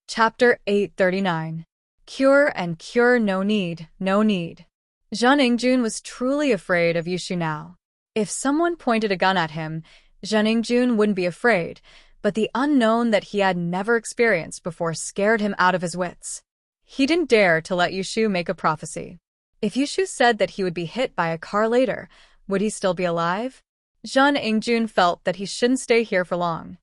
Chapter 839. Cure and Cure No Need, No Need. Zhang Ingjun was truly afraid of Yushu now. If someone pointed a gun at him, Zhang Ingjun wouldn't be afraid, but the unknown that he had never experienced before scared him out of his wits. He didn't dare to let Yushu make a prophecy. If Yushu said that he would be hit by a car later, would he still be alive? Zhang Ingjun felt that he shouldn't stay here for long.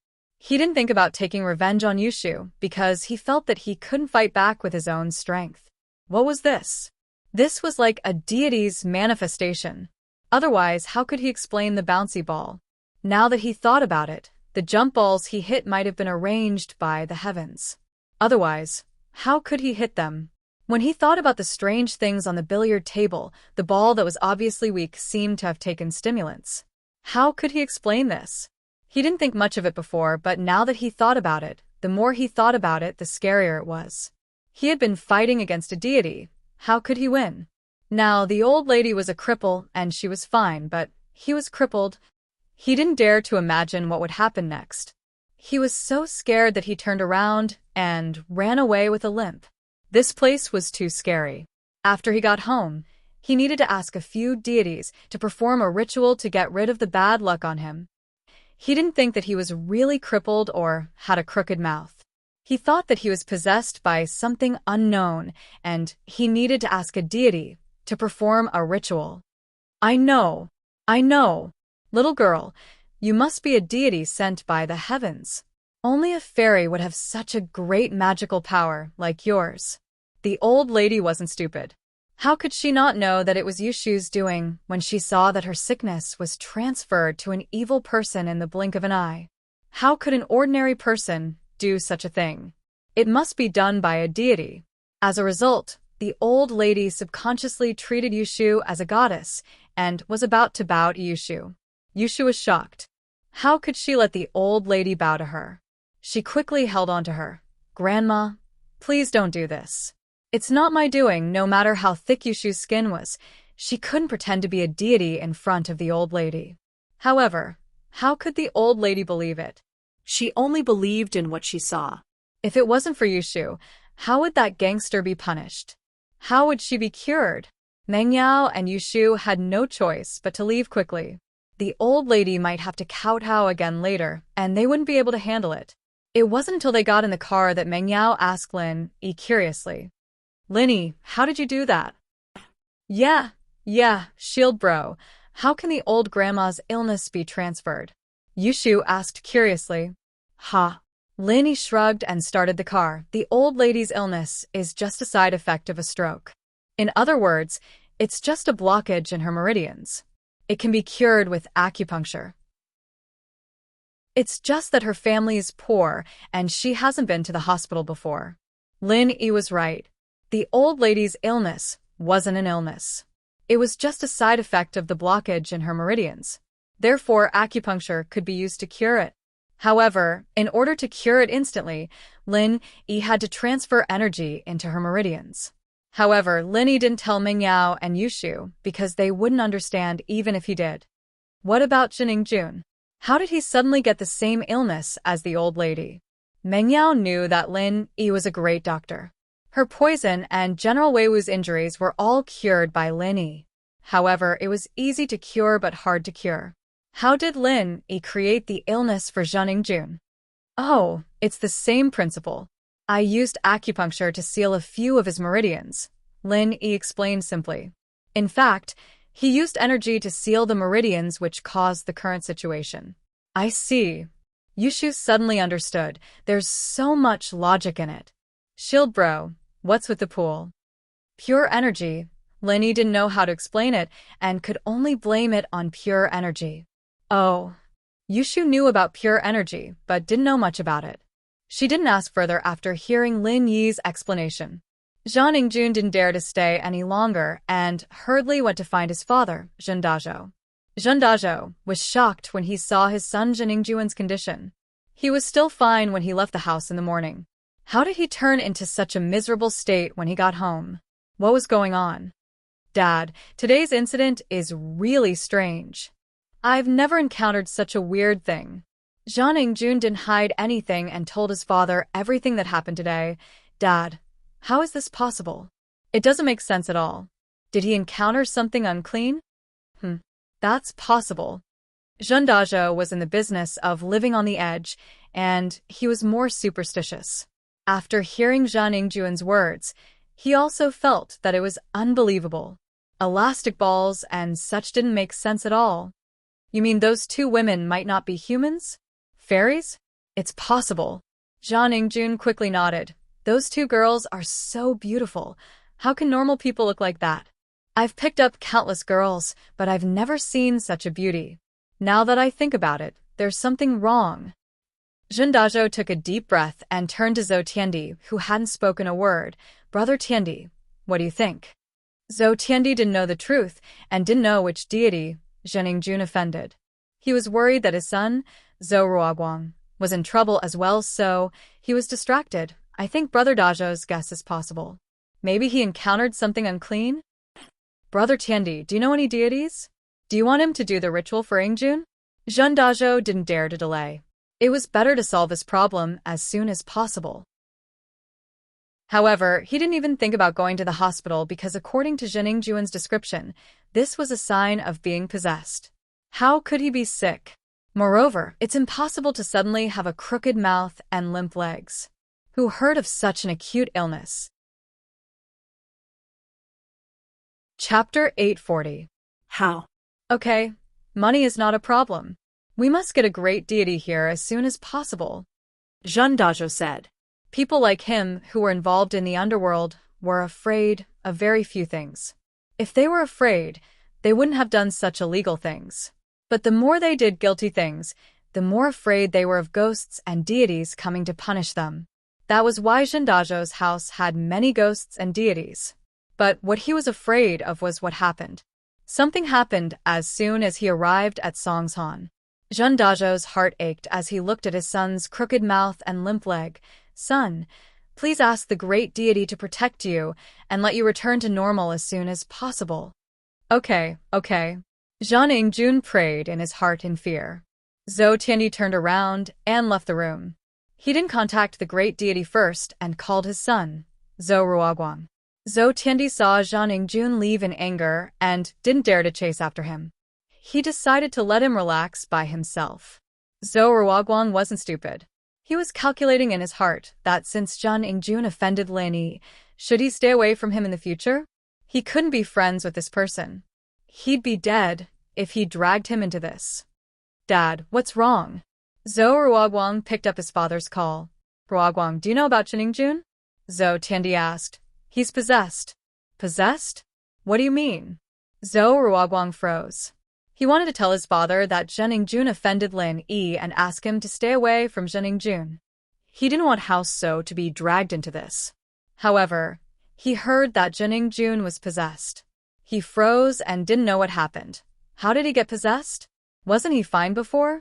He didn't think about taking revenge on Yushu because he felt that he couldn't fight back with his own strength. What was this? This was like a deity's manifestation. Otherwise, how could he explain the bouncy ball? Now that he thought about it, the jump balls he hit might have been arranged by the heavens. Otherwise, how could he hit them? When he thought about the strange things on the billiard table, the ball that was obviously weak seemed to have taken stimulants. How could he explain this? He didn't think much of it before, but now that he thought about it, the more he thought about it, the scarier it was. He had been fighting against a deity. How could he win? Now, the old lady was a cripple, and she was fine, but he was crippled. He didn't dare to imagine what would happen next. He was so scared that he turned around and ran away with a limp. This place was too scary. After he got home, he needed to ask a few deities to perform a ritual to get rid of the bad luck on him. He didn't think that he was really crippled or had a crooked mouth. He thought that he was possessed by something unknown, and he needed to ask a deity to perform a ritual. I know. Little girl, you must be a deity sent by the heavens. Only a fairy would have such a great magical power like yours. The old lady wasn't stupid. How could she not know that it was Yushu's doing when she saw that her sickness was transferred to an evil person in the blink of an eye? How could an ordinary person do such a thing? It must be done by a deity. As a result, the old lady subconsciously treated Yushu as a goddess and was about to bow to Yushu. Yushu was shocked. How could she let the old lady bow to her? She quickly held on to her. Grandma, please don't do this. It's not my doing, no matter how thick Yushu's skin was. She couldn't pretend to be a deity in front of the old lady. However, how could the old lady believe it? She only believed in what she saw. If it wasn't for Yushu, how would that gangster be punished? How would she be cured? Meng Yao and Yushu had no choice but to leave quickly. The old lady might have to kowtow again later, and they wouldn't be able to handle it. It wasn't until they got in the car that Meng Yao asked Lin Yi curiously. Linny, how did you do that? Yeah, shield bro. How can the old grandma's illness be transferred? Yushu asked curiously. Linny shrugged and started the car. The old lady's illness is just a side effect of a stroke. In other words, it's just a blockage in her meridians. It can be cured with acupuncture. It's just that her family is poor and she hasn't been to the hospital before. Lin Yi was right. The old lady's illness wasn't an illness. It was just a side effect of the blockage in her meridians. Therefore, acupuncture could be used to cure it. However, in order to cure it instantly, Lin Yi had to transfer energy into her meridians. However, Lin Yi didn't tell Meng Yao and Yushu because they wouldn't understand even if he did. What about Zhang Ingjun? How did he suddenly get the same illness as the old lady? Meng Yao knew that Lin Yi was a great doctor. Her poison and General Wei Wu's injuries were all cured by Lin Yi. However, it was easy to cure but hard to cure. How did Lin Yi create the illness for Zhang Ingjun? Oh, it's the same principle. I used acupuncture to seal a few of his meridians, Lin Yi explained simply. In fact, he used energy to seal the meridians which caused the current situation. I see. Yushu suddenly understood. There's so much logic in it. Shield bro, what's with the pool? Pure energy. Lin Yi didn't know how to explain it and could only blame it on pure energy. Oh. Yushu knew about pure energy, but didn't know much about it. She didn't ask further after hearing Lin Yi's explanation. Zhang Ingjun didn't dare to stay any longer and hurriedly went to find his father, Zhang Dazhou. Zhang Dazhou was shocked when he saw his son Zhang Ingjun's condition. He was still fine when he left the house in the morning. How did he turn into such a miserable state when he got home? What was going on? Dad, today's incident is really strange. I've never encountered such a weird thing. Zhang Ingjun didn't hide anything and told his father everything that happened today. Dad, how is this possible? It doesn't make sense at all. Did he encounter something unclean? That's possible. Zhen Dazhou was in the business of living on the edge, and he was more superstitious. After hearing Zhang Ingjun's words, he also felt that it was unbelievable. Elastic balls and such didn't make sense at all. You mean those two women might not be humans? Fairies? It's possible. Zhang Ingjun quickly nodded. Those two girls are so beautiful. How can normal people look like that? I've picked up countless girls, but I've never seen such a beauty. Now that I think about it, there's something wrong. Zhen Dazhou took a deep breath and turned to Zhou Tiandi, who hadn't spoken a word. Brother Tiandi, what do you think? Zhou Tiandi didn't know the truth and didn't know which deity Zhang Ingjun offended. He was worried that his son, Zhou Ruoguang, was in trouble as well, so he was distracted. I think Brother Dazhou's guess is possible. Maybe he encountered something unclean? Brother Tiandi, do you know any deities? Do you want him to do the ritual for Ingjun? Zhen Dazhou didn't dare to delay. It was better to solve this problem as soon as possible. However, he didn't even think about going to the hospital because according to Zhang Ingjun's description, this was a sign of being possessed. How could he be sick? Moreover, it's impossible to suddenly have a crooked mouth and limp legs. Who heard of such an acute illness? Chapter 840. How? Okay, money is not a problem. We must get a great deity here as soon as possible. Zhen Dazhou said. People like him who were involved in the underworld were afraid of very few things. If they were afraid, they wouldn't have done such illegal things. But the more they did guilty things, the more afraid they were of ghosts and deities coming to punish them. That was why Zhen Dazhou's house had many ghosts and deities. But what he was afraid of was what happened. Something happened as soon as he arrived at Songshan. Zhen Dazhou's heart ached as he looked at his son's crooked mouth and limp leg. Son, please ask the great deity to protect you and let you return to normal as soon as possible. Okay. Zhang Ingjun prayed in his heart in fear. Zhou Tiandi turned around and left the room. He didn't contact the great deity first and called his son, Zhou Ruoguang. Zhou Tiandi saw Zhang Ingjun leave in anger and didn't dare to chase after him. He decided to let him relax by himself. Zhou Ruoguang wasn't stupid. He was calculating in his heart that since Zhang Ingjun offended Lin Yi, should he stay away from him in the future? He couldn't be friends with this person. He'd be dead if he dragged him into this. Dad, what's wrong? Zhou Ruoguang picked up his father's call. Ruoguang, do you know about Zhang Ingjun? Zhou Tiandi asked. He's possessed. Possessed? What do you mean? Zhou Ruoguang froze. He wanted to tell his father that Zhang Ingjun offended Lin Yi and ask him to stay away from Zhang Ingjun. He didn't want House Zhou to be dragged into this. However, he heard that Zhang Ingjun was possessed. He froze and didn't know what happened. How did he get possessed? Wasn't he fine before?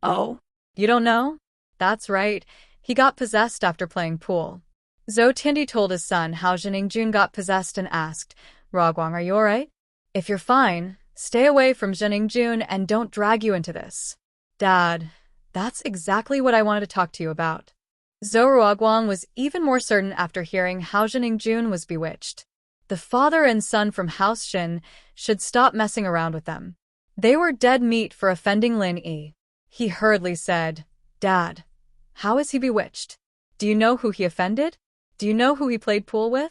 Oh? You don't know? That's right. He got possessed after playing pool. Zhou Tiandi told his son how Zhang Ingjun got possessed and asked, Ruoguang, are you alright? If you're fine, stay away from Zhang Ingjun and don't drag you into this. Dad, that's exactly what I wanted to talk to you about. Zhou Ruoguang was even more certain after hearing how Zhang Ingjun was bewitched. The father and son from House Shin should stop messing around with them. They were dead meat for offending Lin Yi. He hurriedly said, Dad, how is he bewitched? Do you know who he offended? Do you know who he played pool with?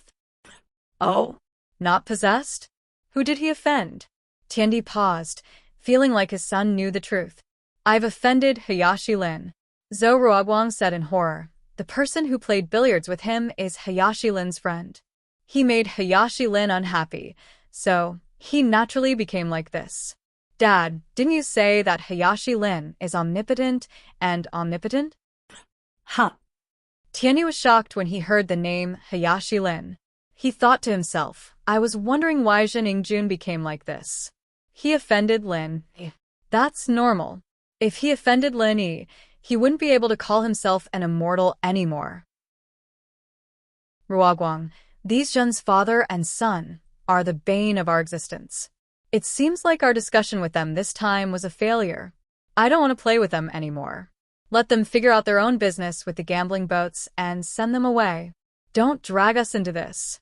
Oh? Not possessed? Who did he offend? Tiandi paused, feeling like his son knew the truth. I've offended Hayashi Lin. Zhou Ruoguang said in horror. The person who played billiards with him is Hayashi Lin's friend. He made Hayashi Lin unhappy, so he naturally became like this. Dad, didn't you say that Hayashi Lin is omnipotent and omnipotent? Huh. Tiandi was shocked when he heard the name Hayashi Lin. He thought to himself, I was wondering why Zhang Ingjun became like this. He offended Lin Yi. That's normal. If he offended Lin Yi, he wouldn't be able to call himself an immortal anymore. Ruoguang, these Zhen's father and son are the bane of our existence. It seems like our discussion with them this time was a failure. I don't want to play with them anymore. Let them figure out their own business with the gambling boats and send them away. Don't drag us into this.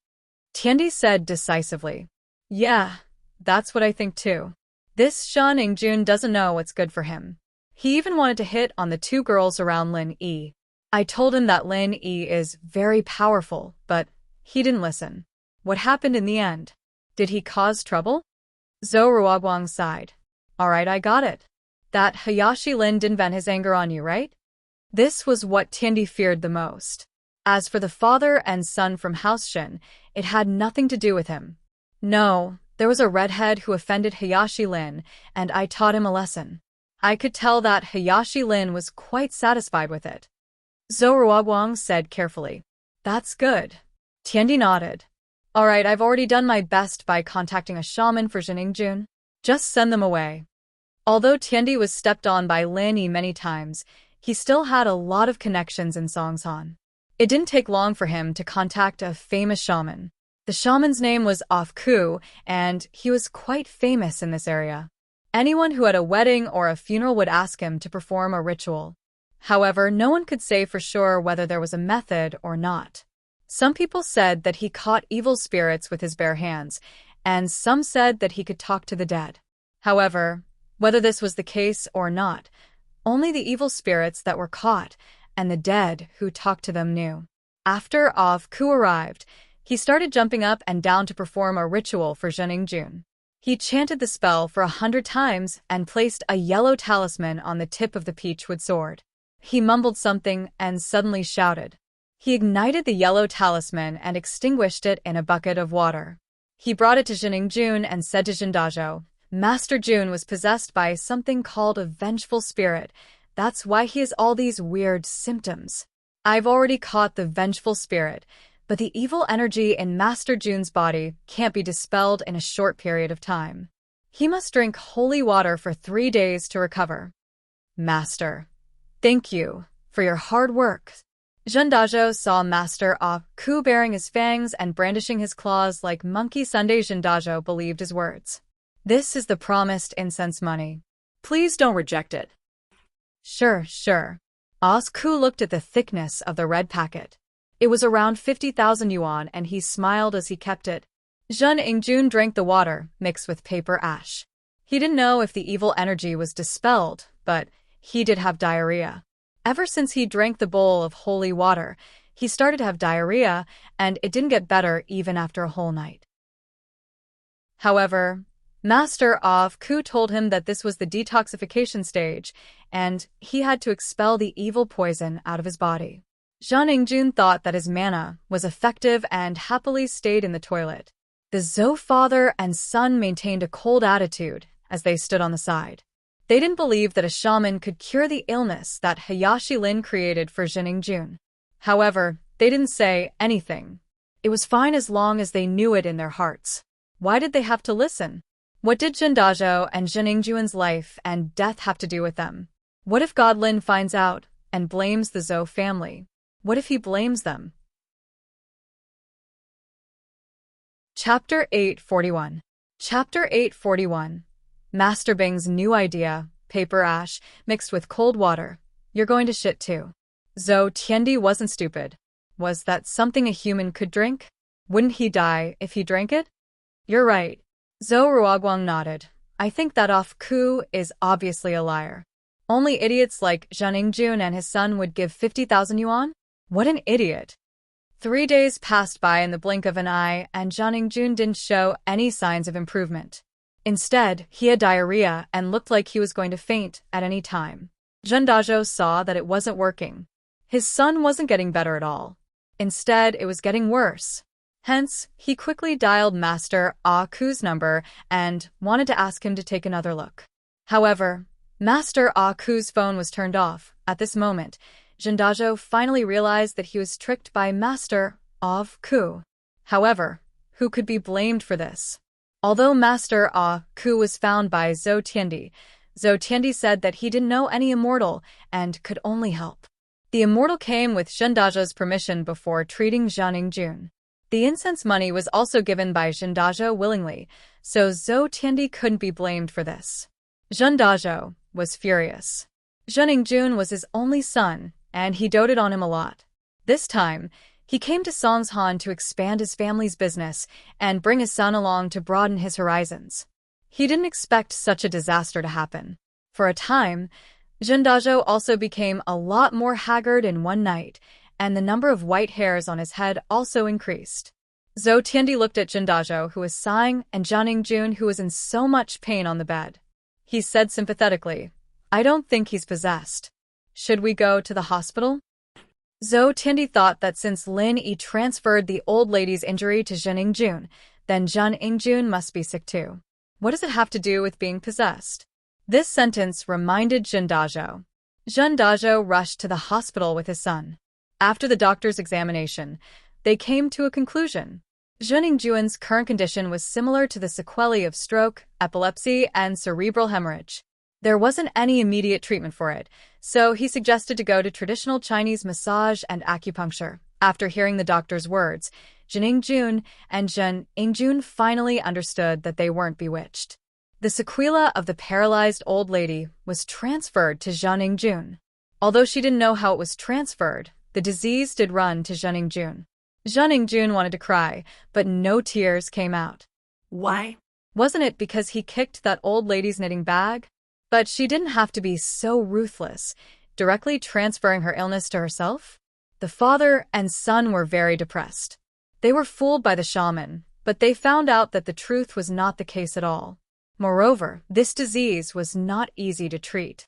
Tiandi said decisively. Yeah, that's what I think too. This Shan Ingjun doesn't know what's good for him. He even wanted to hit on the two girls around Lin Yi. I told him that Lin Yi is very powerful, but he didn't listen. What happened in the end? Did he cause trouble? Zhou Ruoguang sighed. Alright, I got it. That Hayashi Lin didn't vent his anger on you, right? This was what Tiandi feared the most. As for the father and son from House Shin, it had nothing to do with him. No, there was a redhead who offended Hayashi Lin, and I taught him a lesson. I could tell that Hayashi Lin was quite satisfied with it. Zhou Ruoguang said carefully. That's good. Tiandi nodded. Alright, I've already done my best by contacting a shaman for Jiningjun. Just send them away. Although Tiandi was stepped on by Lin Yi many times, he still had a lot of connections in Songsan. It didn't take long for him to contact a famous shaman. The shaman's name was Off Ku, and he was quite famous in this area. Anyone who had a wedding or a funeral would ask him to perform a ritual. However, no one could say for sure whether there was a method or not. Some people said that he caught evil spirits with his bare hands, and some said that he could talk to the dead. However, whether this was the case or not, only the evil spirits that were caught and the dead who talked to them knew. After Off Ku arrived, he started jumping up and down to perform a ritual for Jiningjun. He chanted the spell for 100 times and placed a yellow talisman on the tip of the peachwood sword. He mumbled something and suddenly shouted. He ignited the yellow talisman and extinguished it in a bucket of water. He brought it to Jiningjun and said to Jindajo, Master Jun was possessed by something called a vengeful spirit. That's why he has all these weird symptoms. I've already caught the vengeful spirit, but the evil energy in Master Jun's body can't be dispelled in a short period of time. He must drink holy water for 3 days to recover. Master, thank you for your hard work. Jindajo saw Master Ah Ku baring his fangs and brandishing his claws like Monkey Sunday. Jindajo believed his words. This is the promised incense money. Please don't reject it. Sure. Ah Ku looked at the thickness of the red packet. It was around 50,000 yuan and he smiled as he kept it. Zhen Ingjun drank the water, mixed with paper ash. He didn't know if the evil energy was dispelled, but he did have diarrhea. Ever since he drank the bowl of holy water, he started to have diarrhea, and it didn't get better even after a whole night. However, Master Off Ku told him that this was the detoxification stage, and he had to expel the evil poison out of his body. Zhang Ingjun thought that his mana was effective and happily stayed in the toilet. The Zhou father and son maintained a cold attitude as they stood on the side. They didn't believe that a shaman could cure the illness that Hayashi Lin created for Jiningjun. However, they didn't say anything. It was fine as long as they knew it in their hearts. Why did they have to listen? What did Jindajo and Jiningjun's life and death have to do with them? What if God Lin finds out and blames the Zhou family? What if he blames them? Chapter 841. Chapter 841. Master Bing's new idea, paper ash, mixed with cold water. You're going to shit too. Zhou Tiandi wasn't stupid. Was that something a human could drink? Wouldn't he die if he drank it? You're right. Zhou Ruoguang nodded. I think that Off Ku is obviously a liar. Only idiots like Jiningjun and his son would give 50,000 yuan? What an idiot. 3 days passed by in the blink of an eye, and Jiningjun didn't show any signs of improvement. Instead, he had diarrhea and looked like he was going to faint at any time. Jindajo saw that it wasn't working. His son wasn't getting better at all. Instead, it was getting worse. Hence, he quickly dialed Master Ah Ku's number and wanted to ask him to take another look. However, Master Ah Ku's phone was turned off. At this moment, Jindajo finally realized that he was tricked by Master Ah Ku. However, who could be blamed for this? Although Master Ah Ku was found by Zhou Tiandi said that he didn't know any immortal and could only help. The immortal came with Jindajo's permission before treating Jiningjun. The incense money was also given by Jindajo willingly, so Zhou Tiandi couldn't be blamed for this. Jindajo was furious. Jun was his only son, and he doted on him a lot. This time, he came to Songshan to expand his family's business and bring his son along to broaden his horizons. He didn't expect such a disaster to happen. For a time, Jindajo also became a lot more haggard in one night, and the number of white hairs on his head also increased. Zhou Tiandi looked at Jindajo, who was sighing, and Jun, who was in so much pain on the bed. He said sympathetically, "I don't think he's possessed. Should we go to the hospital?" Zhou Tiandi thought that since Lin Yi transferred the old lady's injury to Jun, then Jun must be sick too. What does it have to do with being possessed? This sentence reminded Jindajo. Jindajo rushed to the hospital with his son. After the doctor's examination, they came to a conclusion. Jun's current condition was similar to the sequelae of stroke, epilepsy, and cerebral hemorrhage. There wasn't any immediate treatment for it, so he suggested to go to traditional Chinese massage and acupuncture. After hearing the doctor's words, Jun and Jun finally understood that they weren't bewitched. The sequela of the paralyzed old lady was transferred to Jun. Although she didn't know how it was transferred, the disease did run to Jun. Jun wanted to cry, but no tears came out. Why? Wasn't it because he kicked that old lady's knitting bag? But she didn't have to be so ruthless, directly transferring her illness to herself. The father and son were very depressed. They were fooled by the shaman, but they found out that the truth was not the case at all. Moreover, this disease was not easy to treat.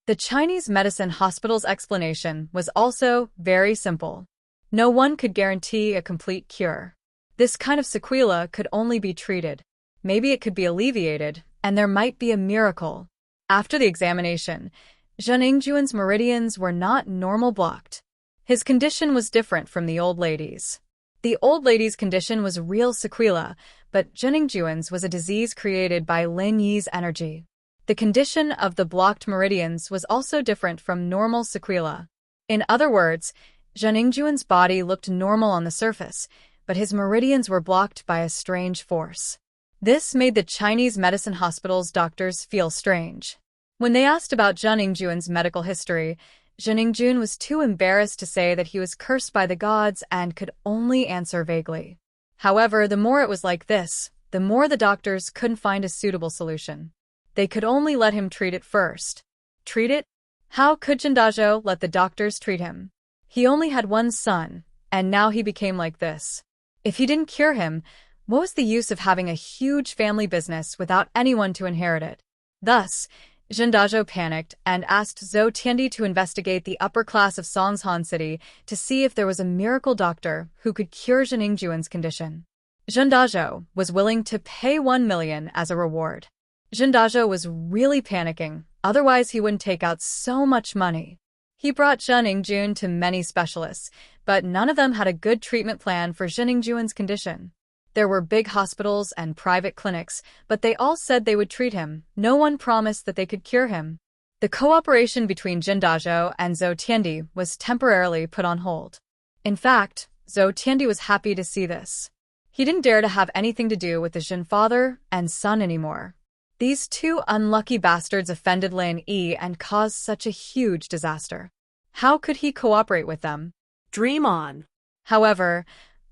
The Chinese medicine hospital's explanation was also very simple. No one could guarantee a complete cure. This kind of sequela could only be treated. Maybe it could be alleviated, and there might be a miracle. After the examination, Jun's meridians were not normal blocked. His condition was different from the old lady's. The old lady's condition was real sequela, but Jun's was a disease created by Lin Yi's energy. The condition of the blocked meridians was also different from normal sequela. In other words, Jun's body looked normal on the surface, but his meridians were blocked by a strange force. This made the Chinese medicine hospital's doctors feel strange. When they asked about Jun's medical history, Jun was too embarrassed to say that he was cursed by the gods and could only answer vaguely. However, the more it was like this, the more the doctors couldn't find a suitable solution. They could only let him treat it first. Treat it? How could Jindajo let the doctors treat him? He only had one son, and now he became like this. If he didn't cure him, what was the use of having a huge family business without anyone to inherit it? Thus, Jindajo panicked and asked Zhou Tiandi to investigate the upper class of Songshan City to see if there was a miracle doctor who could cure Jun's condition. Jindajo was willing to pay 1 million as a reward. Jindajo was really panicking, otherwise he wouldn't take out so much money. He brought Jun to many specialists, but none of them had a good treatment plan for Jun's condition. There were big hospitals and private clinics, but they all said they would treat him. No one promised that they could cure him. The cooperation between Jindajo and Zhou Tiandi was temporarily put on hold. In fact, Zhou Tiandi was happy to see this. He didn't dare to have anything to do with the Jin father and son anymore. These two unlucky bastards offended Lin Yi and caused such a huge disaster. How could he cooperate with them? Dream on. However,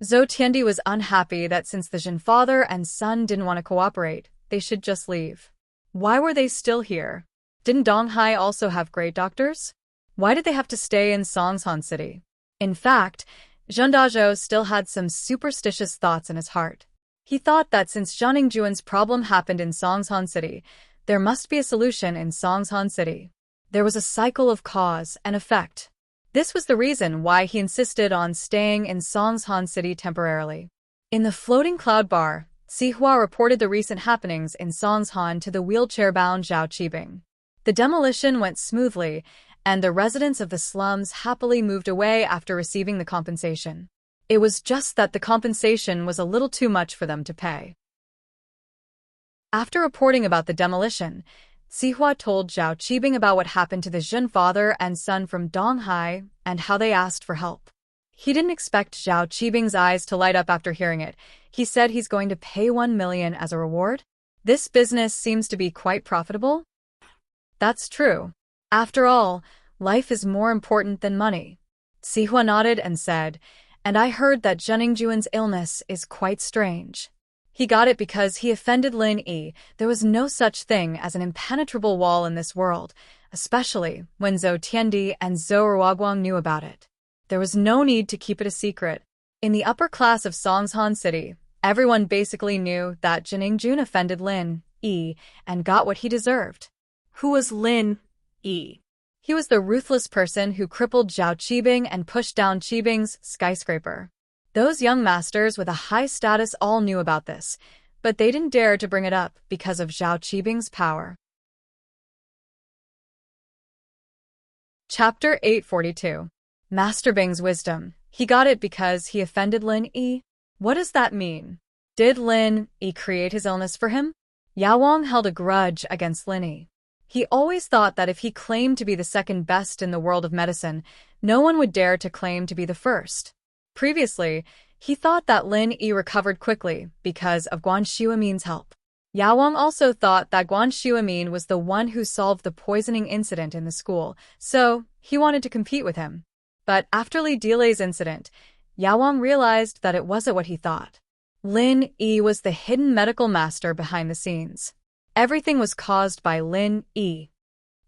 Zhou Tiandi was unhappy that since the Jin father and son didn't want to cooperate, they should just leave. Why were they still here? Didn't Donghai also have great doctors? Why did they have to stay in Songshan City? In fact, Jindajo still had some superstitious thoughts in his heart. He thought that since Jun's problem happened in Songshan City, there must be a solution in Songshan City. There was a cycle of cause and effect. This was the reason why he insisted on staying in Songshan City temporarily. In the floating cloud bar, Sihua reported the recent happenings in Songshan to the wheelchair-bound Zhao Qibing. The demolition went smoothly, and the residents of the slums happily moved away after receiving the compensation. It was just that the compensation was a little too much for them to pay. After reporting about the demolition, Sihua told Zhao Qibing about what happened to the Jin father and son from Donghai and how they asked for help. He didn't expect Zhao Qibing's eyes to light up after hearing it. He said he's going to pay 1 million as a reward. This business seems to be quite profitable. That's true. After all, life is more important than money. Sihua nodded and said, and I heard that Zheningjuan's illness is quite strange. He got it because he offended Lin Yi. There was no such thing as an impenetrable wall in this world, especially when Zhou Tiandi and Zhou Ruoguang knew about it. There was no need to keep it a secret. In the upper class of Songshan City, everyone basically knew that Zhengjun offended Lin Yi and got what he deserved. Who was Lin Yi? He was the ruthless person who crippled Zhao Qibing and pushed down Qibing's skyscraper. Those young masters with a high status all knew about this, but they didn't dare to bring it up because of Zhao Qibing's power. Chapter 842. Master Bing's Wisdom. He got it because he offended Lin Yi. What does that mean? Did Lin Yi create his illness for him? Yao Wang held a grudge against Lin Yi. He always thought that if he claimed to be the second best in the world of medicine, no one would dare to claim to be the first. Previously, he thought that Lin Yi recovered quickly because of Guan Xiumin's help. Yao Wang also thought that Guan Xiumin was the one who solved the poisoning incident in the school, so he wanted to compete with him. But after Li Dilei's incident, Yao Wang realized that it wasn't what he thought. Lin Yi was the hidden medical master behind the scenes. Everything was caused by Lin Yi.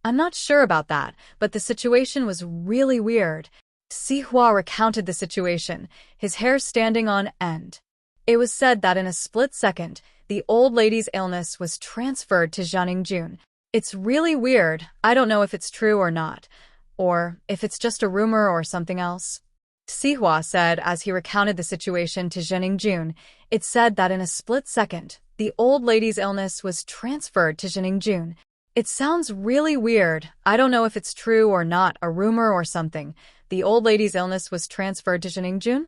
I'm not sure about that, but the situation was really weird. Sihua recounted the situation, his hair standing on end. It was said that in a split second, the old lady's illness was transferred to Zhengjun. It's really weird. I don't know if it's true or not, or if it's just a rumor or something else. Sihua said as he recounted the situation to Zhengjun. It said that in a split second, the old lady's illness was transferred to Zhengjun. It sounds really weird. I don't know if it's true or not, a rumor or something. The old lady's illness was transferred to Zhengjun?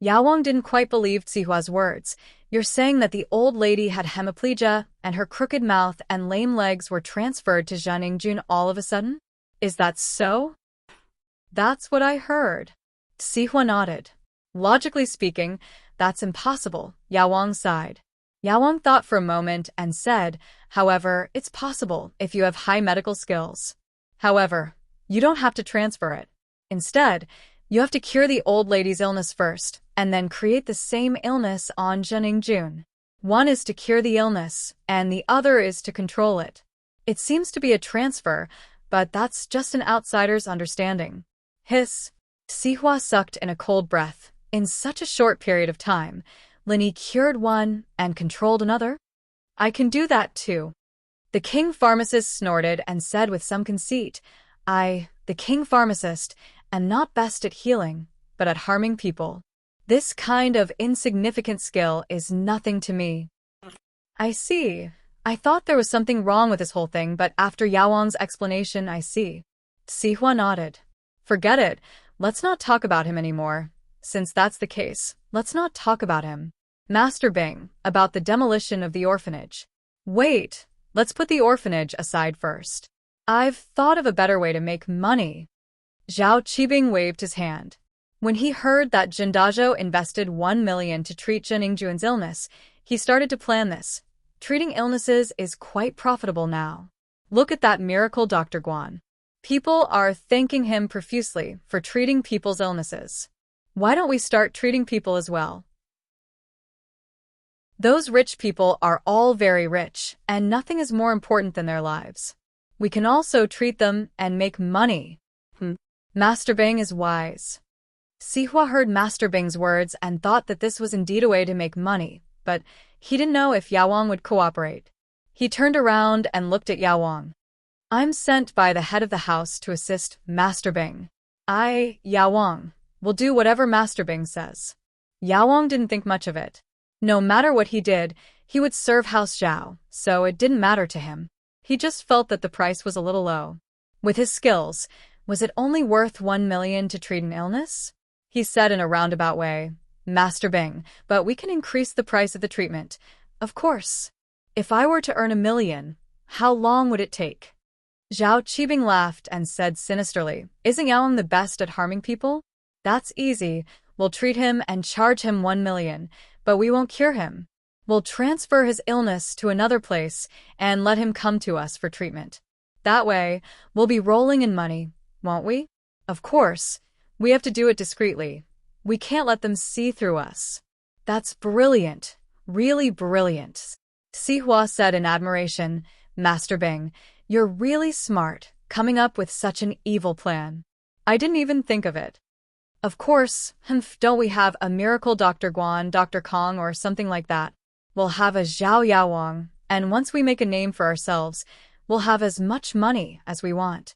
Yao Wang didn't quite believe Sihua's words. You're saying that the old lady had hemiplegia, and her crooked mouth and lame legs were transferred to Zhengjun all of a sudden? Is that so? That's what I heard. Sihua nodded. Logically speaking, that's impossible, Yao Wang sighed. Yao Wang thought for a moment and said, however, it's possible if you have high medical skills. However, you don't have to transfer it. Instead, you have to cure the old lady's illness first, and then create the same illness on Zhengjun. One is to cure the illness, and the other is to control it. It seems to be a transfer, but that's just an outsider's understanding. Hiss. Sihua sucked in a cold breath. In such a short period of time, Lin Yi cured one and controlled another? I can do that too. The king pharmacist snorted and said with some conceit, the king pharmacist, am not best at healing, but at harming people. This kind of insignificant skill is nothing to me. I see. I thought there was something wrong with this whole thing, but after Yao Wang's explanation, I see. Sihua nodded. Forget it. Let's not talk about him anymore. Since that's the case, let's not talk about him. Master Bing, about the demolition of the orphanage. Wait, let's put the orphanage aside first. I've thought of a better way to make money. Zhao Qibing waved his hand. When he heard that Jindajo invested 1 million to treat Zhengjun's illness, he started to plan this. Treating illnesses is quite profitable now. Look at that miracle Dr. Guan. People are thanking him profusely for treating people's illnesses. Why don't we start treating people as well? Those rich people are all very rich, and nothing is more important than their lives. We can also treat them and make money. Master Bing is wise. Sihua heard Master Bing's words and thought that this was indeed a way to make money, but he didn't know if Yao Wang would cooperate. He turned around and looked at Yao Wang. I'm sent by the head of the house to assist Master Bing. Yao Wang, will do whatever Master Bing says. Yao Wang didn't think much of it. No matter what he did, he would serve House Zhao, so it didn't matter to him. He just felt that the price was a little low. With his skills, was it only worth 1 million to treat an illness? He said in a roundabout way, Master Bing, but we can increase the price of the treatment. Of course. If I were to earn 1 million, how long would it take? Zhao Qibing laughed and said sinisterly, isn't Yao Wang the best at harming people? That's easy. We'll treat him and charge him 1 million, but we won't cure him. We'll transfer his illness to another place and let him come to us for treatment. That way, we'll be rolling in money, won't we? Of course. We have to do it discreetly. We can't let them see through us. That's brilliant. Really brilliant. Sihua said in admiration. Master Bing, you're really smart, coming up with such an evil plan. I didn't even think of it. Of course, don't we have a miracle Dr. Guan, Dr. Kong, or something like that? We'll have a Zhao Yaowang, and once we make a name for ourselves, we'll have as much money as we want.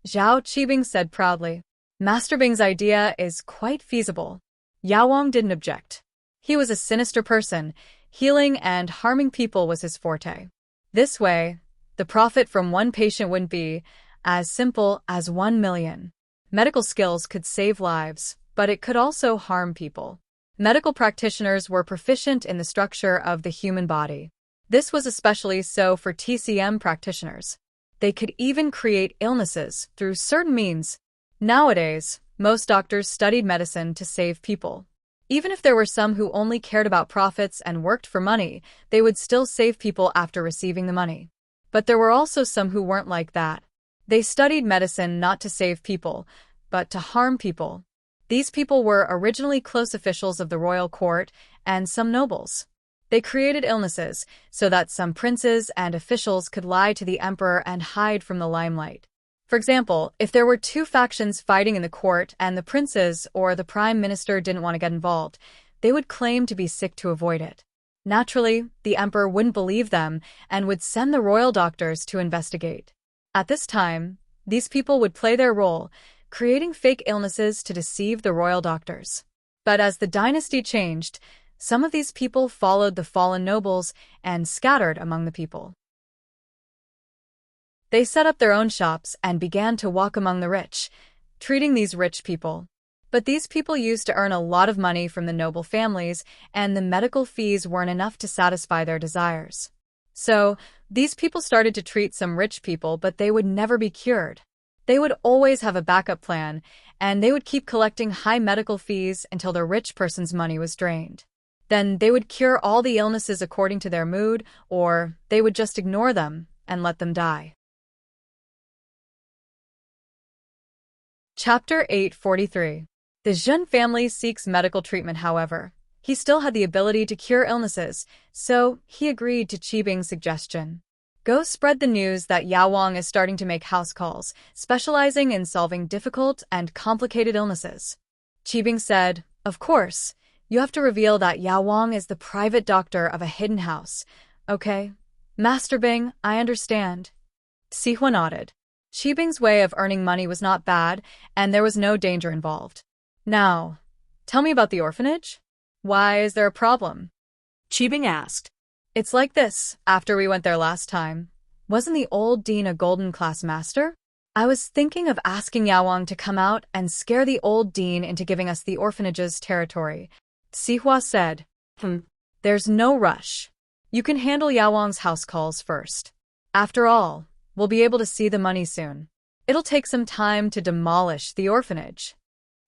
Zhao Qibing said proudly. Master Bing's idea is quite feasible. Yaowang didn't object. He was a sinister person. Healing and harming people was his forte. This way, the profit from one patient wouldn't be as simple as 1 million. Medical skills could save lives, but it could also harm people. Medical practitioners were proficient in the structure of the human body. This was especially so for TCM practitioners. They could even create illnesses through certain means. Nowadays, most doctors studied medicine to save people. Even if there were some who only cared about profits and worked for money, they would still save people after receiving the money. But there were also some who weren't like that. They studied medicine not to save people, but to harm people. These people were originally close officials of the royal court and some nobles. They created illnesses so that some princes and officials could lie to the emperor and hide from the limelight. For example, if there were two factions fighting in the court and the princes or the prime minister didn't want to get involved, they would claim to be sick to avoid it. Naturally, the emperor wouldn't believe them and would send the royal doctors to investigate. At this time, these people would play their role, creating fake illnesses to deceive the royal doctors. But as the dynasty changed, some of these people followed the fallen nobles and scattered among the people. They set up their own shops and began to walk among the rich, treating these rich people. But these people used to earn a lot of money from the noble families, and the medical fees weren't enough to satisfy their desires. So, these people started to treat some rich people, but they would never be cured. They would always have a backup plan, and they would keep collecting high medical fees until the rich person's money was drained. Then they would cure all the illnesses according to their mood, or they would just ignore them and let them die. Chapter 843. The Zhen family seeks medical treatment. However, he still had the ability to cure illnesses, so he agreed to Qibing's suggestion. Go spread the news that Yaowang is starting to make house calls, specializing in solving difficult and complicated illnesses. Qibing said, Of course, you have to reveal that Yaowang is the private doctor of a hidden house. Okay? Master Bing, I understand. Sihua nodded. Qibing's way of earning money was not bad, and there was no danger involved. Now, tell me about the orphanage. Why is there a problem? Qibing asked. It's like this. After we went there last time, wasn't the old dean a golden class master? I was thinking of asking Yaowang to come out and scare the old dean into giving us the orphanage's territory. Sihua said, There's no rush. You can handle Yaowang's house calls first. After all, we'll be able to see the money soon. It'll take some time to demolish the orphanage.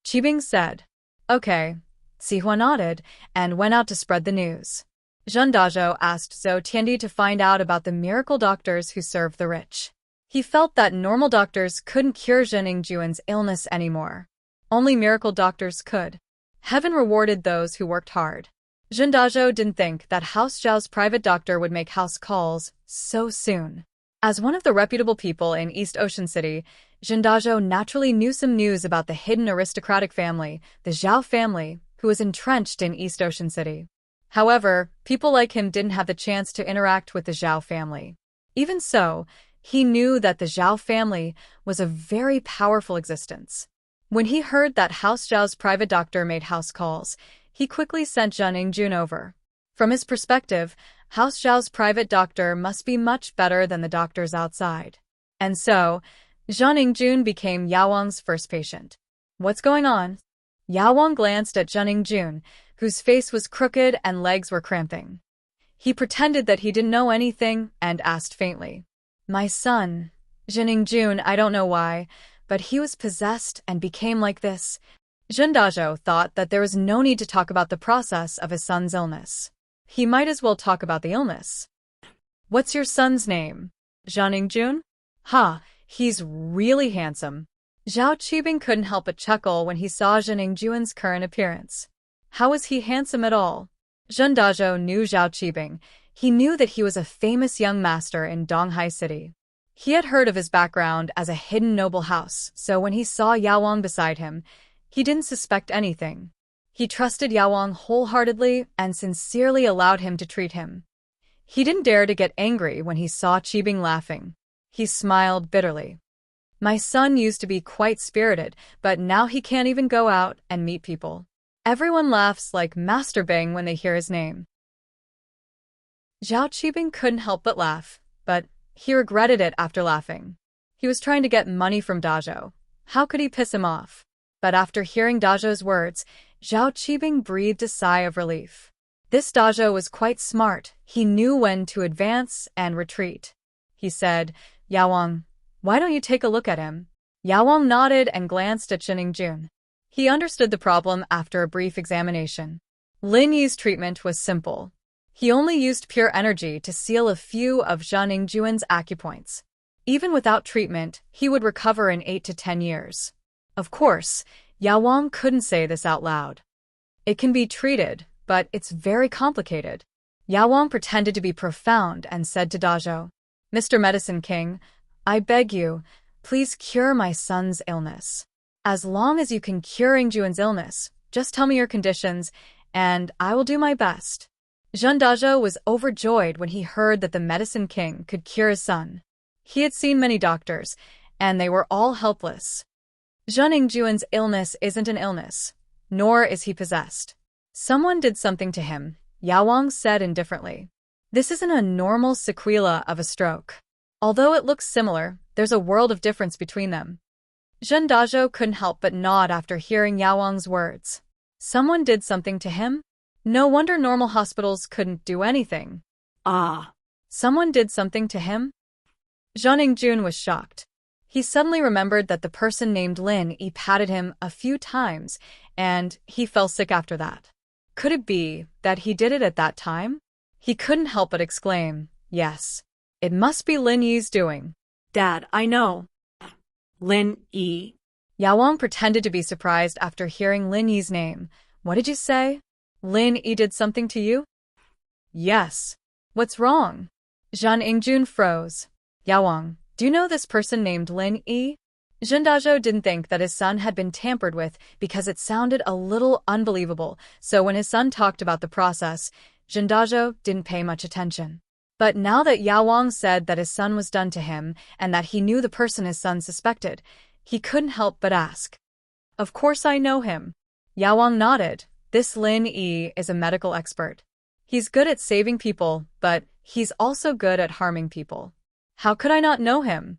Qibing said, Okay. Sihua nodded and went out to spread the news. Zhen Dazhou asked Zhou Tiandi to find out about the miracle doctors who served the rich. He felt that normal doctors couldn't cure Zhen Yingjuan's illness anymore. Only miracle doctors could. Heaven rewarded those who worked hard. Zhen Dazhou didn't think that House Zhao's private doctor would make house calls so soon. As one of the reputable people in East Ocean City, Zhen Dazhou naturally knew some news about the hidden aristocratic family, the Zhao family, who was entrenched in East Ocean City. However, people like him didn't have the chance to interact with the Zhao family. Even so, he knew that the Zhao family was a very powerful existence. When he heard that House Zhao's private doctor made house calls, he quickly sent Zhen Yingjun over. From his perspective, House Zhao's private doctor must be much better than the doctors outside. And so, Zhen Yingjun became Yaowang's first patient. What's going on? Yaowang glanced at Zhen Yingjun, whose face was crooked and legs were cramping. He pretended that he didn't know anything and asked faintly, My son, Zhen Yingjun, I don't know why, but he was possessed and became like this. Zhen Dazhou thought that there was no need to talk about the process of his son's illness. He might as well talk about the illness. What's your son's name? Zhen Yingjun? Ha, he's really handsome. Zhao Qibing couldn't help but chuckle when he saw Zhening Juan's current appearance. How was he handsome at all? Zhen Dazhou knew Zhao Qibing. He knew that he was a famous young master in Donghai City. He had heard of his background as a hidden noble house, so when he saw Yao Wang beside him, he didn't suspect anything. He trusted Yao Wang wholeheartedly and sincerely allowed him to treat him. He didn't dare to get angry when he saw Qibing laughing. He smiled bitterly. My son used to be quite spirited, but now he can't even go out and meet people. Everyone laughs like Master Bing when they hear his name. Zhao Qibing couldn't help but laugh, but he regretted it after laughing. He was trying to get money from Dazhou. How could he piss him off? But after hearing Dazhou's words, Zhao Qibing breathed a sigh of relief. This Dazhou was quite smart. He knew when to advance and retreat. He said, Yao Wang, why don't you take a look at him? Yao Wang nodded and glanced at Zhening Jun. He understood the problem after a brief examination. Lin Yi's treatment was simple. He only used pure energy to seal a few of Zhening Juan's acupoints. Even without treatment, he would recover in 8 to 10 years. Of course, Yao Wang couldn't say this out loud. It can be treated, but it's very complicated. Yao Wang pretended to be profound and said to Dazhou, Mr. Medicine King, I beg you, please cure my son's illness. As long as you can cure Ingjuan's illness, just tell me your conditions, and I will do my best. Zhen Dazhou was overjoyed when he heard that the Medicine King could cure his son. He had seen many doctors, and they were all helpless. Zhen Ingjuan's illness isn't an illness, nor is he possessed. Someone did something to him, Yao Wang said indifferently. This isn't a normal sequela of a stroke. Although it looks similar, there's a world of difference between them. Zhen Dazhou couldn't help but nod after hearing Yao Wang's words. Someone did something to him? No wonder normal hospitals couldn't do anything. Ah. Someone did something to him? Zhening Jun was shocked. He suddenly remembered that the person named Lin Yi patted him a few times, and he fell sick after that. Could it be that he did it at that time? He couldn't help but exclaim, yes. It must be Lin Yi's doing. Dad, I know. Lin Yi. Yao Wang pretended to be surprised after hearing Lin Yi's name. What did you say? Lin Yi did something to you? Yes. What's wrong? Zhan Ingjun froze. Yao Wang, do you know this person named Lin Yi? Zhen Dazhou didn't think that his son had been tampered with because it sounded a little unbelievable, so when his son talked about the process, Zhen Dazhou didn't pay much attention. But now that Yao Wang said that his son was done to him and that he knew the person his son suspected, he couldn't help but ask. Of course I know him. Yao Wang nodded. This Lin Yi is a medical expert. He's good at saving people, but he's also good at harming people. How could I not know him?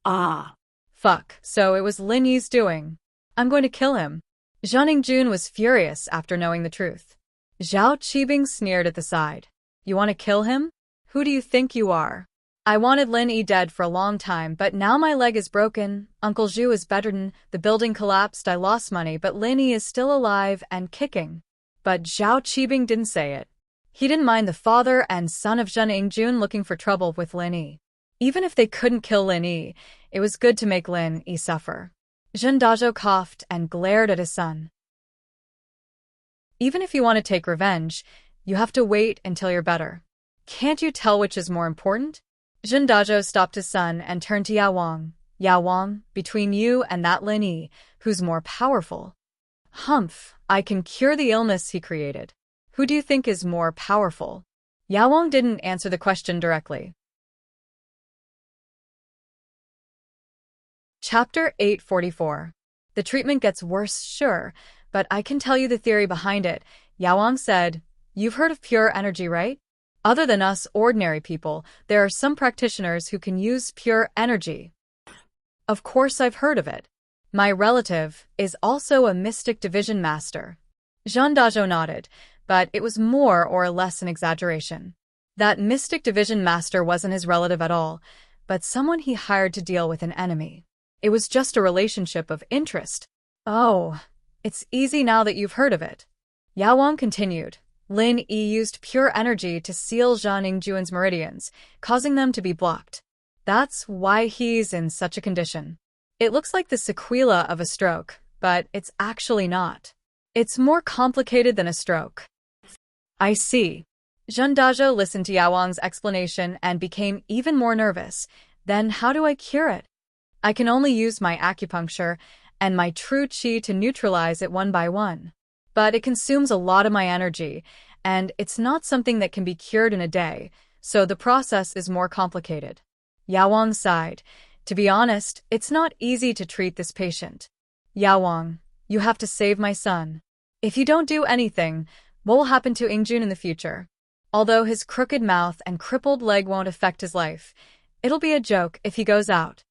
Ah. Fuck, so it was Lin Yi's doing. I'm going to kill him. Zhening Jun was furious after knowing the truth. Zhao Qibing sneered at the side. You want to kill him? Who do you think you are? I wanted Lin Yi dead for a long time, but now my leg is broken, Uncle Zhu is bedridden, the building collapsed, I lost money, but Lin Yi is still alive and kicking. But Zhao Qibing didn't say it. He didn't mind the father and son of Zhen Ingjun looking for trouble with Lin Yi. Even if they couldn't kill Lin Yi, it was good to make Lin Yi suffer. Zhen Dazhou coughed and glared at his son. Even if you want to take revenge, you have to wait until you're better. Can't you tell which is more important? Zhen Dazhou stopped his son and turned to Yao Wang. Yao Wang, between you and that Lin Yi, who's more powerful? Humph, I can cure the illness he created. Who do you think is more powerful? Yao Wang didn't answer the question directly. Chapter 844. The treatment gets worse, sure, but I can tell you the theory behind it, Yao Wang said. You've heard of pure energy, right? Other than us ordinary people, there are some practitioners who can use pure energy. Of course I've heard of it. My relative is also a mystic division master. Zhen Dazhou nodded, but it was more or less an exaggeration. That mystic division master wasn't his relative at all, but someone he hired to deal with an enemy. It was just a relationship of interest. Oh, it's easy now that you've heard of it. Yao Wang continued. Lin Yi used pure energy to seal Zhan Ingjuan's meridians, causing them to be blocked. That's why he's in such a condition. It looks like the sequela of a stroke, but it's actually not. It's more complicated than a stroke. I see. Jean Dazhou listened to Yao Wang's explanation and became even more nervous. Then how do I cure it? I can only use my acupuncture and my true qi to neutralize it one by one. But it consumes a lot of my energy, and it's not something that can be cured in a day, so the process is more complicated. Yao Wang sighed. To be honest, it's not easy to treat this patient. Yao Wang, you have to save my son. If you don't do anything, what will happen to Ingjun in the future? Although his crooked mouth and crippled leg won't affect his life, it'll be a joke if he goes out.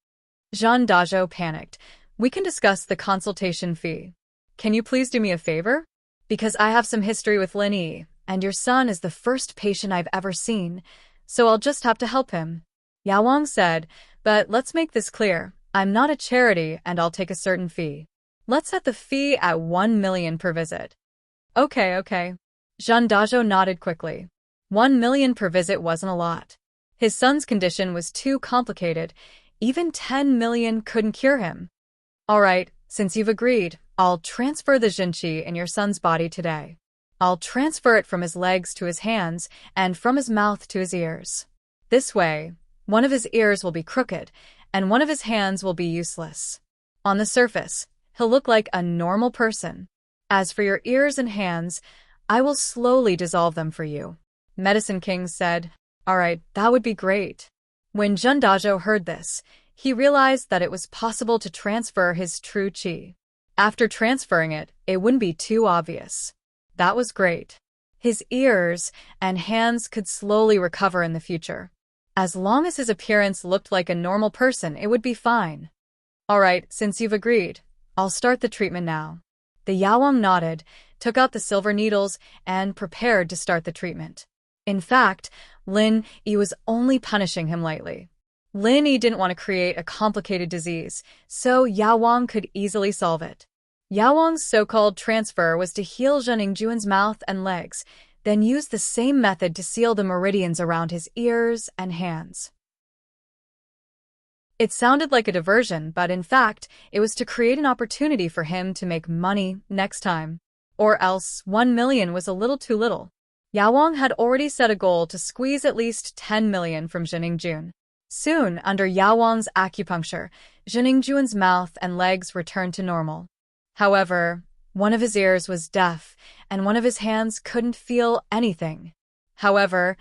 Jean Dazhou panicked. We can discuss the consultation fee. Can you please do me a favor? Because I have some history with Lin Yi, and your son is the first patient I've ever seen, so I'll just have to help him. Yao Wang said, but let's make this clear. I'm not a charity and I'll take a certain fee. Let's set the fee at 1 million per visit. Okay. Jean Dazhou nodded quickly. 1 million per visit wasn't a lot. His son's condition was too complicated. Even 10 million couldn't cure him. All right, since you've agreed, I'll transfer the Jinqi in your son's body today. I'll transfer it from his legs to his hands and from his mouth to his ears. This way, one of his ears will be crooked and one of his hands will be useless. On the surface, he'll look like a normal person. As for your ears and hands, I will slowly dissolve them for you. Medicine King said, all right, that would be great. When Jean Dazhou heard this, he realized that it was possible to transfer his true qi. After transferring it, it wouldn't be too obvious. That was great. His ears and hands could slowly recover in the future. As long as his appearance looked like a normal person, it would be fine. All right, since you've agreed, I'll start the treatment now. The Yao Wang nodded, took out the silver needles, and prepared to start the treatment. In fact, Lin Yi was only punishing him lightly. Lin Yi didn't want to create a complicated disease, so Yao Wang could easily solve it. Yao Wang's so-called transfer was to heal Zhening Juan's mouth and legs, then use the same method to seal the meridians around his ears and hands. It sounded like a diversion, but in fact, it was to create an opportunity for him to make money next time. Or else 1 million was a little too little. Yao Wang had already set a goal to squeeze at least 10 million from Zhening Juan. Soon, under Yao Wang's acupuncture, Zhening Juan's mouth and legs returned to normal. However, one of his ears was deaf, and one of his hands couldn't feel anything. However,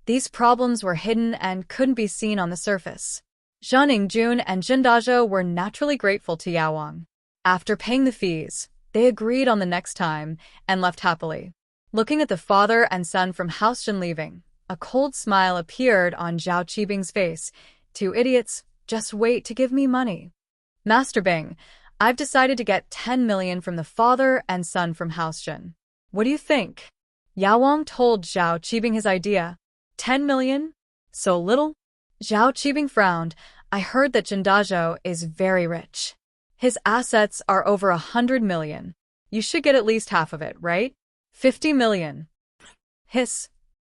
these problems were hidden and couldn't be seen on the surface. Zhening Juan and Jean Dazhou were naturally grateful to Yao Wang. After paying the fees, they agreed on the next time and left happily. Looking at the father and son from House Jin leaving, a cold smile appeared on Zhao Qibing's face. 2 idiots, just wait to give me money. Master Bing, I've decided to get 10 million from the father and son from House Jin. What do you think? Yao Wang told Zhao Qibing his idea. 10 million? So little? Zhao Qibing frowned. I heard that Jean Dazhou is very rich. His assets are over 100 million. You should get at least half of it, right? 50 million. Hiss.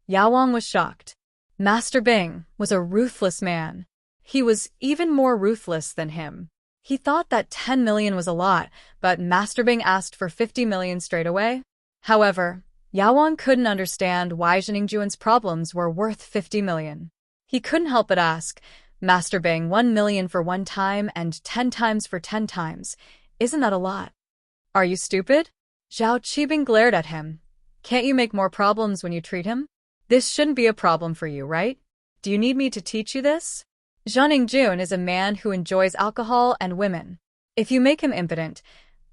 Yao Wang was shocked. Master Bing was a ruthless man. He was even more ruthless than him. He thought that 10 million was a lot, but Master Bing asked for 50 million straight away. However, Yao Wang couldn't understand why Zhening Juan's problems were worth 50 million. He couldn't help but ask, Master Bing, 1 million for one time and 10 times for 10 times. Isn't that a lot? Are you stupid? Zhao Qibing glared at him. Can't you make more problems when you treat him? This shouldn't be a problem for you, right? Do you need me to teach you this? Zhening Juan is a man who enjoys alcohol and women. If you make him impotent,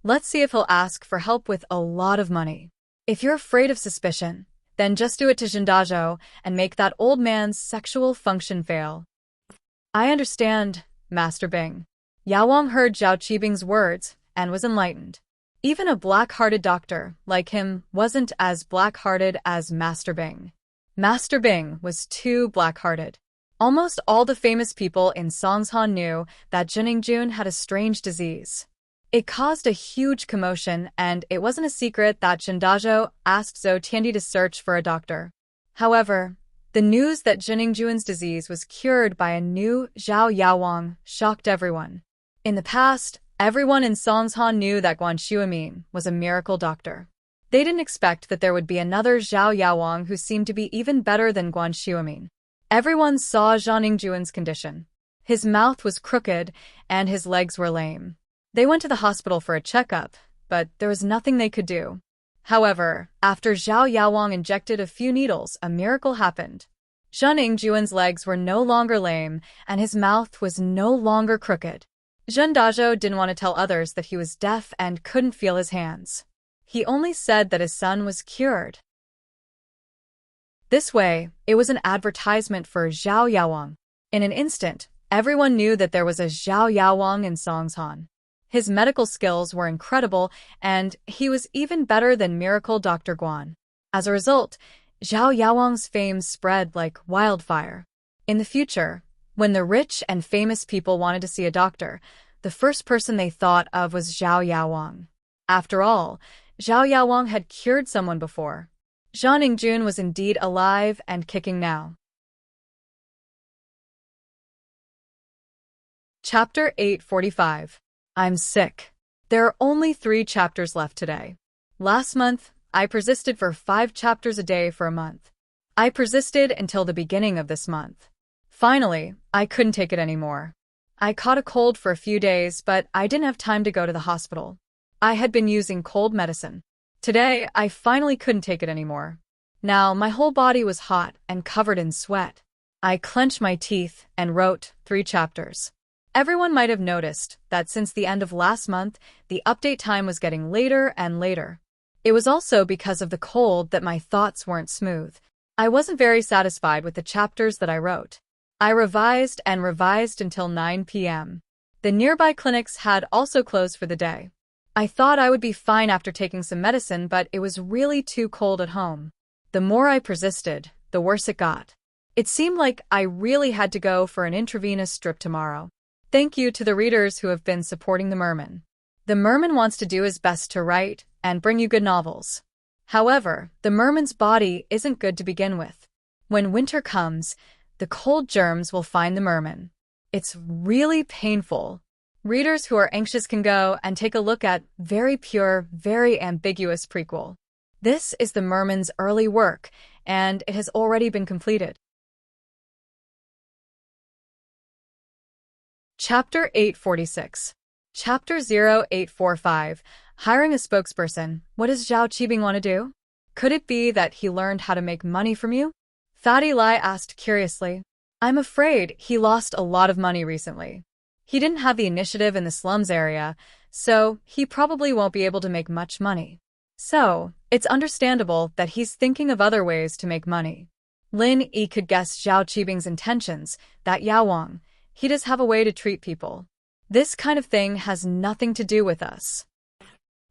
let's see if he'll ask for help with a lot of money. If you're afraid of suspicion, then just do it to Jean Dazhou and make that old man's sexual function fail. I understand, Master Bing. Yao Wang heard Zhao Qibing's words and was enlightened. Even a black-hearted doctor like him wasn't as black-hearted as Master Bing. Master Bing was too black-hearted. Almost all the famous people in Songshan knew that Zhening Juan had a strange disease. It caused a huge commotion, and it wasn't a secret that Jean Dazhou asked Zhou Tiandi to search for a doctor. However, The news that Zheningjuan's disease was cured by a new Zhao Yaowang shocked everyone. In the past, everyone in Songshan knew that Guan Shuimin was a miracle doctor. They didn't expect that there would be another Zhao Yaowang who seemed to be even better than Guan Shuimin. Everyone saw Zheningjuan's condition. His mouth was crooked, and his legs were lame. They went to the hospital for a checkup, but there was nothing they could do. However, after Zhao Yaowang injected a few needles, a miracle happened. Zheningjuan's legs were no longer lame, and his mouth was no longer crooked. Zhen Dazhou didn't want to tell others that he was deaf and couldn't feel his hands. He only said that his son was cured. This way, it was an advertisement for Zhao Yaowang. In an instant, everyone knew that there was a Zhao Yaowang in Songshan. His medical skills were incredible, and he was even better than Miracle Dr. Guan. As a result, Zhao Yaowang's fame spread like wildfire. In the future, when the rich and famous people wanted to see a doctor, the first person they thought of was Zhao Yaowang. After all, Zhao Yaowang had cured someone before. Zhengjun was indeed alive and kicking now. Chapter 845. I'm sick. There are only 3 chapters left today. Last month, I persisted for 5 chapters a day for a month. I persisted until the beginning of this month. Finally, I couldn't take it anymore. I caught a cold for a few days, but I didn't have time to go to the hospital. I had been using cold medicine. Today, I finally couldn't take it anymore. Now, my whole body was hot and covered in sweat. I clenched my teeth and wrote 3 chapters. Everyone might have noticed that since the end of last month, the update time was getting later and later. It was also because of the cold that my thoughts weren't smooth. I wasn't very satisfied with the chapters that I wrote. I revised and revised until 9 p.m. The nearby clinics had also closed for the day. I thought I would be fine after taking some medicine, but it was really too cold at home. The more I persisted, the worse it got. It seemed like I really had to go for an intravenous strip tomorrow. Thank you to the readers who have been supporting the Merman. The Merman wants to do his best to write and bring you good novels. However, the Merman's body isn't good to begin with. When winter comes, the cold germs will find the Merman. It's really painful. Readers who are anxious can go and take a look at Very Pure, Very Ambiguous Prequel. This is the Merman's early work, and it has already been completed. Chapter 846. Chapter 0845. Hiring a spokesperson. What does Zhao Qibing want to do? Could it be that he learned how to make money from you? Fatty Lai asked curiously. I'm afraid he lost a lot of money recently. He didn't have the initiative in the slums area, so he probably won't be able to make much money. So, it's understandable that he's thinking of other ways to make money. Lin Yi could guess Zhao Qibing's intentions, that Yaowang. He does have a way to treat people. This kind of thing has nothing to do with us.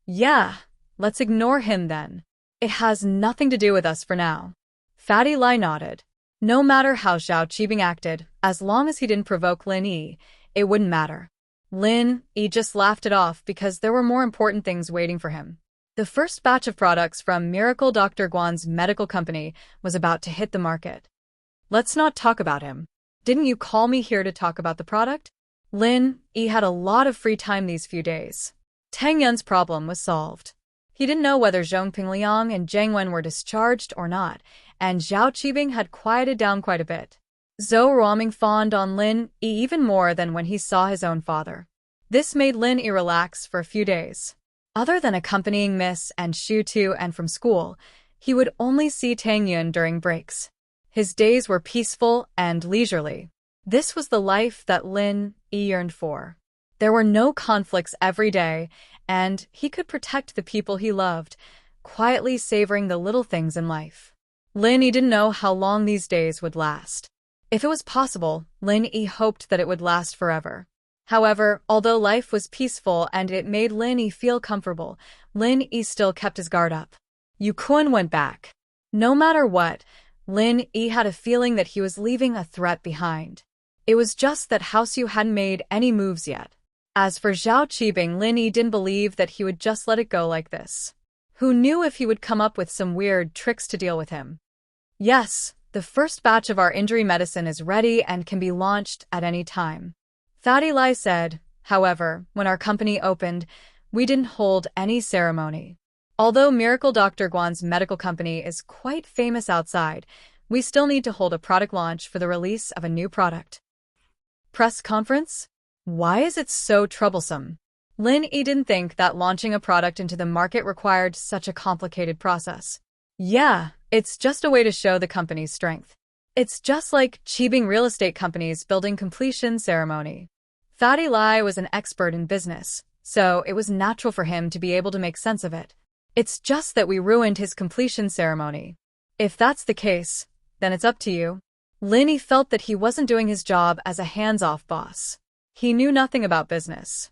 Yeah, let's ignore him then. It has nothing to do with us for now. Fatty Lai nodded. No matter how Zhao Qibing acted, as long as he didn't provoke Lin Yi, it wouldn't matter. Lin Yi just laughed it off because there were more important things waiting for him. The first batch of products from Miracle Dr. Guan's medical company was about to hit the market. Let's not talk about him. Didn't you call me here to talk about the product? Lin Yi had a lot of free time these few days. Tang Yun's problem was solved. He didn't know whether Zhong Pingliang and Zhang Wen were discharged or not, and Zhao Qibing had quieted down quite a bit. Zhou Ruoming fawned on Lin Yi even more than when he saw his own father. This made Lin Yi relax for a few days. Other than accompanying Miss and Shu to and from school, he would only see Tang Yun during breaks. His days were peaceful and leisurely. This was the life that Lin Yi yearned for. There were no conflicts every day, and he could protect the people he loved, quietly savoring the little things in life. Lin Yi didn't know how long these days would last. If it was possible, Lin Yi hoped that it would last forever. However, although life was peaceful and it made Lin Yi feel comfortable, Lin Yi still kept his guard up. Yu Kun went back. No matter what, Lin Yi had a feeling that he was leaving a threat behind. It was just that House Yu hadn't made any moves yet. As for Zhao Qibing, Lin Yi didn't believe that he would just let it go like this. Who knew if he would come up with some weird tricks to deal with him? Yes, The first batch of our injury medicine is ready and can be launched at any time. Fatty Lai said. However, when our company opened, we didn't hold any ceremony. Although Miracle Dr. Guan's medical company is quite famous outside, we still need to hold a product launch for the release of a new product. Press conference? Why is it so troublesome? Lin Yi didn't think that launching a product into the market required such a complicated process. Yeah, it's just a way to show the company's strength. It's just like cheating real estate companies building completion ceremony. Fatty Lai was an expert in business, so it was natural for him to be able to make sense of it. It's just that we ruined his completion ceremony. If that's the case, then it's up to you. Lin Yi felt that he wasn't doing his job as a hands-off boss. He knew nothing about business.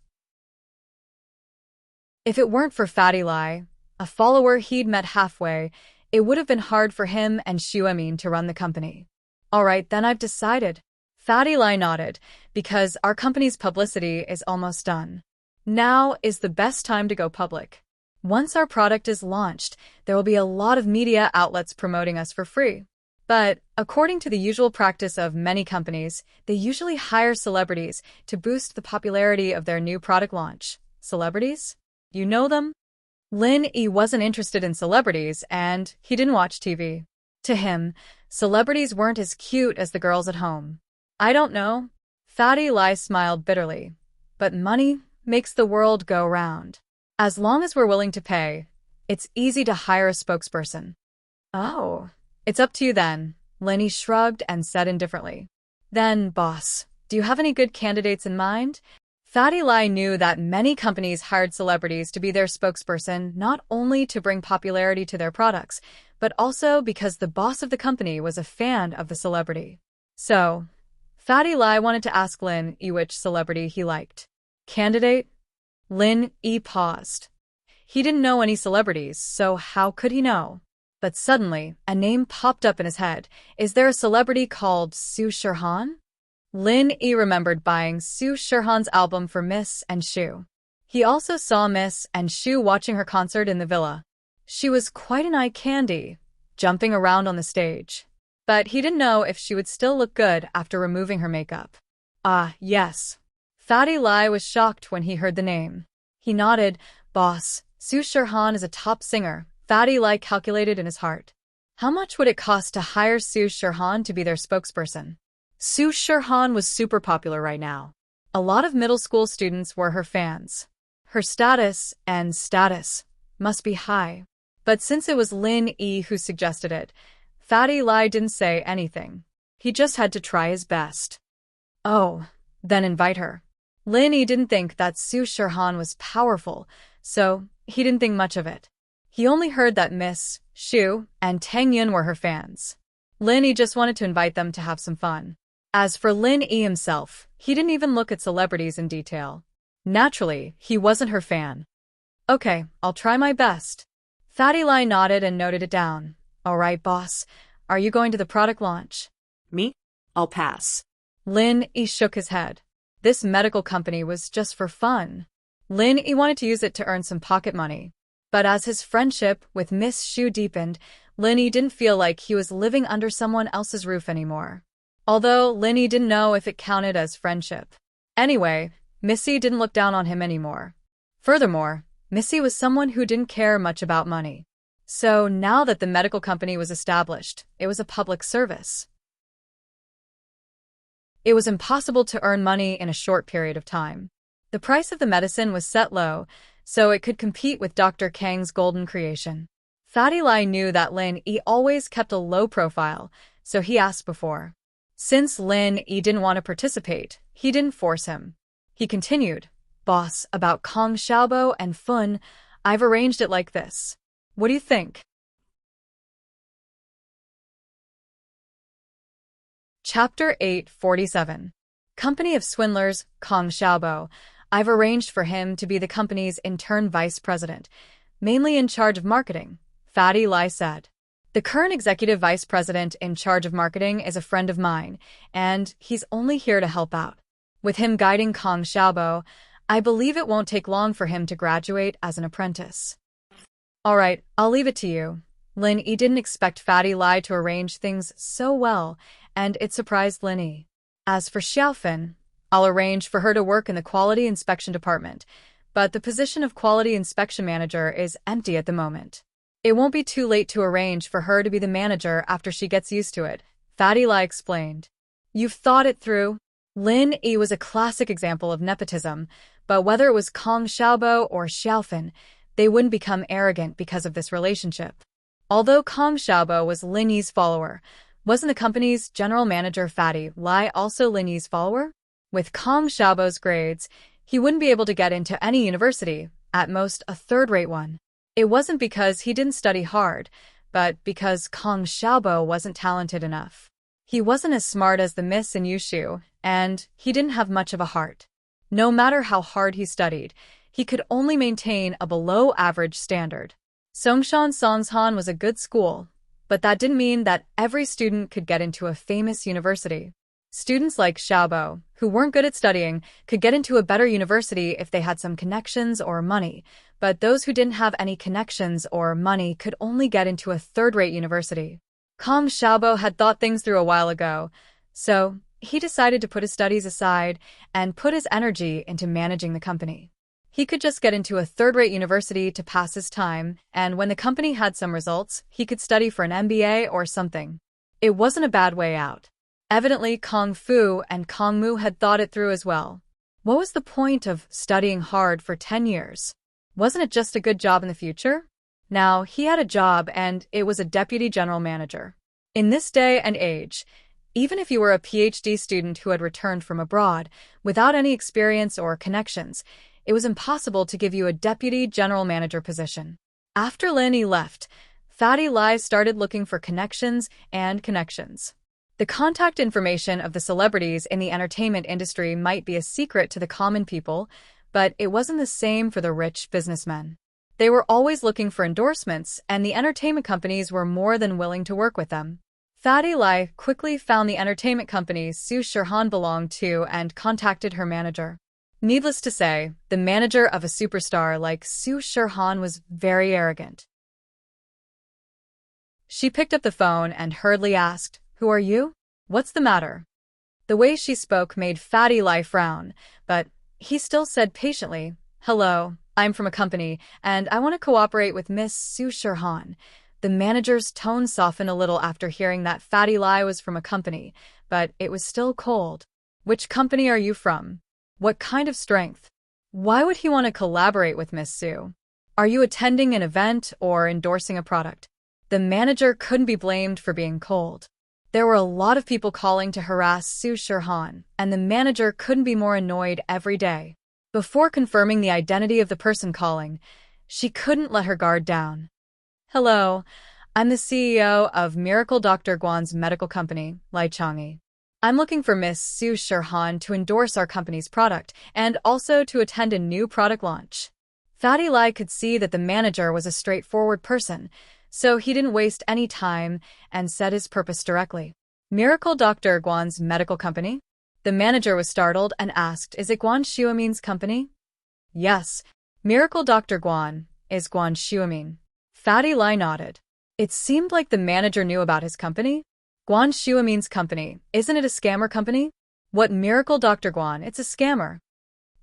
If it weren't for Fatty Lai, a follower he'd met halfway, it would have been hard for him and Xu Amin to run the company. All right, then I've decided. Fatty Lai nodded, because our company's publicity is almost done. Now is the best time to go public. Once our product is launched, there will be a lot of media outlets promoting us for free. But, according to the usual practice of many companies, they usually hire celebrities to boost the popularity of their new product launch. Celebrities? You know them? Lin Yi wasn't interested in celebrities, and he didn't watch TV. To him, celebrities weren't as cute as the girls at home. I don't know. Fatty Lai smiled bitterly. But money makes the world go round. As long as we're willing to pay, it's easy to hire a spokesperson. Oh, it's up to you then, Lin Yi shrugged and said indifferently. Then, boss, do you have any good candidates in mind? Fatty Lai knew that many companies hired celebrities to be their spokesperson not only to bring popularity to their products, but also because the boss of the company was a fan of the celebrity. So, Fatty Lai wanted to ask Lin Yi which celebrity he liked. Candidate? Lin Yi paused. He didn't know any celebrities, so how could he know? But suddenly, a name popped up in his head. Is there a celebrity called Su Shirhan? Lin Yi remembered buying Su Shirhan's album for Miss and Xu. He also saw Miss and Xu watching her concert in the villa. She was quite an eye candy, jumping around on the stage. But he didn't know if she would still look good after removing her makeup. Ah, yes. Fatty Lai was shocked when he heard the name. He nodded. Boss, Su Shirhan is a top singer, Fatty Lai calculated in his heart. How much would it cost to hire Su Shirhan to be their spokesperson? Su Shirhan was super popular right now. A lot of middle school students were her fans. Her status must be high. But since it was Lin Yi who suggested it, Fatty Lai didn't say anything. He just had to try his best. Oh, then invite her. Lin Yi didn't think that Su Shirhan was powerful, so he didn't think much of it. He only heard that Miss, Xu, and Tang Yun were her fans. Lin Yi just wanted to invite them to have some fun. As for Lin Yi himself, he didn't even look at celebrities in detail. Naturally, he wasn't her fan. Okay, I'll try my best. Fatty Lai nodded and noted it down. All right, boss. Are you going to the product launch? Me? I'll pass. Lin Yi shook his head. This medical company was just for fun. Lin Yi wanted to use it to earn some pocket money. But as his friendship with Miss Xu deepened, Lin Yi didn't feel like he was living under someone else's roof anymore. Although Lin Yi didn't know if it counted as friendship. Anyway, Missy didn't look down on him anymore. Furthermore, Missy was someone who didn't care much about money. So now that the medical company was established, it was a public service. It was impossible to earn money in a short period of time. The price of the medicine was set low, so it could compete with Dr. Kang's golden creation. Fatty Lai knew that Lin Yi always kept a low profile, so he asked before. Since Lin Yi didn't want to participate, he didn't force him. He continued, Boss, about Kong Xiaobo and Fun, I've arranged it like this. What do you think? Chapter 847. Company of Swindlers, Kong Xiaobo. I've arranged for him to be the company's intern vice president, mainly in charge of marketing, Fatty Lai said. The current executive vice president in charge of marketing is a friend of mine, and he's only here to help out. With him guiding Kong Xiaobo, I believe it won't take long for him to graduate as an apprentice. All right, I'll leave it to you. Lin Yi didn't expect Fatty Lai to arrange things so well, and it surprised Lin Yi. As for Xiaofan, I'll arrange for her to work in the quality inspection department, but the position of quality inspection manager is empty at the moment. It won't be too late to arrange for her to be the manager after she gets used to it, Fatty Lai explained. You've thought it through? Lin Yi was a classic example of nepotism, but whether it was Kong Xiaobo or Xiaofan, they wouldn't become arrogant because of this relationship. Although Kong Xiaobo was Lin Yi's follower, wasn't the company's general manager Fatty Lai also Lin Yi's follower? With Kong Xiaobo's grades, he wouldn't be able to get into any university, at most a third-rate one. It wasn't because he didn't study hard, but because Kong Xiaobo wasn't talented enough. He wasn't as smart as the Miss in Yushu, and he didn't have much of a heart. No matter how hard he studied, he could only maintain a below-average standard. Songshan Songshan was a good school, but that didn't mean that every student could get into a famous university. Students like Xiaobo, who weren't good at studying, could get into a better university if they had some connections or money, but those who didn't have any connections or money could only get into a third-rate university. Kong Xiaobo had thought things through a while ago, so he decided to put his studies aside and put his energy into managing the company. He could just get into a third-rate university to pass his time, and when the company had some results, he could study for an MBA or something. It wasn't a bad way out. Evidently, Kong Fu and Kong Mu had thought it through as well. What was the point of studying hard for 10 years? Wasn't it just a good job in the future? Now, he had a job, and it was a deputy general manager. In this day and age, even if you were a PhD student who had returned from abroad, without any experience or connections, it was impossible to give you a deputy general manager position. After Lin Yi left, Fatty Lai started looking for connections and connections. The contact information of the celebrities in the entertainment industry might be a secret to the common people, but it wasn't the same for the rich businessmen. They were always looking for endorsements, and the entertainment companies were more than willing to work with them. Fatty Lai quickly found the entertainment company Su Shirhan belonged to and contacted her manager. Needless to say, the manager of a superstar like Su Shirhan was very arrogant. She picked up the phone and hurriedly asked, "Who are you? What's the matter?" The way she spoke made Fatty Lai frown, but he still said patiently, "Hello, I'm from a company, and I want to cooperate with Miss Su Shirhan." The manager's tone softened a little after hearing that Fatty Lai was from a company, but it was still cold. "Which company are you from? What kind of strength? Why would he want to collaborate with Miss Su? Are you attending an event or endorsing a product?" The manager couldn't be blamed for being cold. There were a lot of people calling to harass Su Shirhan, and the manager couldn't be more annoyed every day. Before confirming the identity of the person calling, she couldn't let her guard down. "Hello, I'm the CEO of Miracle Dr. Guan's medical company, Lai Chang'e. I'm looking for Miss Su Shirhan to endorse our company's product and also to attend a new product launch." Fatty Lai could see that the manager was a straightforward person, so he didn't waste any time and said his purpose directly. "Miracle Dr. Guan's medical company?" The manager was startled and asked, "Is it Guan Xuemin's company?" "Yes, Miracle Dr. Guan is Guan Xuemin." Fatty Lai nodded. It seemed like the manager knew about his company. "Guan Xuemin's company, isn't it a scammer company?" "What Miracle Dr. Guan, it's a scammer."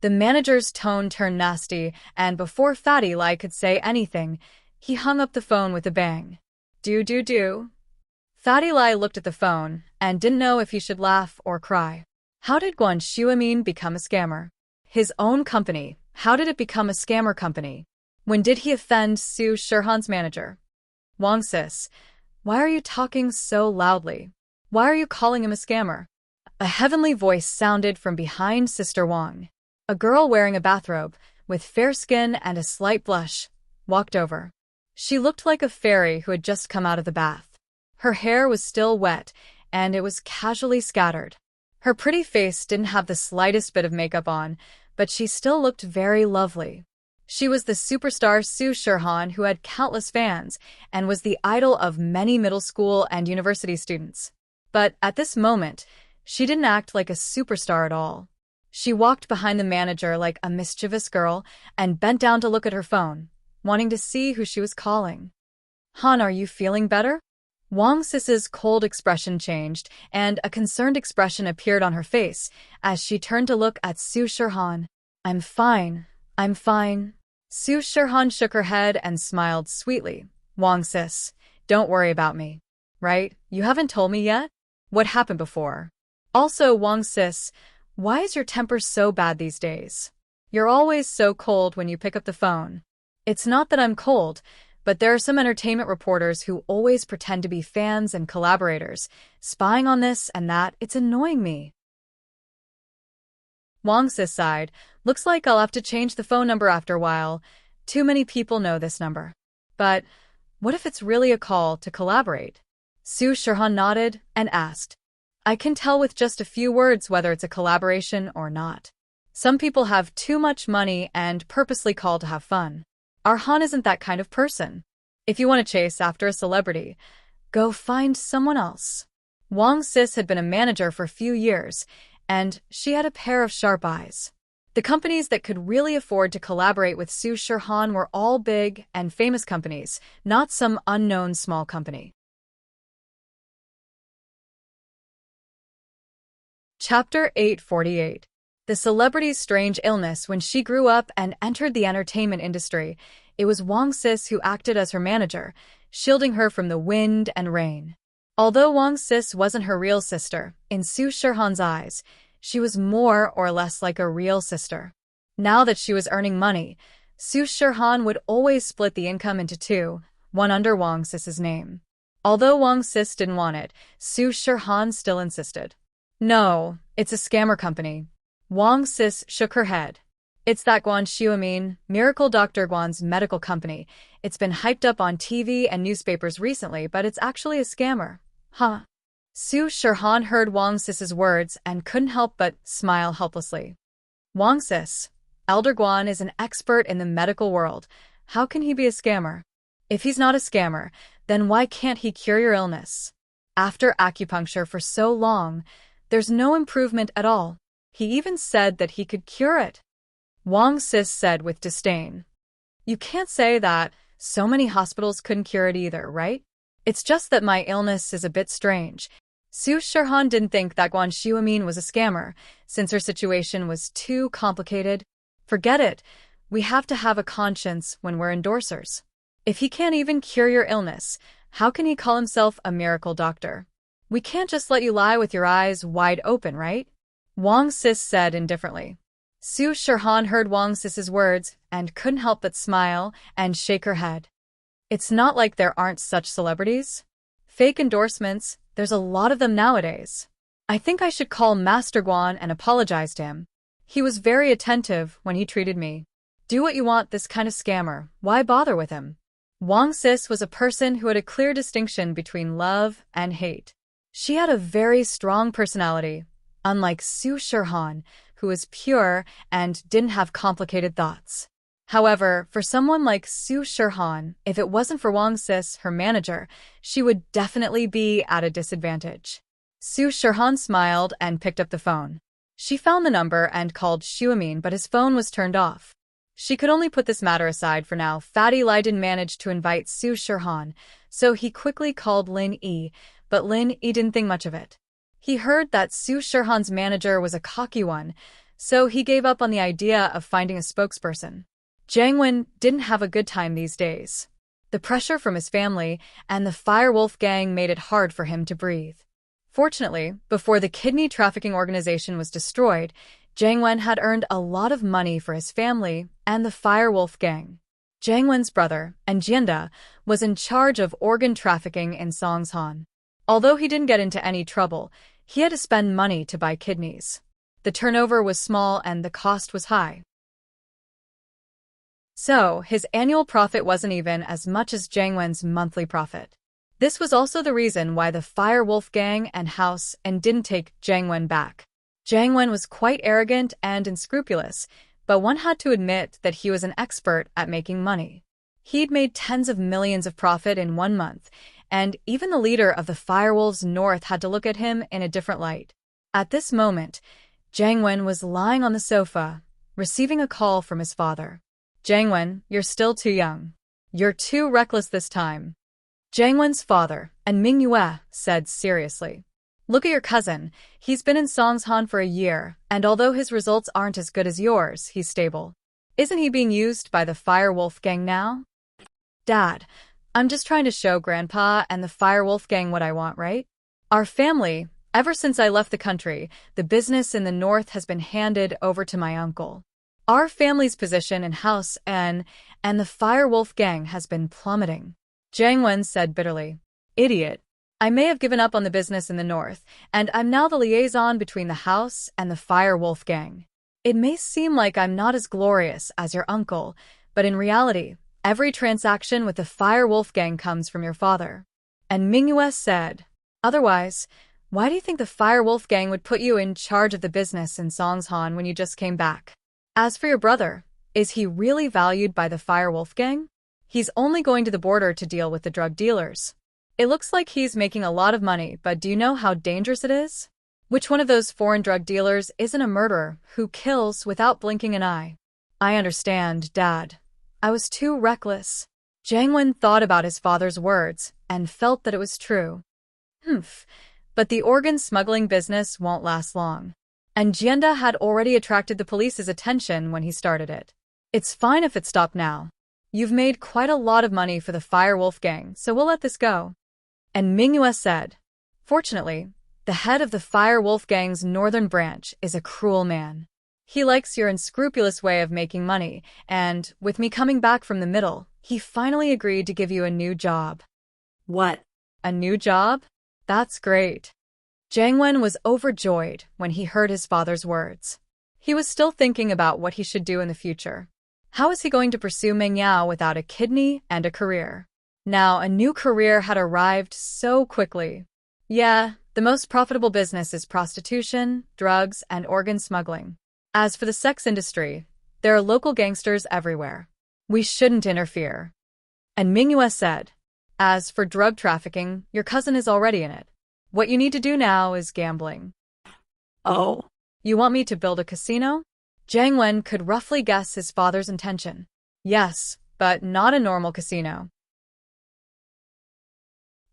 The manager's tone turned nasty, and before Fatty Lai could say anything, he hung up the phone with a bang. Do. Fatty Lai looked at the phone and didn't know if he should laugh or cry. How did Guan Xuemin become a scammer? His own company, how did it become a scammer company? When did he offend Su Shirhan's manager? "Wang sis, why are you talking so loudly? Why are you calling him a scammer?" A heavenly voice sounded from behind Sister Wang. A girl wearing a bathrobe, with fair skin and a slight blush, walked over. She looked like a fairy who had just come out of the bath. Her hair was still wet, and it was casually scattered. Her pretty face didn't have the slightest bit of makeup on, but she still looked very lovely. She was the superstar Su Shirhan who had countless fans and was the idol of many middle school and university students. But at this moment, she didn't act like a superstar at all. She walked behind the manager like a mischievous girl and bent down to look at her phone, wanting to see who she was calling. Han, are you feeling better? Wang Sis's cold expression changed, and a concerned expression appeared on her face as she turned to look at Su Shirhan. I'm fine. I'm fine. Su Shirhan shook her head and smiled sweetly. Wang Sis, don't worry about me. Right? You haven't told me yet? What happened before? Also, Wang Sis, why is your temper so bad these days? You're always so cold when you pick up the phone. It's not that I'm cold, but there are some entertainment reporters who always pretend to be fans and collaborators, spying on this and that. It's annoying me. Wang Sis sighed. Looks like I'll have to change the phone number after a while. Too many people know this number. But what if it's really a call to collaborate? Su Shirhan nodded and asked. I can tell with just a few words whether it's a collaboration or not. Some people have too much money and purposely call to have fun. Our Han isn't that kind of person. If you want to chase after a celebrity, go find someone else. Wang Sis had been a manager for a few years, and she had a pair of sharp eyes. The companies that could really afford to collaborate with Su Shirhan were all big and famous companies, not some unknown small company. Chapter 848. The celebrity's strange illness. When she grew up and entered the entertainment industry, it was Wang Sis who acted as her manager, shielding her from the wind and rain. Although Wang Sis wasn't her real sister, in Su Shirhan's eyes, she was more or less like a real sister. Now that she was earning money, Su Shirhan would always split the income into two, one under Wang Sis's name. Although Wang Sis didn't want it, Su Shirhan still insisted. No, it's a scammer company. Wang Sis shook her head. It's that Guan Xiumin, Miracle Dr. Guan's medical company. It's been hyped up on TV and newspapers recently, but it's actually a scammer. Huh? Su Shirhan heard Wang Sis's words and couldn't help but smile helplessly. Wang Sis, Elder Guan is an expert in the medical world. How can he be a scammer? If he's not a scammer, then why can't he cure your illness? After acupuncture for so long, there's no improvement at all. He even said that he could cure it. Wang Sis said with disdain. You can't say that. So many hospitals couldn't cure it either, right? It's just that my illness is a bit strange. Su Shirhan didn't think that Guan Xiumin was a scammer, since her situation was too complicated. Forget it. We have to have a conscience when we're endorsers. If he can't even cure your illness, how can he call himself a miracle doctor? We can't just let you lie with your eyes wide open, right? Wang Sis said indifferently. Su Shirhan heard Wang Sis's words and couldn't help but smile and shake her head. It's not like there aren't such celebrities. Fake endorsements, there's a lot of them nowadays. I think I should call Master Guan and apologize to him. He was very attentive when he treated me. Do what you want, this kind of scammer. Why bother with him? Wang Sis was a person who had a clear distinction between love and hate. She had a very strong personality, unlike Su Shirhan, who was pure and didn't have complicated thoughts. However, for someone like Su Shirhan, if it wasn't for Wang Sis, her manager, she would definitely be at a disadvantage. Su Shirhan smiled and picked up the phone. She found the number and called Xiumin, but his phone was turned off. She could only put this matter aside for now. Fatty Lai didn't manage to invite Su Shirhan, so he quickly called Lin Yi, but Lin Yi didn't think much of it. He heard that Su Shirhan's manager was a cocky one, so he gave up on the idea of finding a spokesperson. Jiang Wen didn't have a good time these days. The pressure from his family and the Firewolf gang made it hard for him to breathe. Fortunately, before the kidney trafficking organization was destroyed, Jiang Wen had earned a lot of money for his family and the Firewolf gang. Jiang Wen's brother, Jianda, was in charge of organ trafficking in Songshan. Although he didn't get into any trouble, he had to spend money to buy kidneys. The turnover was small and the cost was high. So, his annual profit wasn't even as much as Jiang Wen's monthly profit. This was also the reason why the Firewolf gang and house didn't take Jiang Wen back. Jiang Wen was quite arrogant and unscrupulous, but one had to admit that he was an expert at making money. He'd made tens of millions of profit in 1 month, and even the leader of the Firewolves North had to look at him in a different light. At this moment, Jiang Wen was lying on the sofa, receiving a call from his father. Jiang Wen, you're still too young. You're too reckless this time. Jiang Wen's father, and Ming Yue, said seriously. Look at your cousin. He's been in Songshan for a year, and although his results aren't as good as yours, he's stable. Isn't he being used by the Firewolf gang now? Dad, I'm just trying to show Grandpa and the Firewolf gang what I want, right? Our family, ever since I left the country, the business in the north has been handed over to my uncle. Our family's position in House N and the Firewolf gang has been plummeting. Jiang Wen said bitterly. Idiot. I may have given up on the business in the north, and I'm now the liaison between the house and the Firewolf gang. It may seem like I'm not as glorious as your uncle, but in reality, every transaction with the Firewolf gang comes from your father. And Mingyue said, otherwise, why do you think the Firewolf gang would put you in charge of the business in Songshan when you just came back? As for your brother, is he really valued by the Firewolf gang? He's only going to the border to deal with the drug dealers. It looks like he's making a lot of money, but do you know how dangerous it is? Which one of those foreign drug dealers isn't a murderer who kills without blinking an eye? I understand, Dad. I was too reckless. Jiang Wen thought about his father's words and felt that it was true. But the organ smuggling business won't last long. And Jianda had already attracted the police's attention when he started it. It's fine if it stopped now. You've made quite a lot of money for the Firewolf gang, so we'll let this go. And Mingyue said, fortunately, the head of the Firewolf gang's northern branch is a cruel man. He likes your unscrupulous way of making money, and, with me coming back from the middle, he finally agreed to give you a new job. What? A new job? That's great. Jiang Wen was overjoyed when he heard his father's words. He was still thinking about what he should do in the future. How is he going to pursue Meng Yao without a kidney and a career? Now, a new career had arrived so quickly. Yeah, the most profitable business is prostitution, drugs, and organ smuggling. As for the sex industry, there are local gangsters everywhere. We shouldn't interfere. And Mingyue said, as for drug trafficking, your cousin is already in it. What you need to do now is gambling. Oh. You want me to build a casino? Jiang Wen could roughly guess his father's intention. Yes, but not a normal casino.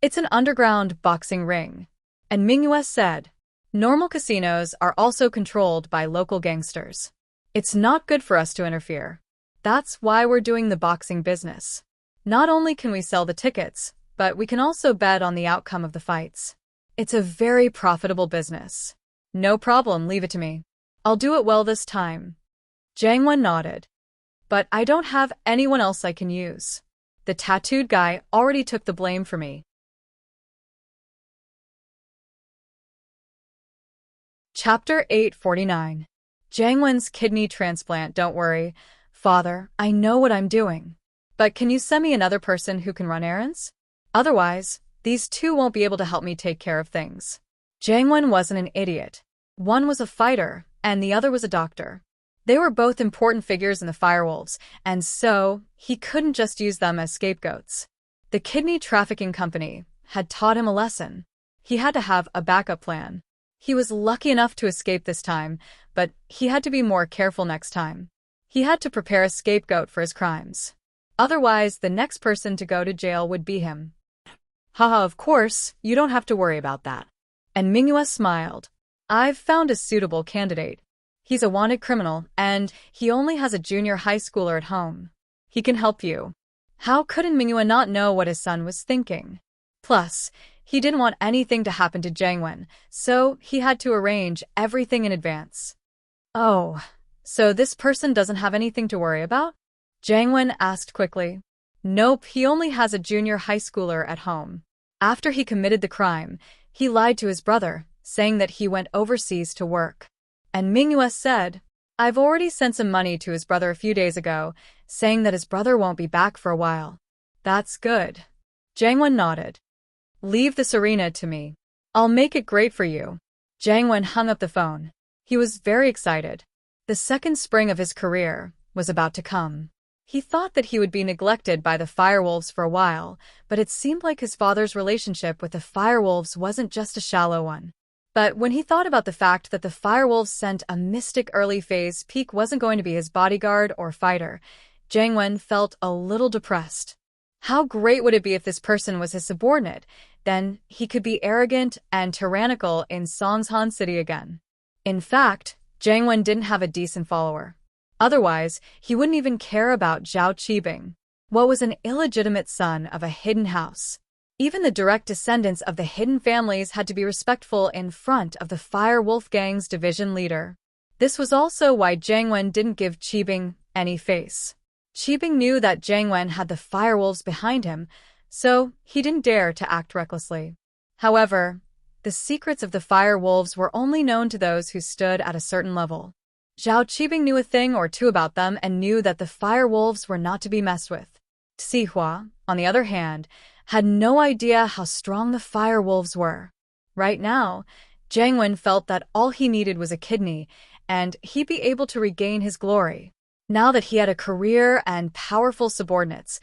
It's an underground boxing ring. And Mingyue said, normal casinos are also controlled by local gangsters. It's not good for us to interfere. That's why we're doing the boxing business. Not only can we sell the tickets, but we can also bet on the outcome of the fights. It's a very profitable business. No problem, leave it to me. I'll do it well this time. Jiang Wen nodded. But I don't have anyone else I can use. The tattooed guy already took the blame for me. Chapter 849. Jiang Wen's kidney transplant. Don't worry, Father, I know what I'm doing. But can you send me another person who can run errands? Otherwise, these two won't be able to help me take care of things. Jiang Wen wasn't an idiot. One was a fighter, and the other was a doctor. They were both important figures in the Firewolves, and so he couldn't just use them as scapegoats. The kidney trafficking company had taught him a lesson. He had to have a backup plan. He was lucky enough to escape this time, but he had to be more careful next time. He had to prepare a scapegoat for his crimes. Otherwise, the next person to go to jail would be him. Haha, of course, you don't have to worry about that. And Mingyue smiled. I've found a suitable candidate. He's a wanted criminal, and he only has a junior high schooler at home. He can help you. How couldn't Mingyue not know what his son was thinking? Plus, he didn't want anything to happen to Jiang Wen, so he had to arrange everything in advance. Oh, so this person doesn't have anything to worry about? Jiang Wen asked quickly. Nope, he only has a junior high schooler at home. After he committed the crime, he lied to his brother, saying that he went overseas to work. And Mingyue said, I've already sent some money to his brother a few days ago, saying that his brother won't be back for a while. That's good. Jiang Wen nodded. Leave this arena to me. I'll make it great for you. Jiang Wen hung up the phone. He was very excited. The second spring of his career was about to come. He thought that he would be neglected by the Firewolves for a while, but it seemed like his father's relationship with the Firewolves wasn't just a shallow one. But when he thought about the fact that the Firewolves sent a mystic early phase peak wasn't going to be his bodyguard or fighter, Jiang Wen felt a little depressed. How great would it be if this person was his subordinate? Then he could be arrogant and tyrannical in Songshan City again. In fact, Jiang Wen didn't have a decent follower. Otherwise, he wouldn't even care about Zhao Qibing. What was an illegitimate son of a hidden house? Even the direct descendants of the hidden families had to be respectful in front of the Fire Wolf Gang's division leader. This was also why Jiang Wen didn't give Qibing any face. Qibing knew that Jiang Wen had the firewolves behind him, so he didn't dare to act recklessly. However, the secrets of the firewolves were only known to those who stood at a certain level. Zhao Qibing knew a thing or two about them and knew that the firewolves were not to be messed with. Sihua, on the other hand, had no idea how strong the firewolves were. Right now, Jiang Wen felt that all he needed was a kidney, and he'd be able to regain his glory. Now that he had a career and powerful subordinates,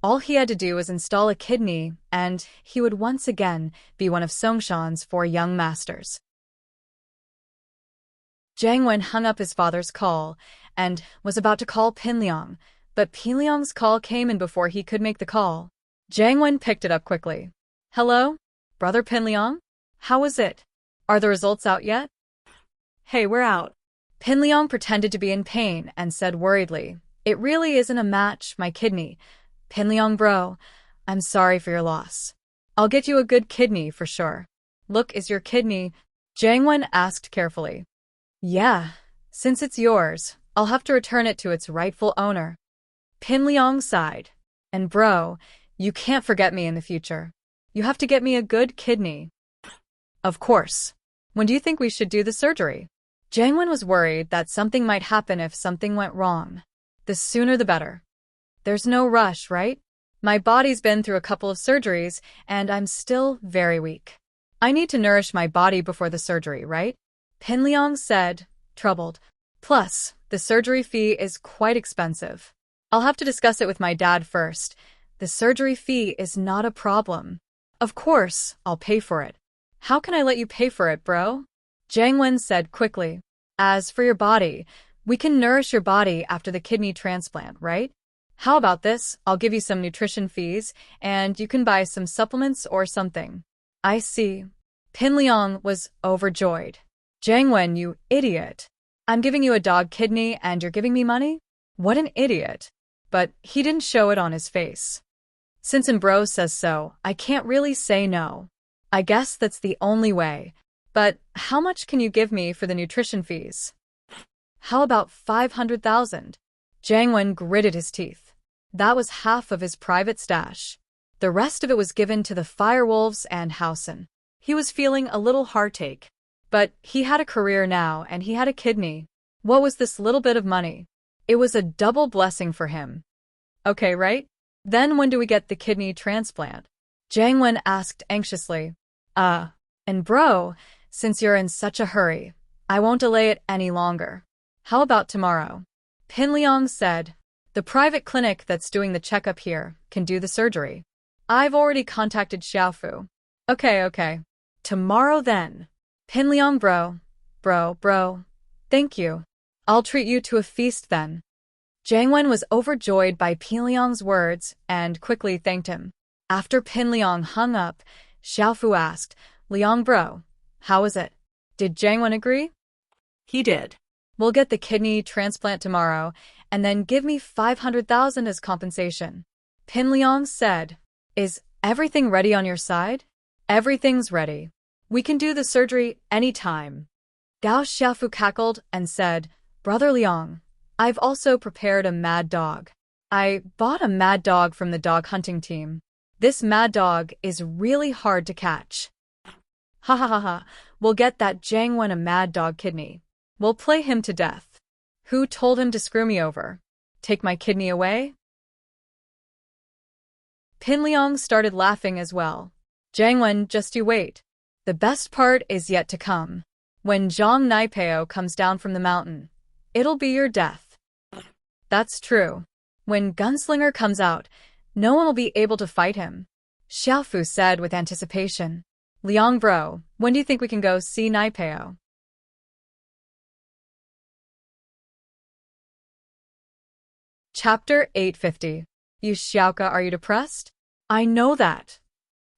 all he had to do was install a kidney, and he would once again be one of Songshan's 4 young masters. Jiang Wen hung up his father's call and was about to call Pinliang, but Pinliang's call came in before he could make the call. Jiang Wen picked it up quickly. Hello? Brother Pinliang? How was it? Are the results out yet? Hey, we're out. Pinliang pretended to be in pain and said worriedly, It really isn't a match, my kidney. Pinliang bro, I'm sorry for your loss. I'll get you a good kidney for sure. Look, is your kidney? Jiang Wen asked carefully. Yeah, since it's yours, I'll have to return it to its rightful owner. Pinliang sighed. And bro, you can't forget me in the future. You have to get me a good kidney. Of course. When do you think we should do the surgery? Jiang Wen was worried that something might happen if something went wrong. The sooner the better. There's no rush, right? My body's been through a couple of surgeries, and I'm still very weak. I need to nourish my body before the surgery, right? Pinliang said, troubled. Plus, the surgery fee is quite expensive. I'll have to discuss it with my dad first. The surgery fee is not a problem. Of course, I'll pay for it. How can I let you pay for it, bro? Jiang Wen said quickly. As for your body, we can nourish your body after the kidney transplant, right? How about this? I'll give you some nutrition fees, and you can buy some supplements or something. I see. Pinliang was overjoyed. Jiang Wen, you idiot. I'm giving you a dog kidney and you're giving me money? What an idiot. But he didn't show it on his face. Since Bro says so, I can't really say no. I guess that's the only way. But how much can you give me for the nutrition fees? How about 500,000? Jiang Wen gritted his teeth. That was half of his private stash. The rest of it was given to the firewolves and Hausen. He was feeling a little heartache. But he had a career now and he had a kidney. What was this little bit of money? It was a double blessing for him. Okay, right? Then when do we get the kidney transplant? Jiang Wen asked anxiously. And bro, since you're in such a hurry, I won't delay it any longer. How about tomorrow? Pinliang said. The private clinic that's doing the checkup here can do the surgery. I've already contacted Xiaofu. Okay. Tomorrow then. Pinliang bro. Thank you. I'll treat you to a feast then. Jiang Wen was overjoyed by Pinliang's words and quickly thanked him. After Pinliang hung up, Xiaofu asked, Liang bro, how was it? Did Jiang Wen agree? He did. We'll get the kidney transplant tomorrow and then give me 500,000 as compensation. Pinliang said, Is everything ready on your side? Everything's ready. We can do the surgery anytime. Gao Xiaofu cackled and said, Brother Liang, I've also prepared a mad dog. I bought a mad dog from the dog hunting team. This mad dog is really hard to catch. Ha. We'll get that Jiang Wen a mad dog kidney. We'll play him to death. Who told him to screw me over? Take my kidney away? Pinliang started laughing as well. Jiang Wen, just you wait. The best part is yet to come. When Zhang Naipeo comes down from the mountain, it'll be your death. That's true. When Gunslinger comes out, no one will be able to fight him. Xiaofu said with anticipation. Liang bro, when do you think we can go see Naipeo? Chapter 850. You Xiaoka, are you depressed? I know that.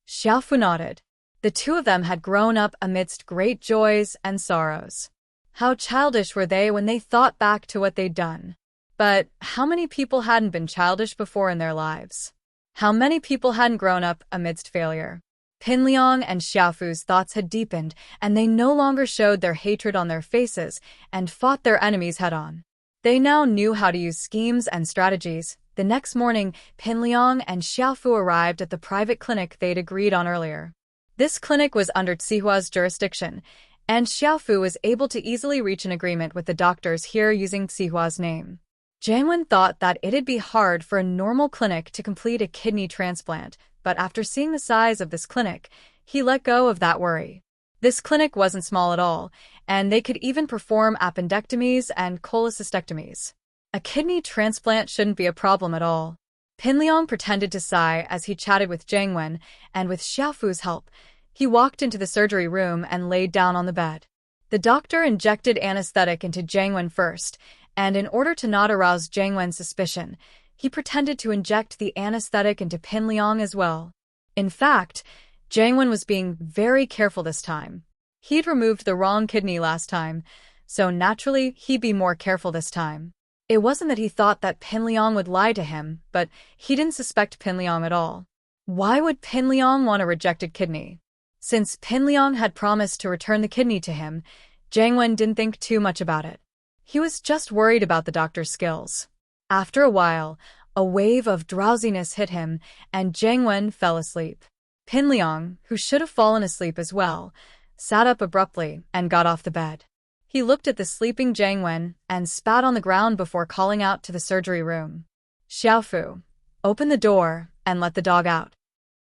Xiaofu nodded. The two of them had grown up amidst great joys and sorrows. How childish were they when they thought back to what they'd done. But how many people hadn't been childish before in their lives? How many people hadn't grown up amidst failure? Pinliang and Xiaofu's thoughts had deepened, and they no longer showed their hatred on their faces and fought their enemies head-on. They now knew how to use schemes and strategies. The next morning, Pinliang and Xiaofu arrived at the private clinic they'd agreed on earlier. This clinic was under Tsihua's jurisdiction, and Xiaofu was able to easily reach an agreement with the doctors here using Tsihua's name. Jiangwen thought that it'd be hard for a normal clinic to complete a kidney transplant, but after seeing the size of this clinic, he let go of that worry. This clinic wasn't small at all, and they could even perform appendectomies and cholecystectomies. A kidney transplant shouldn't be a problem at all. Pinliang pretended to sigh as he chatted with Jiangwen, and with Xiaofu's help, he walked into the surgery room and laid down on the bed. The doctor injected anesthetic into Jiangwen first, and in order to not arouse Jiangwen's suspicion, he pretended to inject the anesthetic into Pinliang as well. In fact, Jiangwen was being very careful this time. He'd removed the wrong kidney last time, so naturally he'd be more careful this time. It wasn't that he thought that Pinliang would lie to him, but he didn't suspect Pinliang at all. Why would Pinliang want a rejected kidney? Since Pinliang had promised to return the kidney to him, Jiangwen didn't think too much about it. He was just worried about the doctor's skills. After a while, a wave of drowsiness hit him, and Jiangwen fell asleep. Pinliang, who should have fallen asleep as well, sat up abruptly and got off the bed. He looked at the sleeping Jiangwen and spat on the ground before calling out to the surgery room. Xiaofu, open the door and let the dog out.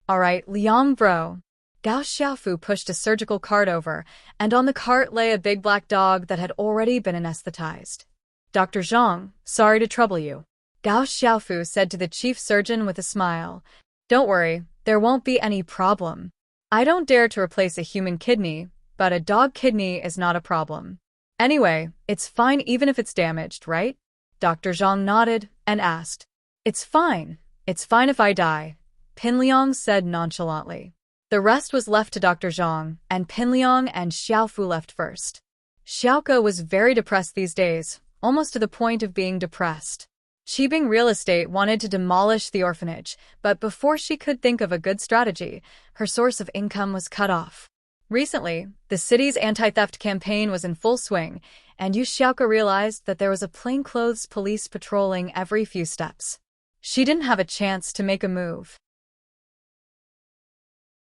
All right, Liang bro. Gao Xiaofu pushed a surgical cart over, and on the cart lay a big black dog that had already been anesthetized. Dr. Zhang, sorry to trouble you. Gao Xiaofu said to the chief surgeon with a smile. Don't worry, there won't be any problem. I don't dare to replace a human kidney, but a dog kidney is not a problem. Anyway, it's fine even if it's damaged, right? Dr. Zhang nodded and asked. It's fine. It's fine if I die, Pinliang said nonchalantly. The rest was left to Dr. Zhang, and Pinliang and Xiaofu left first. Xiaoka was very depressed these days, almost to the point of being depressed. Qibing Real Estate wanted to demolish the orphanage, but before she could think of a good strategy, her source of income was cut off. Recently, the city's anti-theft campaign was in full swing, and Yu Xiaoka realized that there was a plainclothes police patrolling every few steps. She didn't have a chance to make a move.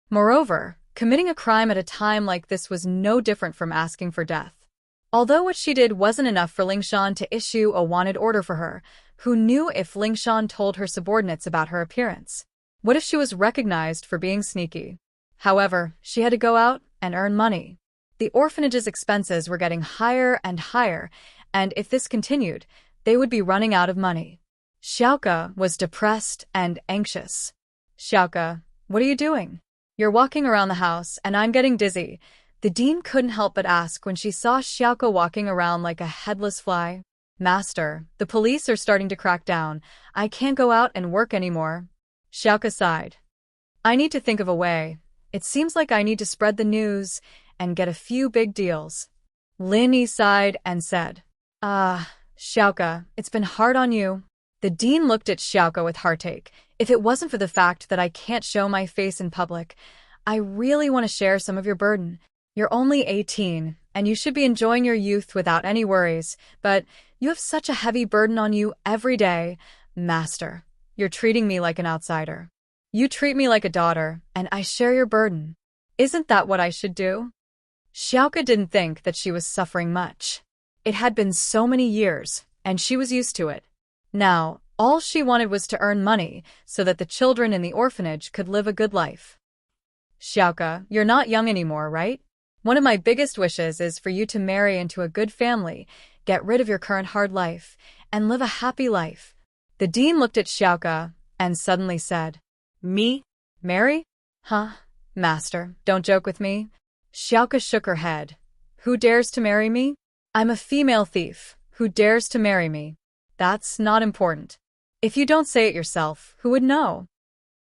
Moreover, committing a crime at a time like this was no different from asking for death. Although what she did wasn't enough for Lingshan to issue a wanted order for her, who knew if Lingshan told her subordinates about her appearance? What if she was recognized for being sneaky? However, she had to go out and earn money. The orphanage's expenses were getting higher and higher, and if this continued, they would be running out of money. Xiaoka was depressed and anxious. Xiaoka, what are you doing? You're walking around the house, and I'm getting dizzy. The dean couldn't help but ask when she saw Xiaoka walking around like a headless fly. Master, the police are starting to crack down. I can't go out and work anymore. Xiaoka sighed. I need to think of a way. It seems like I need to spread the news and get a few big deals. Lin Yi sighed and said, Xiaoka, it's been hard on you. The dean looked at Xiaoka with heartache. If it wasn't for the fact that I can't show my face in public, I really want to share some of your burden. You're only 18, and you should be enjoying your youth without any worries, but you have such a heavy burden on you every day. Master, you're treating me like an outsider. You treat me like a daughter, and I share your burden. Isn't that what I should do? Xiaoka didn't think that she was suffering much. It had been so many years, and she was used to it. Now, all she wanted was to earn money so that the children in the orphanage could live a good life. Xiaoka, you're not young anymore, right? One of my biggest wishes is for you to marry into a good family, get rid of your current hard life, and live a happy life. The dean looked at Xiaoka and suddenly said, Me? Marry? Huh? Master, don't joke with me. Xiaoka shook her head. Who dares to marry me? I'm a female thief. Who dares to marry me? That's not important. If you don't say it yourself, who would know?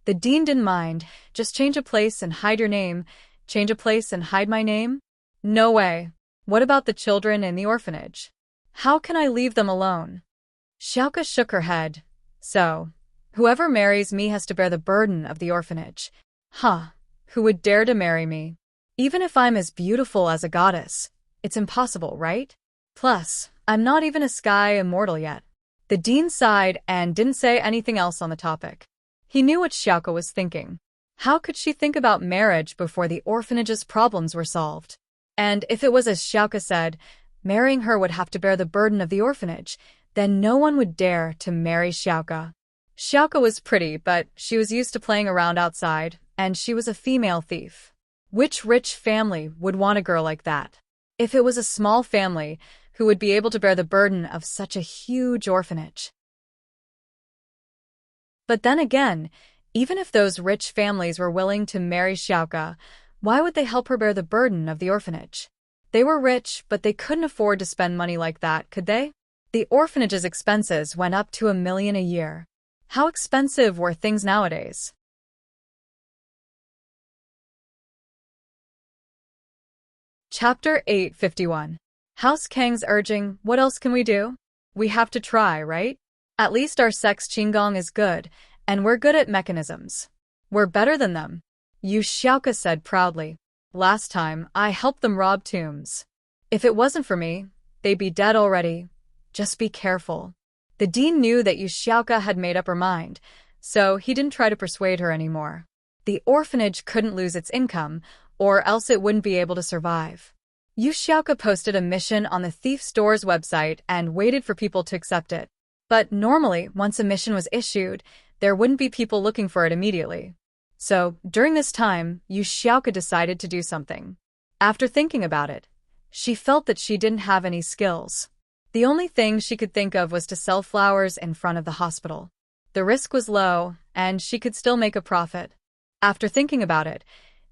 The dean didn't mind. Just change a place and hide your name. Change a place and hide my name? No way. What about the children in the orphanage? How can I leave them alone? Xiaoka shook her head. So, whoever marries me has to bear the burden of the orphanage. Huh. Who would dare to marry me? Even if I'm as beautiful as a goddess, it's impossible, right? Plus, I'm not even a sky immortal yet. The dean sighed and didn't say anything else on the topic. He knew what Xiaoka was thinking. How could she think about marriage before the orphanage's problems were solved? And if it was as Xiaoka said, marrying her would have to bear the burden of the orphanage, then no one would dare to marry Xiaoka. Xiaoka was pretty, but she was used to playing around outside, and she was a female thief. Which rich family would want a girl like that? If it was a small family, who would be able to bear the burden of such a huge orphanage? But then again, even if those rich families were willing to marry Xiaoka, why would they help her bear the burden of the orphanage? They were rich, but they couldn't afford to spend money like that, could they? The orphanage's expenses went up to $1 million a year. How expensive were things nowadays? Chapter 851. House Kang's urging, what else can we do? We have to try, right? At least our sex qigong is good, and we're good at mechanisms. We're better than them. Yu Xiaoka said proudly. Last time, I helped them rob tombs. If it wasn't for me, they'd be dead already. Just be careful. The dean knew that Yu Xiaoka had made up her mind, so he didn't try to persuade her anymore. The orphanage couldn't lose its income, or else it wouldn't be able to survive. Yu Xiaoka posted a mission on the thief store's website and waited for people to accept it. But normally, once a mission was issued, there wouldn't be people looking for it immediately. So, during this time, Yu Xiaoka decided to do something. After thinking about it, she felt that she didn't have any skills. The only thing she could think of was to sell flowers in front of the hospital. The risk was low, and she could still make a profit. After thinking about it,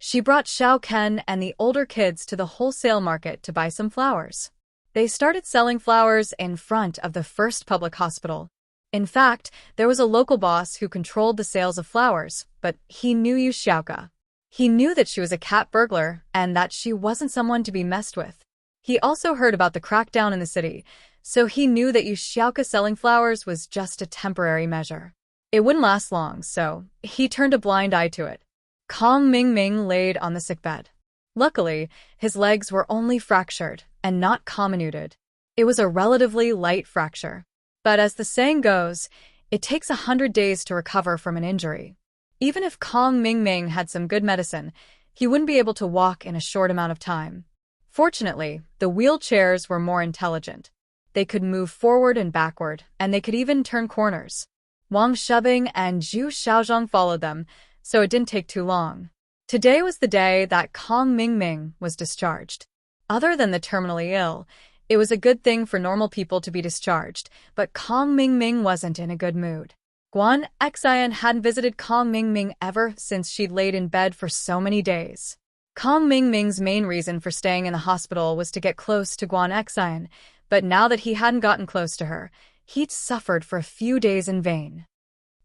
she brought Xiao Ken and the older kids to the wholesale market to buy some flowers. They started selling flowers in front of the first public hospital. In fact, there was a local boss who controlled the sales of flowers, but he knew Yu Xiaoka. He knew that she was a cat burglar and that she wasn't someone to be messed with. He also heard about the crackdown in the city, so he knew that Yu Xiaoka selling flowers was just a temporary measure. It wouldn't last long, so he turned a blind eye to it. Kong Mingming laid on the sickbed. Luckily, his legs were only fractured and not comminuted. It was a relatively light fracture. But as the saying goes, it takes 100 days to recover from an injury. Even if Kong Mingming had some good medicine, he wouldn't be able to walk in a short amount of time. Fortunately, the wheelchairs were more intelligent. They could move forward and backward, and they could even turn corners. Wang Shubing and Zhu Xiaozhong followed them, so it didn't take too long. Today was the day that Kong Mingming was discharged. Other than the terminally ill, it was a good thing for normal people to be discharged, but Kong Mingming wasn't in a good mood. Guan Xian hadn't visited Kong Mingming ever since she'd laid in bed for so many days. Kong Mingming's main reason for staying in the hospital was to get close to Guan Xian, but now that he hadn't gotten close to her, he'd suffered for a few days in vain.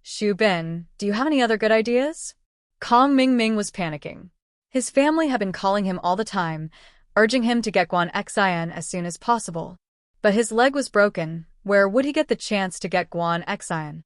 Xu Bin, do you have any other good ideas? Kong Mingming was panicking. His family had been calling him all the time, urging him to get Guan Xian as soon as possible. But his leg was broken. Where would he get the chance to get Guan Xian?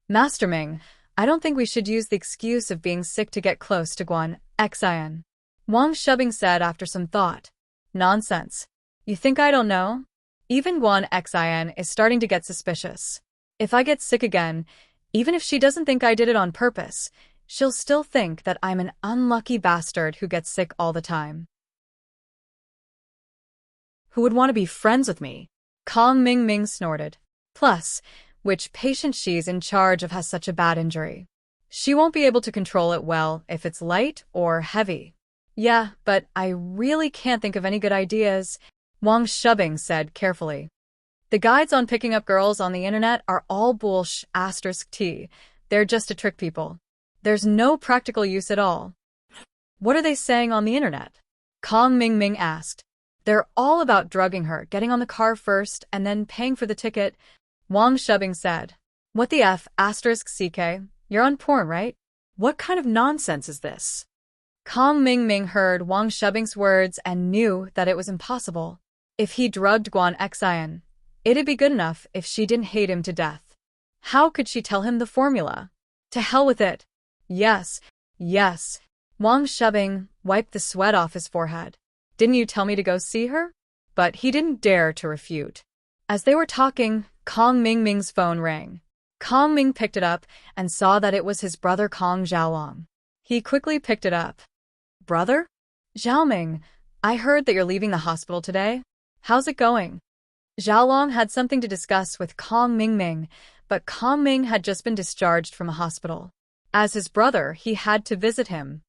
Master Ming, I don't think we should use the excuse of being sick to get close to Guan Xian. Wang Shubing said after some thought. Nonsense. You think I don't know? Even Guan Xian is starting to get suspicious. If I get sick again, even if she doesn't think I did it on purpose, she'll still think that I'm an unlucky bastard who gets sick all the time. Who would want to be friends with me? Kong Mingming snorted. Plus, which patient she's in charge of has such a bad injury. She won't be able to control it well if it's light or heavy. Yeah, but I really can't think of any good ideas, Wang Shubing said carefully. The guides on picking up girls on the internet are all **T. They're just to trick people. There's no practical use at all. What are they saying on the internet? Kong Mingming asked. They're all about drugging her, getting on the car first, and then paying for the ticket, Wang Shubing said. What the F asterisk CK? You're on porn, right? What kind of nonsense is this? Kong Ming heard Wang Shubing's words and knew that it was impossible. If he drugged Guan Xian, it'd be good enough if she didn't hate him to death. How could she tell him the formula? To hell with it. Yes, yes. Wang Shubing wiped the sweat off his forehead. Didn't you tell me to go see her? But he didn't dare to refute. As they were talking, Kong Ming's phone rang. Kong Ming picked it up and saw that it was his brother Kong Xiaolong. He quickly picked it up. Brother? Xiaoming, I heard that you're leaving the hospital today. How's it going? Xiaolong had something to discuss with Kong Ming, but Kong Ming had just been discharged from a hospital. As his brother, he had to visit him.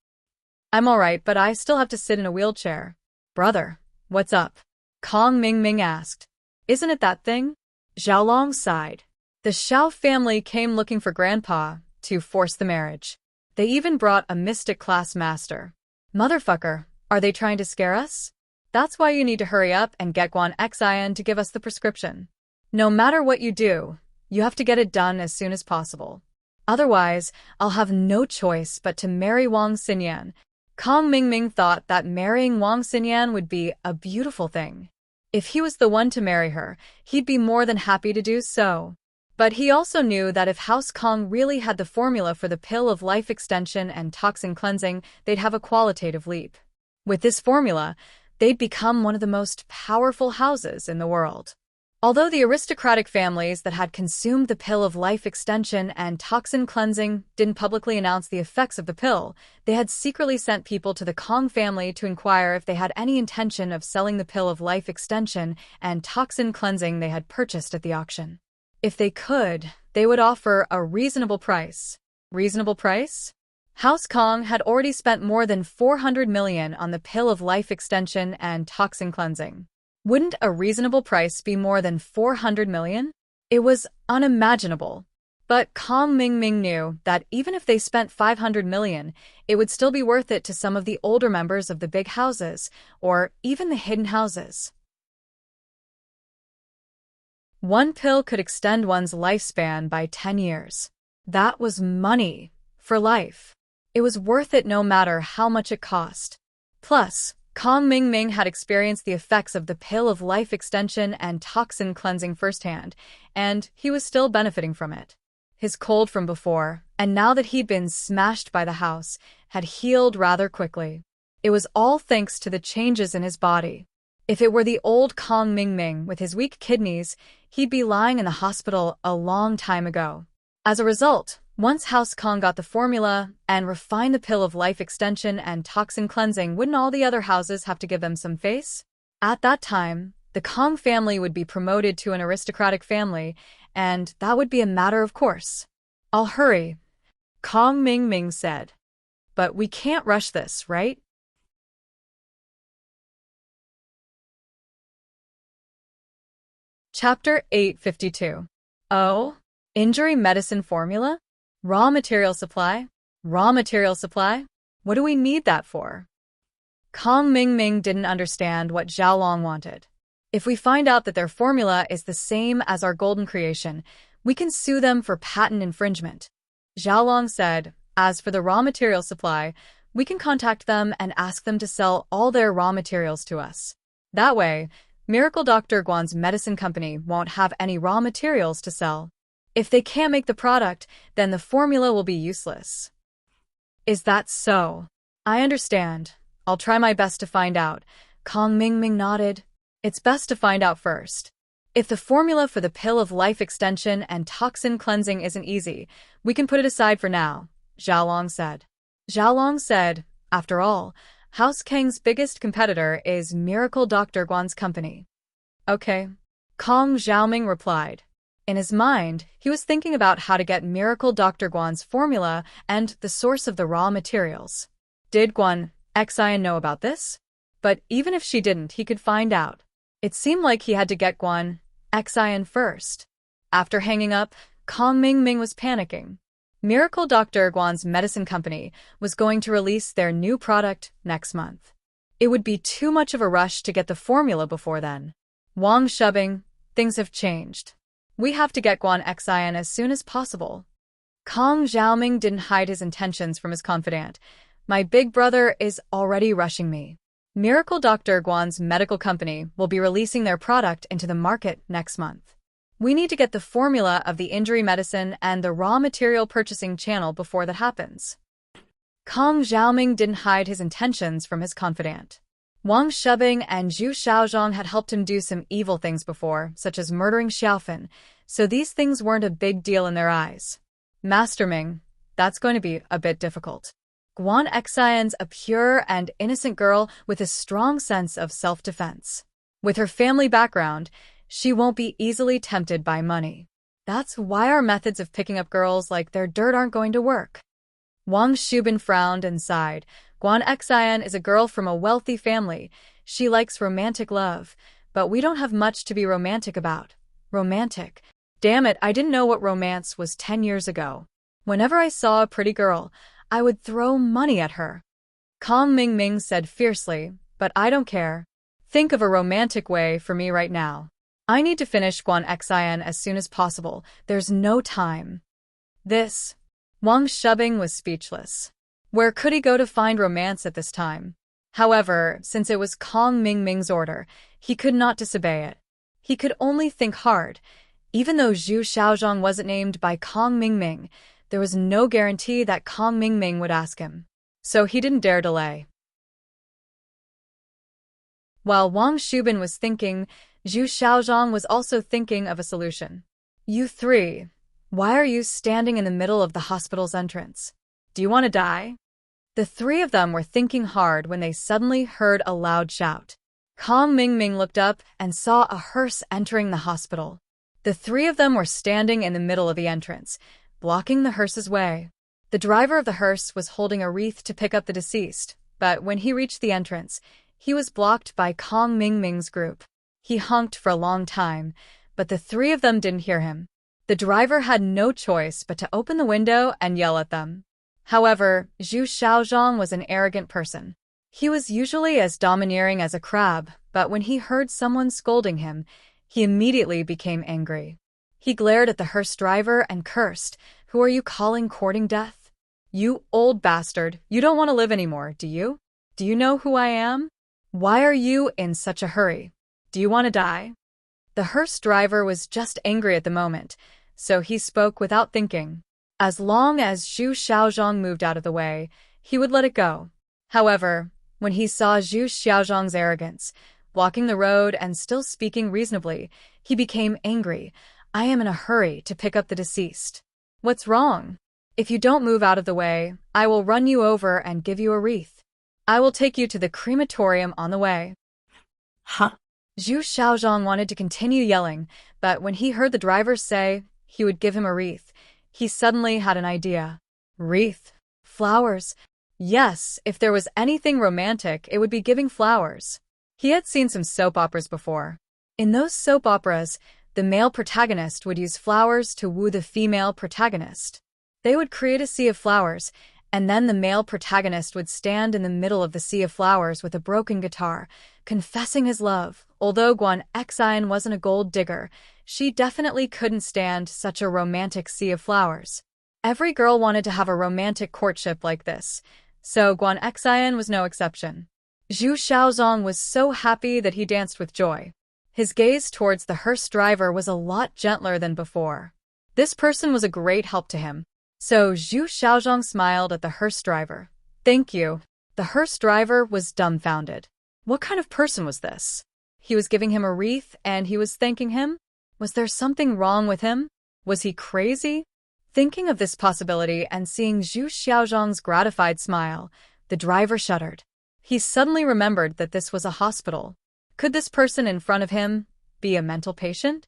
I'm all right, but I still have to sit in a wheelchair. Brother, what's up? Kong Ming asked. Isn't it that thing? Xiaolong sighed. The Xiao family came looking for Grandpa to force the marriage. They even brought a mystic class master. Motherfucker, are they trying to scare us? That's why you need to hurry up and get Guan Xian to give us the prescription. No matter what you do, you have to get it done as soon as possible. Otherwise, I'll have no choice but to marry Wang Xinyan. Kong Ming thought that marrying Wang Xinyan would be a beautiful thing. If he was the one to marry her, he'd be more than happy to do so. But he also knew that if House Kong really had the formula for the pill of life extension and toxin cleansing, they'd have a qualitative leap. With this formula, they'd become one of the most powerful houses in the world. Although the aristocratic families that had consumed the pill of life extension and toxin cleansing didn't publicly announce the effects of the pill, they had secretly sent people to the Kong family to inquire if they had any intention of selling the pill of life extension and toxin cleansing they had purchased at the auction. If they could, they would offer a reasonable price. Reasonable price? House Kong had already spent more than 400 million on the pill of life extension and toxin cleansing. Wouldn't a reasonable price be more than 400 million? It was unimaginable. But Kong Ming knew that even if they spent 500 million, it would still be worth it to some of the older members of the big houses, or even the hidden houses. One pill could extend one's lifespan by 10 years. That was money. For life. It was worth it no matter how much it cost. Plus, Kong Ming had experienced the effects of the pill of life extension and toxin cleansing firsthand, and he was still benefiting from it. His cold from before, and now that he'd been smashed by the house, had healed rather quickly. It was all thanks to the changes in his body. If it were the old Kong Ming with his weak kidneys, he'd be lying in the hospital a long time ago. As a result, once House Kong got the formula and refined the pill of life extension and toxin cleansing, wouldn't all the other houses have to give them some face? At that time, the Kong family would be promoted to an aristocratic family, and that would be a matter of course. I'll hurry, Kong Ming said. But we can't rush this, right? Chapter 852. Oh? Injury medicine formula? Raw material supply? Raw material supply? What do we need that for? Kong Ming didn't understand what Xiaolong wanted. If we find out that their formula is the same as our golden creation, we can sue them for patent infringement. Xiaolong said, as for the raw material supply, we can contact them and ask them to sell all their raw materials to us. That way, Miracle Dr. Guan's medicine company won't have any raw materials to sell. If they can't make the product, then the formula will be useless. Is that so? I understand. I'll try my best to find out. Kong Ming nodded. It's best to find out first. If the formula for the pill of life extension and toxin cleansing isn't easy, we can put it aside for now, Xiaolong said. Xiaolong said, after all, House Kang's biggest competitor is Miracle Dr. Guan's company. Okay. Kong Xiaoming replied. In his mind, he was thinking about how to get Miracle Dr. Guan's formula and the source of the raw materials. Did Guan Xian know about this? But even if she didn't, he could find out. It seemed like he had to get Guan Xian first. After hanging up, Kong Ming was panicking. Miracle Dr. Guan's medicine company was going to release their new product next month. It would be too much of a rush to get the formula before then. Wang Shubing, things have changed. We have to get Guan Xian as soon as possible. Kong Xiaoming didn't hide his intentions from his confidant. My big brother is already rushing me. Miracle Dr. Guan's medical company will be releasing their product into the market next month. We need to get the formula of the injury medicine and the raw material purchasing channel before that happens. Kong Xiaoming didn't hide his intentions from his confidant. Wang Shubing and Zhu Xiaozhong had helped him do some evil things before, such as murdering Xiaofan, so these things weren't a big deal in their eyes. Master Ming, that's going to be a bit difficult. Guan Xian's a pure and innocent girl with a strong sense of self-defense. With her family background, she won't be easily tempted by money. That's why our methods of picking up girls like they're dirt aren't going to work. Wang Shubin frowned and sighed. Guan Xian is a girl from a wealthy family. She likes romantic love, but we don't have much to be romantic about. Romantic? Damn it, I didn't know what romance was 10 years ago. Whenever I saw a pretty girl, I would throw money at her. Kong Mingming said fiercely, but I don't care. Think of a romantic way for me right now. I need to finish Guan Xian as soon as possible. There's no time. Wang Shubing was speechless. Where could he go to find romance at this time? However, since it was Kong Mingming's order, he could not disobey it. He could only think hard. Even though Zhu Xiaozhong wasn't named by Kong Mingming, there was no guarantee that Kong Mingming would ask him. So he didn't dare delay. While Wang Shubin was thinking, Zhu Xiaozhong was also thinking of a solution. You three, why are you standing in the middle of the hospital's entrance? Do you want to die? The three of them were thinking hard when they suddenly heard a loud shout. Kong Mingming looked up and saw a hearse entering the hospital. The three of them were standing in the middle of the entrance, blocking the hearse's way. The driver of the hearse was holding a wreath to pick up the deceased, but when he reached the entrance, he was blocked by Kong Mingming's group. He honked for a long time, but the three of them didn't hear him. The driver had no choice but to open the window and yell at them. However, Zhu Xiaozhong was an arrogant person. He was usually as domineering as a crab, but when he heard someone scolding him, he immediately became angry. He glared at the hearse driver and cursed, "Who are you calling courting death? You old bastard, you don't want to live anymore, do you? Do you know who I am? Why are you in such a hurry? Do you want to die?" The hearse driver was just angry at the moment, so he spoke without thinking. As long as Zhu Xiaozhong moved out of the way, he would let it go. However, when he saw Zhu Xiaozhong's arrogance, blocking the road and still speaking reasonably, he became angry. "I am in a hurry to pick up the deceased. What's wrong? If you don't move out of the way, I will run you over and give you a wreath. I will take you to the crematorium on the way." Huh? Zhu Xiaozhong wanted to continue yelling, but when he heard the driver say he would give him a wreath, he suddenly had an idea. Wreath? Flowers? Yes, if there was anything romantic, it would be giving flowers. He had seen some soap operas before. In those soap operas, the male protagonist would use flowers to woo the female protagonist. They would create a sea of flowers, and then the male protagonist would stand in the middle of the sea of flowers with a broken guitar, confessing his love. Although Guan Xian wasn't a gold digger, she definitely couldn't stand such a romantic sea of flowers. Every girl wanted to have a romantic courtship like this, so Guan Xian was no exception. Zhu Xiaozhong was so happy that he danced with joy. His gaze towards the hearse driver was a lot gentler than before. This person was a great help to him. So Zhu Xiaozhong smiled at the hearse driver. "Thank you." The hearse driver was dumbfounded. What kind of person was this? He was giving him a wreath and he was thanking him? Was there something wrong with him? Was he crazy? Thinking of this possibility and seeing Zhu Xiaozhong's gratified smile, the driver shuddered. He suddenly remembered that this was a hospital. Could this person in front of him be a mental patient?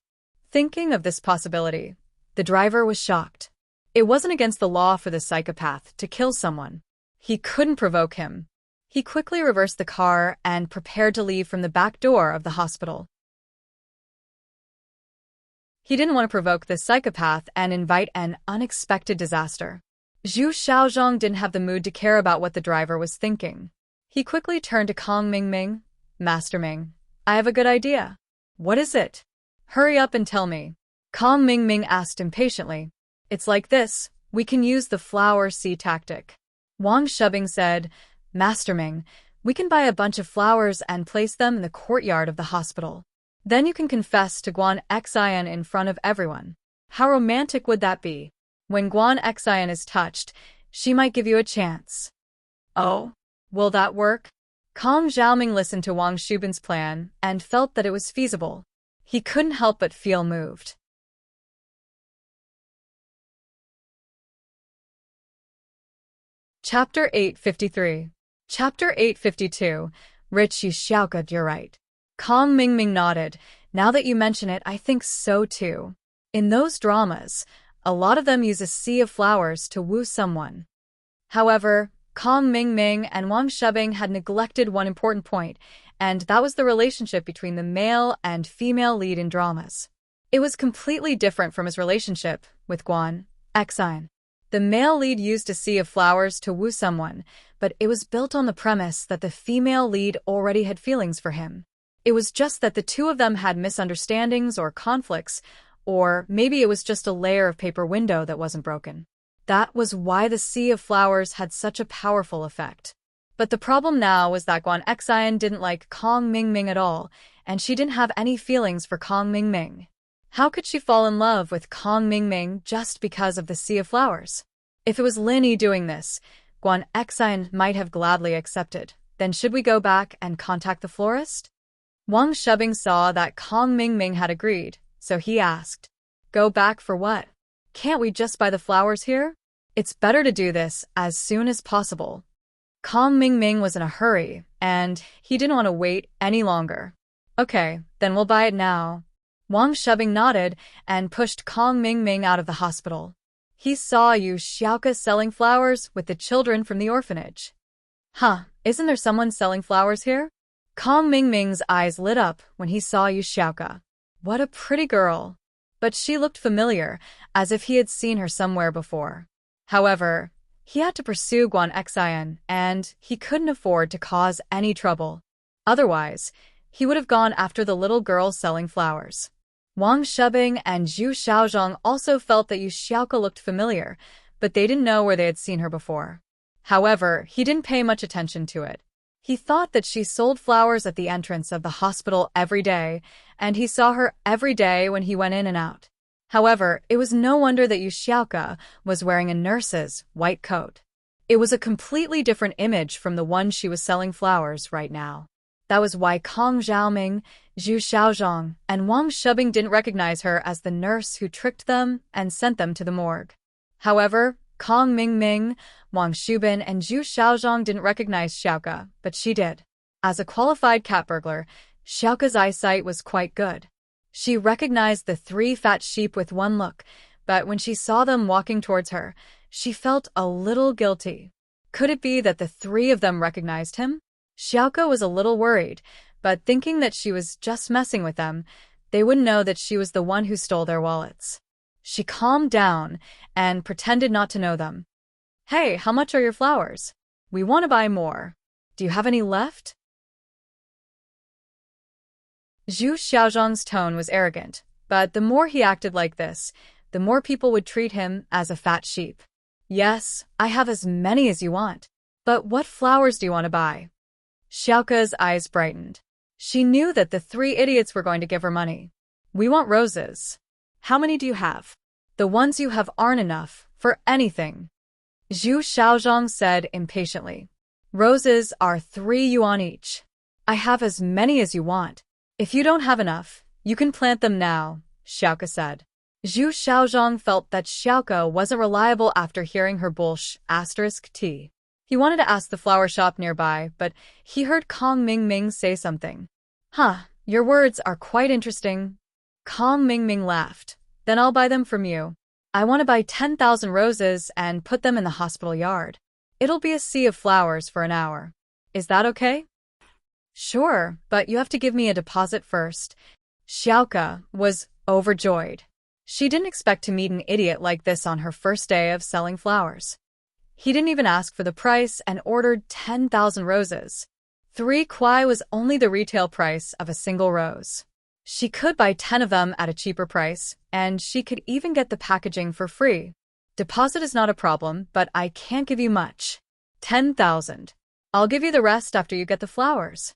Thinking of this possibility, the driver was shocked. It wasn't against the law for the psychopath to kill someone. He couldn't provoke him. He quickly reversed the car and prepared to leave from the back door of the hospital. He didn't want to provoke the psychopath and invite an unexpected disaster. Zhu Xiaozhong didn't have the mood to care about what the driver was thinking. He quickly turned to Kong Mingming. "Master Ming, I have a good idea." "What is it? Hurry up and tell me." Kong Mingming asked impatiently. It's like this, we can use the flower seed tactic. Wang Shubing said, Master Ming, we can buy a bunch of flowers and place them in the courtyard of the hospital. Then you can confess to Guan Xian in front of everyone. How romantic would that be? When Guan Xian is touched, she might give you a chance. Oh, will that work? Kong Xiaoming listened to Wang Shubin's plan and felt that it was feasible. He couldn't help but feel moved. Chapter 853. Chapter 852. Rich Yu Xiaoge, you're right. Kong Mingming nodded. Now that you mention it, I think so too. In those dramas, a lot of them use a sea of flowers to woo someone. However, Kong Mingming and Wang Shubing had neglected one important point, and that was the relationship between the male and female lead in dramas. It was completely different from his relationship with Guan Xian. The male lead used a sea of flowers to woo someone, but it was built on the premise that the female lead already had feelings for him. It was just that the two of them had misunderstandings or conflicts, or maybe it was just a layer of paper window that wasn't broken. That was why the sea of flowers had such a powerful effect. But the problem now was that Guan Xian didn't like Kong Mingming at all, and she didn't have any feelings for Kong Mingming. How could she fall in love with Kong Mingming just because of the sea of flowers? If it was Lin Yi doing this, Guan Xian might have gladly accepted. Then should we go back and contact the florist? Wang Shubing saw that Kong Mingming had agreed, so he asked, Go back for what? Can't we just buy the flowers here? It's better to do this as soon as possible. Kong Mingming was in a hurry, and he didn't want to wait any longer. Okay, then we'll buy it now. Wang Shubing nodded and pushed Kong Mingming out of the hospital. He saw Yu Xiaoge selling flowers with the children from the orphanage. Huh, isn't there someone selling flowers here? Kong Mingming's eyes lit up when he saw Yu Xiaoge. What a pretty girl. But she looked familiar, as if he had seen her somewhere before. However, he had to pursue Guan Xian, and he couldn't afford to cause any trouble. Otherwise, he would have gone after the little girl selling flowers. Wang Shubing and Zhu Xiaozhong also felt that Yu Xiaoge looked familiar, but they didn't know where they had seen her before. However, he didn't pay much attention to it. He thought that she sold flowers at the entrance of the hospital every day, and he saw her every day when he went in and out. However, it was no wonder that Yu Xiaoge was wearing a nurse's white coat. It was a completely different image from the one she was selling flowers right now. That was why Kong Xiaoming, Zhu Xiaozhong, and Wang Shubing didn't recognize her as the nurse who tricked them and sent them to the morgue. However, Kong Mingming, Wang Shubin, and Zhu Xiaozhong didn't recognize Xiaoge, but she did. As a qualified cat burglar, Xiaoge's eyesight was quite good. She recognized the three fat sheep with one look, but when she saw them walking towards her, she felt a little guilty. Could it be that the three of them recognized him? Xiaoge was a little worried, but thinking that she was just messing with them, they wouldn't know that she was the one who stole their wallets. She calmed down and pretended not to know them. Hey, how much are your flowers? We want to buy more. Do you have any left? Zhu Xiaozhong's tone was arrogant, but the more he acted like this, the more people would treat him as a fat sheep. Yes, I have as many as you want. But what flowers do you want to buy? Xiaoge's eyes brightened. She knew that the three idiots were going to give her money. We want roses. How many do you have? The ones you have aren't enough for anything. Zhu Xiaozhong said impatiently. Roses are 3 yuan each. I have as many as you want. If you don't have enough, you can plant them now, Xiaoge said. Zhu Xiaozhong felt that Xiaoge wasn't reliable after hearing her **T. He wanted to ask the flower shop nearby, but he heard Kong Mingming say something. Huh, your words are quite interesting. Kong Mingming laughed. Then I'll buy them from you. I want to buy 10,000 roses and put them in the hospital yard. It'll be a sea of flowers for an hour. Is that okay? Sure, but you have to give me a deposit first. Xiaoge was overjoyed. She didn't expect to meet an idiot like this on her first day of selling flowers. He didn't even ask for the price and ordered 10,000 roses. 3 kuai was only the retail price of a single rose. She could buy 10 of them at a cheaper price, and she could even get the packaging for free. Deposit is not a problem, but I can't give you much. 10,000. I'll give you the rest after you get the flowers.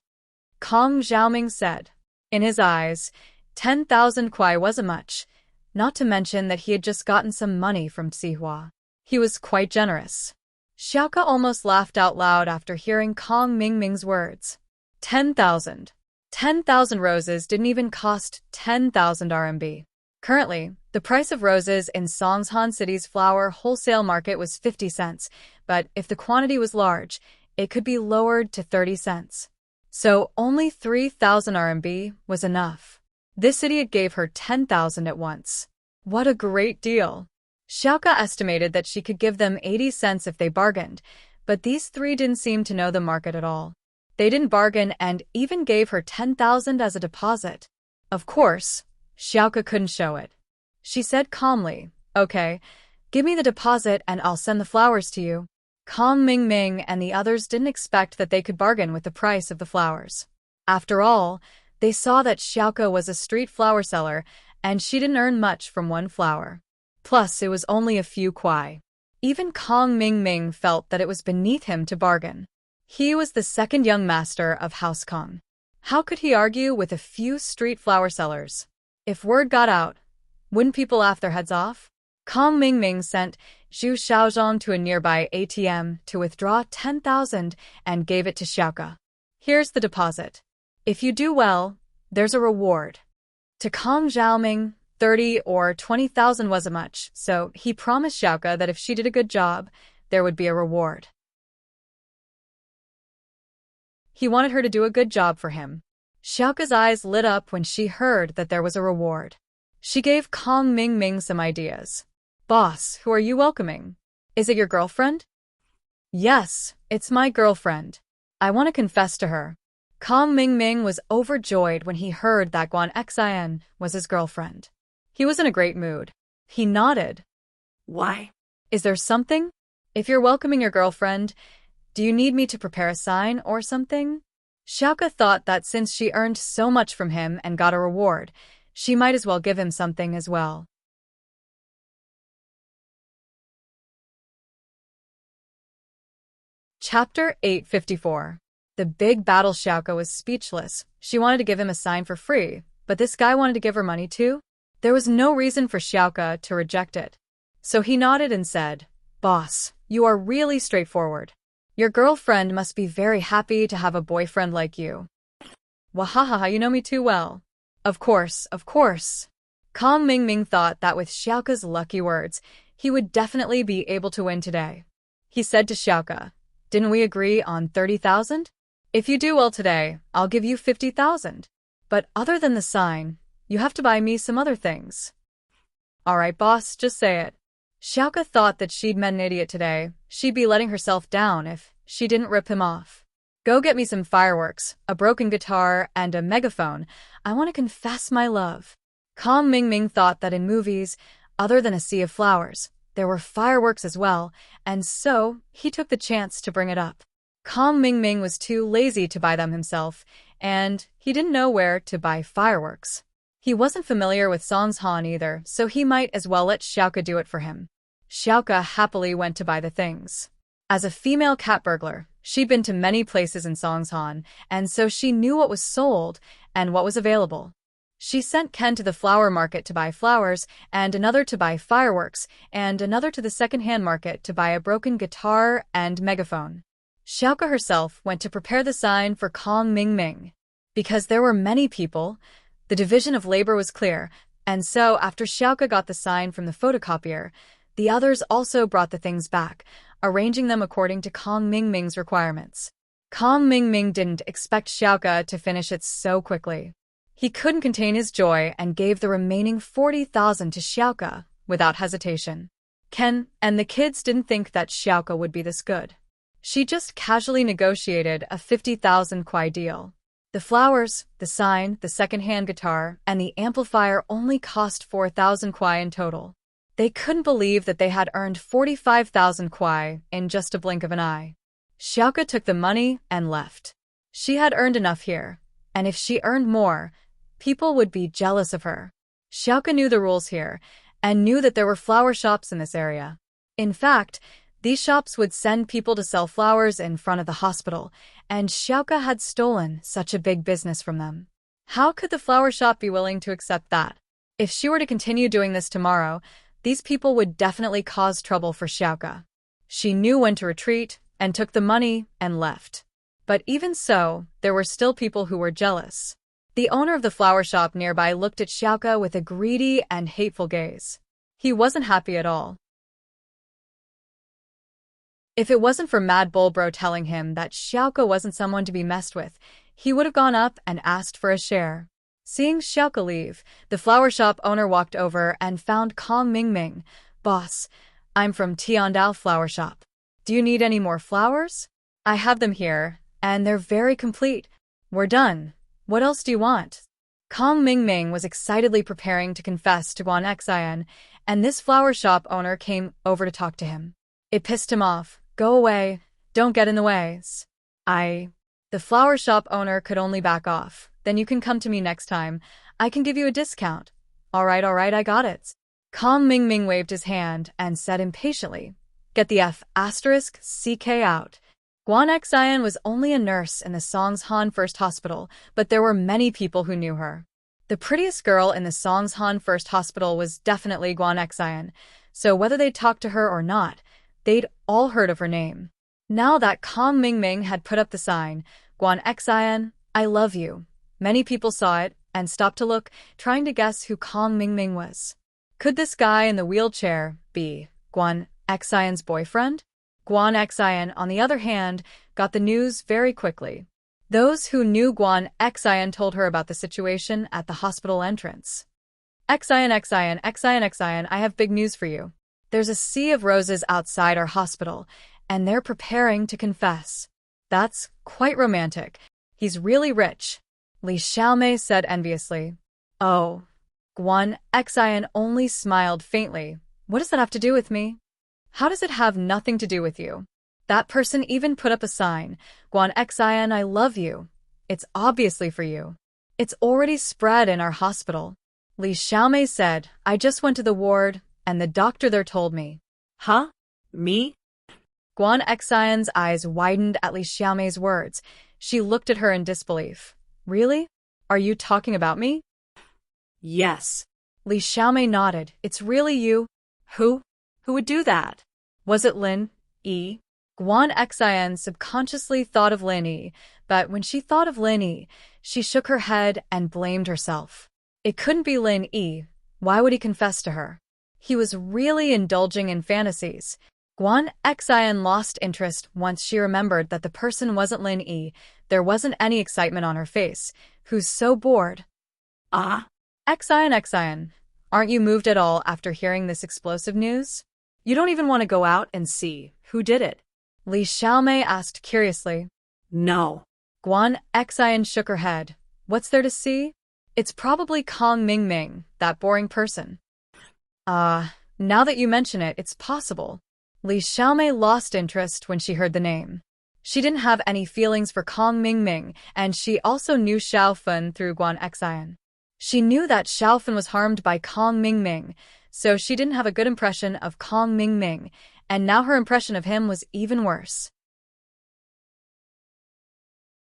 Kong Xiaoming said. In his eyes, 10,000 kuai wasn't much, not to mention that he had just gotten some money from Sihua. He was quite generous. Xiaoke almost laughed out loud after hearing Kong Mingming's words. 10,000. 10,000 roses didn't even cost 10,000 RMB. Currently, the price of roses in Songshan City's flower wholesale market was 50 cents, but if the quantity was large, it could be lowered to 30 cents. So only 3,000 RMB was enough. This idiot gave her 10,000 at once. What a great deal. Xiaoke estimated that she could give them 80 cents if they bargained, but these three didn't seem to know the market at all. They didn't bargain and even gave her 10,000 as a deposit. Of course, Xiaoke couldn't show it. She said calmly, "Okay, give me the deposit and I'll send the flowers to you." Kong Mingming and the others didn't expect that they could bargain with the price of the flowers. After all, they saw that Xiaoke was a street flower seller and she didn't earn much from one flower. Plus, it was only a few kuai. Even Kong Mingming felt that it was beneath him to bargain. He was the second young master of House Kong. How could he argue with a few street flower sellers? If word got out, wouldn't people laugh their heads off? Kong Mingming sent Zhu Xiaozhong to a nearby ATM to withdraw 10,000 and gave it to Xiaoke. Here's the deposit. If you do well, there's a reward. To Kong Xiaoming, 30 or 20,000 wasn't much, so he promised Xiaoke that if she did a good job, there would be a reward. He wanted her to do a good job for him. Xiaoke's eyes lit up when she heard that there was a reward. She gave Kong Mingming some ideas. "Boss, who are you welcoming? Is it your girlfriend?" "Yes, it's my girlfriend. I want to confess to her." Kong Mingming was overjoyed when he heard that Guan Xin was his girlfriend. He was in a great mood. He nodded. Why? "Is there something? If you're welcoming your girlfriend, do you need me to prepare a sign or something?" Xiaoke thought that since she earned so much from him and got a reward, she might as well give him something as well. Chapter 854. The big battle. Xiaoke was speechless. She wanted to give him a sign for free, but this guy wanted to give her money too? There was no reason for Xiaoke to reject it. So he nodded and said, "Boss, you are really straightforward. Your girlfriend must be very happy to have a boyfriend like you." "Wahahaha, you know me too well." Of course, of course." Kong Mingming thought that with Xiaoke's lucky words, he would definitely be able to win today. He said to Xiaoke, "Didn't we agree on 30,000? If you do well today, I'll give you 50,000. But other than the sign, you have to buy me some other things." "All right, boss, just say it." Xiaoke thought that she'd met an idiot today. She'd be letting herself down if she didn't rip him off. "Go get me some fireworks, a broken guitar, and a megaphone. I want to confess my love." Kong Mingming thought that in movies, other than A Sea of Flowers, there were fireworks as well, and so he took the chance to bring it up. Kong Mingming was too lazy to buy them himself, and he didn't know where to buy fireworks. He wasn't familiar with Songshan either, so he might as well let Xiaoke do it for him. Xiaoke happily went to buy the things. As a female cat burglar, she'd been to many places in Songshan, and so she knew what was sold and what was available. She sent Ken to the flower market to buy flowers, and another to buy fireworks, and another to the second-hand market to buy a broken guitar and megaphone. Xiaoke herself went to prepare the sign for Kong Mingming. Because there were many people, the division of labor was clear, and so after Xiaoke got the sign from the photocopier, the others also brought the things back, arranging them according to Kong Mingming's requirements. Kong Mingming didn't expect Xiaoke to finish it so quickly. He couldn't contain his joy and gave the remaining 40,000 to Xiaoke without hesitation. Ken and the kids didn't think that Xiaoke would be this good. She just casually negotiated a 50,000 kuai deal. The flowers, the sign, the second-hand guitar, and the amplifier only cost 4,000 kuai in total. They couldn't believe that they had earned 45,000 kuai in just a blink of an eye. Xiaoke took the money and left. She had earned enough here, and if she earned more, People would be jealous of her. Xiaoka knew the rules here, and knew that there were flower shops in this area. In fact, these shops would send people to sell flowers in front of the hospital, and Xiaoka had stolen such a big business from them. How could the flower shop be willing to accept that? If she were to continue doing this tomorrow, these people would definitely cause trouble for Xiaoka. She knew when to retreat, and took the money and left. But even so, there were still people who were jealous. The owner of the flower shop nearby looked at Xiaoka with a greedy and hateful gaze. He wasn't happy at all. If it wasn't for Mad Bull Bro telling him that Xiaoka wasn't someone to be messed with, he would have gone up and asked for a share. Seeing Xiaoka leave, the flower shop owner walked over and found Kong Mingming. "Boss, I'm from Tiandao Flower Shop. Do you need any more flowers? I have them here, and they're very complete. We're done. What else do you want?" Kong Mingming was excitedly preparing to confess to Guan Xian, and this flower shop owner came over to talk to him. It pissed him off. "Go away. Don't get in the way." The flower shop owner could only back off. "Then you can come to me next time. I can give you a discount." All right, I got it." Kong Mingming waved his hand and said impatiently, "Get the F***CK out." Guan Xian was only a nurse in the Songshan First Hospital, but there were many people who knew her. The prettiest girl in the Songshan First Hospital was definitely Guan Xian, so whether they'd talked to her or not, they'd all heard of her name. Now that Kong Mingming had put up the sign, "Guan Xian, I love you," many people saw it and stopped to look, trying to guess who Kong Mingming was. Could this guy in the wheelchair be Guan Xian's boyfriend? Guan Xian, on the other hand, got the news very quickly. Those who knew Guan Xian told her about the situation at the hospital entrance. Xian, I have big news for you. There's a sea of roses outside our hospital, and they're preparing to confess." "That's quite romantic. He's really rich," Li Xiaomei said enviously. "Oh." Guan Xian only smiled faintly. "What does that have to do with me?" "How does it have nothing to do with you? That person even put up a sign, 'Guan Xian, I love you.' It's obviously for you. It's already spread in our hospital." Li Xiaomei said, "I just went to the ward, and the doctor there told me." Huh? Me? Guan Xian's eyes widened at Li Xiaomei's words. She looked at her in disbelief. "Really? Are you talking about me?" Yes. Li Xiaomei nodded. "It's really you?" Who? Who would do that? "Was it Lin Yi?" Guan Xian subconsciously thought of Lin Yi, but when she thought of Lin Yi, she shook her head and blamed herself. It couldn't be Lin Yi. Why would he confess to her? He was really indulging in fantasies. Guan Xian lost interest once she remembered that the person wasn't Lin Yi. There wasn't any excitement on her face. Who's so bored? Ah? Xian, aren't you moved at all after hearing this explosive news? You don't even want to go out and see who did it? Li Xiaomei asked curiously. No. Guan Xian shook her head. What's there to see? It's probably Kong Mingming, that boring person. Now that you mention it, it's possible. Li Xiaomei lost interest when she heard the name. She didn't have any feelings for Kong Mingming, and she also knew Xiaofun through Guan Xian. She knew that Xiaofun was harmed by Kong Mingming, so she didn't have a good impression of Kong Mingming, and now her impression of him was even worse.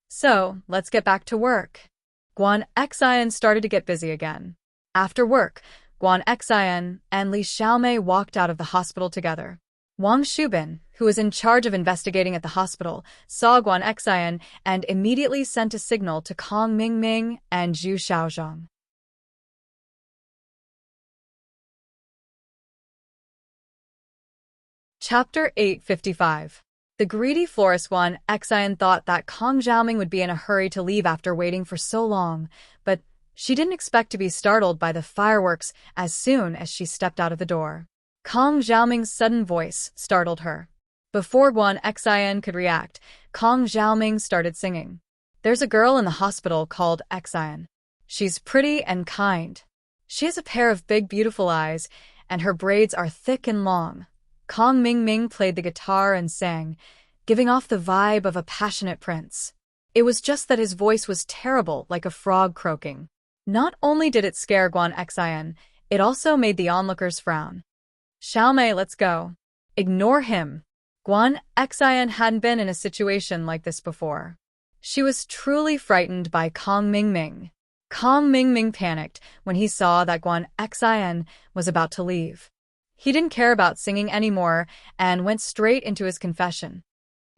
So, let's get back to work. Guan Xian started to get busy again. After work, Guan Xian and Li Xiaomei walked out of the hospital together. Wang Shubin, who was in charge of investigating at the hospital, saw Guan Xian and immediately sent a signal to Kong Mingming and Zhu Xiaozhong. Chapter 855. The greedy florist Guan Xian thought that Kong Xiaoming would be in a hurry to leave after waiting for so long, but she didn't expect to be startled by the fireworks as soon as she stepped out of the door. Kong Xiaoming's sudden voice startled her. Before Guan Xian could react, Kong Xiaoming started singing. There's a girl in the hospital called Xian. She's pretty and kind. She has a pair of big, beautiful eyes, and her braids are thick and long. Kong Mingming played the guitar and sang, giving off the vibe of a passionate prince. It was just that his voice was terrible, like a frog croaking. Not only did it scare Guan Xian, it also made the onlookers frown. Xiaomei, let's go. Ignore him. Guan Xian hadn't been in a situation like this before. She was truly frightened by Kong Mingming. Kong Mingming panicked when he saw that Guan Xian was about to leave. He didn't care about singing anymore and went straight into his confession.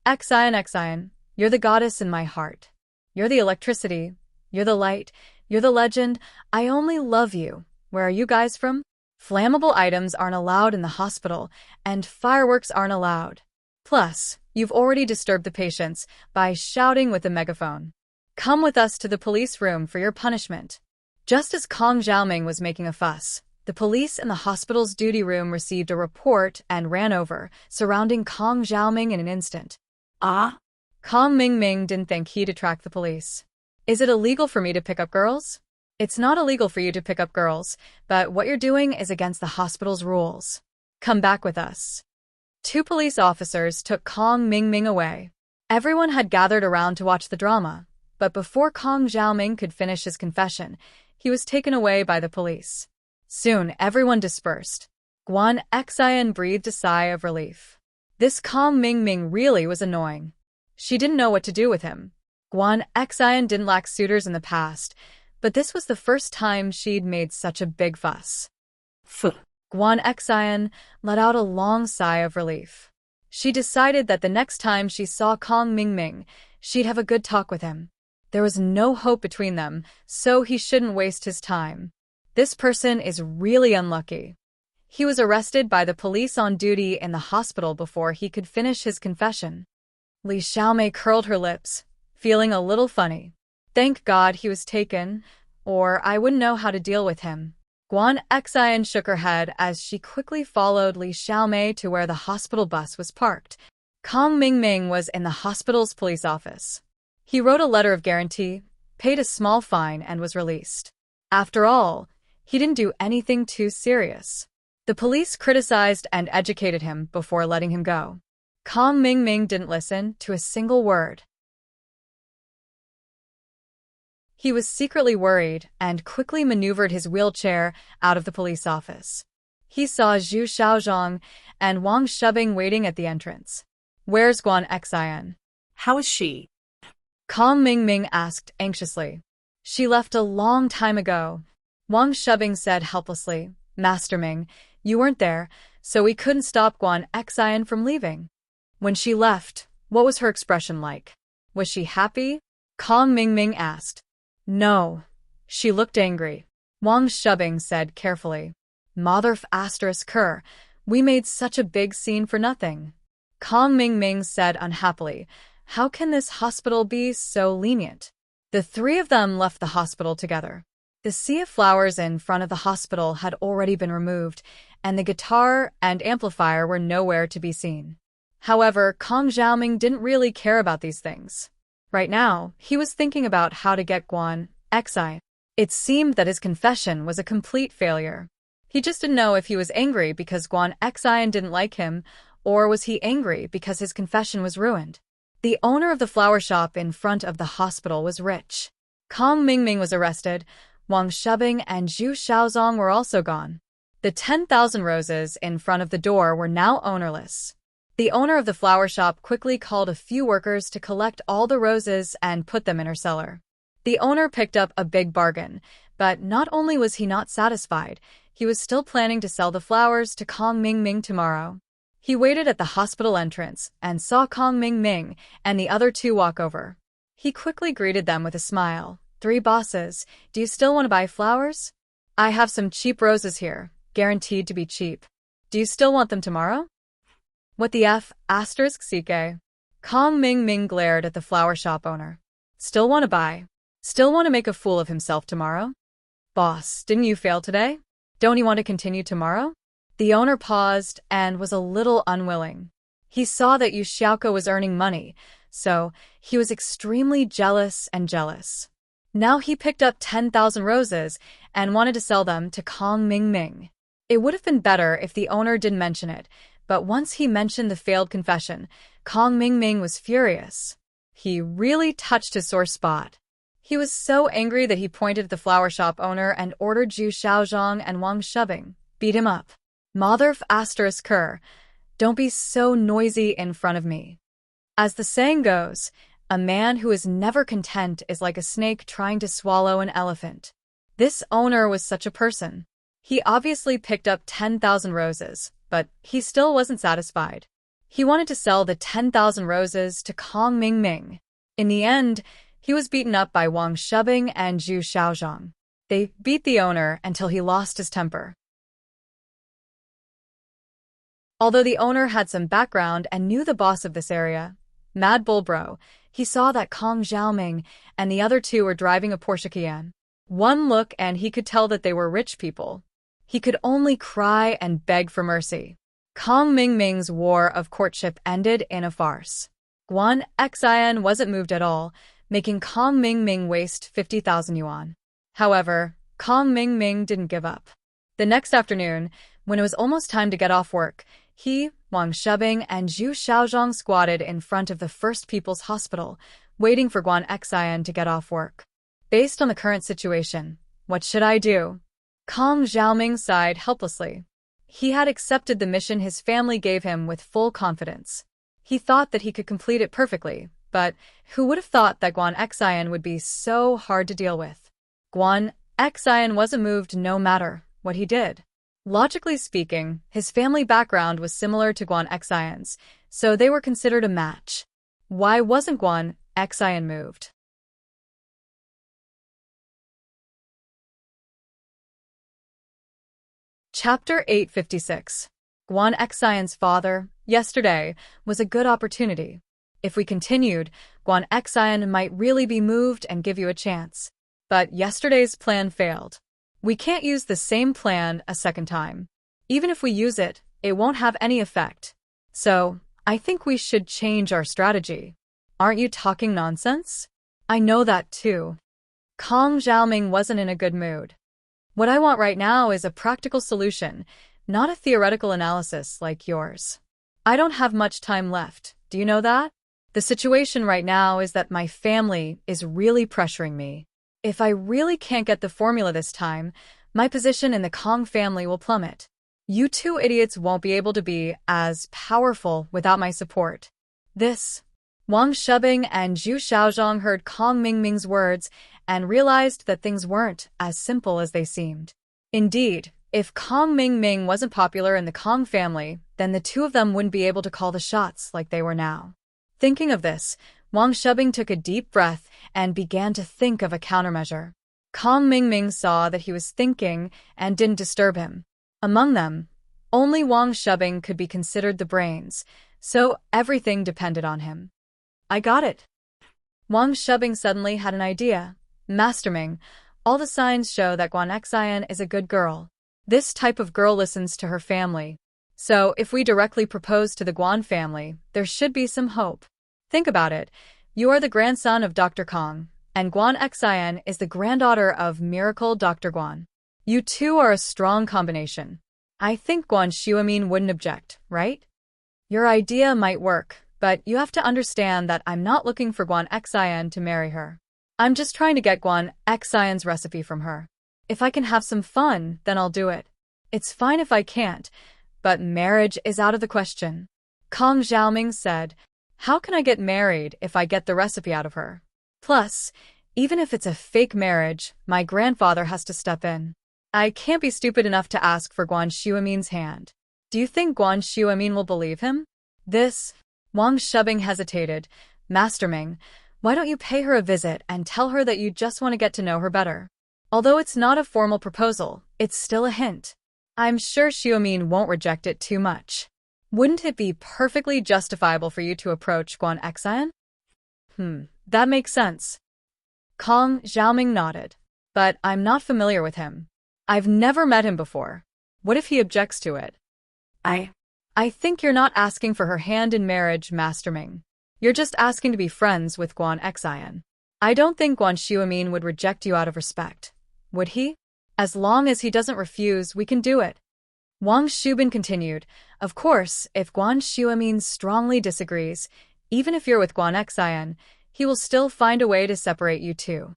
Xian, you're the goddess in my heart. You're the electricity. You're the light. You're the legend. I only love you. Where are you guys from? Flammable items aren't allowed in the hospital, and fireworks aren't allowed. Plus, you've already disturbed the patients by shouting with a megaphone. Come with us to the police room for your punishment. Just as Kong Xiaoming was making a fuss, the police in the hospital's duty room received a report and ran over, surrounding Kong Xiaoming in an instant. Ah? Kong Mingming didn't think he'd attract the police. Is it illegal for me to pick up girls? It's not illegal for you to pick up girls, but what you're doing is against the hospital's rules. Come back with us. 2 police officers took Kong Mingming away. Everyone had gathered around to watch the drama, but before Kong Xiaoming could finish his confession, he was taken away by the police. Soon, everyone dispersed. Guan Xian breathed a sigh of relief. This Kong Mingming really was annoying. She didn't know what to do with him. Guan Xian didn't lack suitors in the past, but this was the first time she'd made such a big fuss. Guan Xian let out a long sigh of relief. She decided that the next time she saw Kong Mingming, she'd have a good talk with him. There was no hope between them, so he shouldn't waste his time. This person is really unlucky. He was arrested by the police on duty in the hospital before he could finish his confession. Li Xiaomei curled her lips, feeling a little funny. Thank God he was taken, or I wouldn't know how to deal with him. Guan Xian shook her head as she quickly followed Li Xiaomei to where the hospital bus was parked. Kong Mingming was in the hospital's police office. He wrote a letter of guarantee, paid a small fine, and was released. After all, he didn't do anything too serious. The police criticized and educated him before letting him go. Kong Mingming didn't listen to a single word. He was secretly worried and quickly maneuvered his wheelchair out of the police office. He saw Zhu Xiaozhong and Wang Shubing waiting at the entrance. Where's Guan Xian? How is she? Kong Mingming asked anxiously. She left a long time ago. Wang Shubing said helplessly. Master Ming, you weren't there, so we couldn't stop Guan Xian from leaving. When she left, what was her expression like? Was she happy? Kong Mingming asked. No. She looked angry. Wang Shubing said carefully. Mother asterisk her, we made such a big scene for nothing. Kong Mingming said unhappily. How can this hospital be so lenient? The 3 of them left the hospital together. The sea of flowers in front of the hospital had already been removed, and the guitar and amplifier were nowhere to be seen. However, Kong Xiaoming didn't really care about these things. Right now, he was thinking about how to get Guan Xian. It seemed that his confession was a complete failure. He just didn't know if he was angry because Guan Xian didn't like him, or was he angry because his confession was ruined. The owner of the flower shop in front of the hospital was rich. Kong Mingming was arrested. Wang Shubing and Zhu Xiaozhong were also gone. The 10,000 roses in front of the door were now ownerless. The owner of the flower shop quickly called a few workers to collect all the roses and put them in her cellar. The owner picked up a big bargain, but not only was he not satisfied, he was still planning to sell the flowers to Kong Mingming tomorrow. He waited at the hospital entrance and saw Kong Mingming and the other 2 walk over. He quickly greeted them with a smile. 3 bosses, do you still want to buy flowers? I have some cheap roses here, guaranteed to be cheap. Do you still want them tomorrow? What the F***, CK? Kong Mingming glared at the flower shop owner. Still want to buy? Still want to make a fool of himself tomorrow? Boss, didn't you fail today? Don't you want to continue tomorrow? The owner paused and was a little unwilling. He saw that Yu Xiaoko was earning money, so he was extremely jealous. Now he picked up 10,000 roses and wanted to sell them to Kong Mingming. It would have been better if the owner didn't mention it, but once he mentioned the failed confession, Kong Mingming was furious. He really touched his sore spot. He was so angry that he pointed at the flower shop owner and ordered Zhu Xiaozhang and Wang Shubing, beat him up. Motherf asterisk cur, don't be so noisy in front of me. As the saying goes, a man who is never content is like a snake trying to swallow an elephant. This owner was such a person. He obviously picked up 10,000 roses, but he still wasn't satisfied. He wanted to sell the 10,000 roses to Kong Mingming. In the end, he was beaten up by Wang Shubing and Zhu Xiaozhang. They beat the owner until he lost his temper. Although the owner had some background and knew the boss of this area, Mad Bull Bro, he saw that Kong Xiaoming and the other two were driving a Porsche Cayenne. One look and he could tell that they were rich people. He could only cry and beg for mercy. Kong Mingming's war of courtship ended in a farce. Guan Xian wasn't moved at all, making Kong Mingming waste 50,000 yuan. However, Kong Mingming didn't give up. The next afternoon, when it was almost time to get off work, he, Wang Shubing, and Zhu Xiaozhang squatted in front of the First People's Hospital, waiting for Guan Xian to get off work. Based on the current situation, what should I do? Kong Xiaoming sighed helplessly. He had accepted the mission his family gave him with full confidence. He thought that he could complete it perfectly, but who would have thought that Guan Xian would be so hard to deal with? Guan Xian wasn't moved no matter what he did. Logically speaking, his family background was similar to Guan Xian's, so they were considered a match. Why wasn't Guan Xian moved? Chapter 856. Guan Xian's father, yesterday, was a good opportunity. If we continued, Guan Xian might really be moved and give you a chance. But yesterday's plan failed. We can't use the same plan a second time. Even if we use it, it won't have any effect. So, I think we should change our strategy. Aren't you talking nonsense? I know that too. Kong Xiaoming wasn't in a good mood. What I want right now is a practical solution, not a theoretical analysis like yours. I don't have much time left, do you know that? The situation right now is that my family is really pressuring me. If I really can't get the formula this time, my position in the Kong family will plummet. You two idiots won't be able to be as powerful without my support. Wang Shubing and Zhu Xiaozhang heard Kong Mingming's words and realized that things weren't as simple as they seemed. Indeed, if Kong Mingming wasn't popular in the Kong family, then the two of them wouldn't be able to call the shots like they were now. Thinking of this, Wang Shubing took a deep breath and began to think of a countermeasure. Kong Mingming saw that he was thinking and didn't disturb him. Among them, only Wang Shubing could be considered the brains, so everything depended on him. I got it. Wang Shubing suddenly had an idea. Masterming, all the signs show that Guan Xian is a good girl. This type of girl listens to her family. So if we directly propose to the Guan family, there should be some hope. Think about it. You are the grandson of Dr. Kong, and Guan Xian is the granddaughter of Miracle Dr. Guan. You two are a strong combination. I think Guan Xiaomin wouldn't object, right? Your idea might work, but you have to understand that I'm not looking for Guan Xian to marry her. I'm just trying to get Guan Xian's recipe from her. If I can have some fun, then I'll do it. It's fine if I can't, but marriage is out of the question. Kong Xiaoming said, how can I get married if I get the recipe out of her? Plus, even if it's a fake marriage, my grandfather has to step in. I can't be stupid enough to ask for Guan Xiaomin's hand. Do you think Guan Xiaomin will believe him? Wang Shubing hesitated. Masterming, why don't you pay her a visit and tell her that you just want to get to know her better? Although it's not a formal proposal, it's still a hint. I'm sure Xiaomin won't reject it too much. Wouldn't it be perfectly justifiable for you to approach Guan Xian? That makes sense. Kong Xiaoming nodded. But I'm not familiar with him. I've never met him before. What if he objects to it? I think you're not asking for her hand in marriage, Masterming. You're just asking to be friends with Guan Xian. I don't think Guan Xiaomin would reject you out of respect. Would he? As long as he doesn't refuse, we can do it. Wang Shubin continued, of course, if Guan Xiaomin strongly disagrees, even if you're with Guan Xian, he will still find a way to separate you two.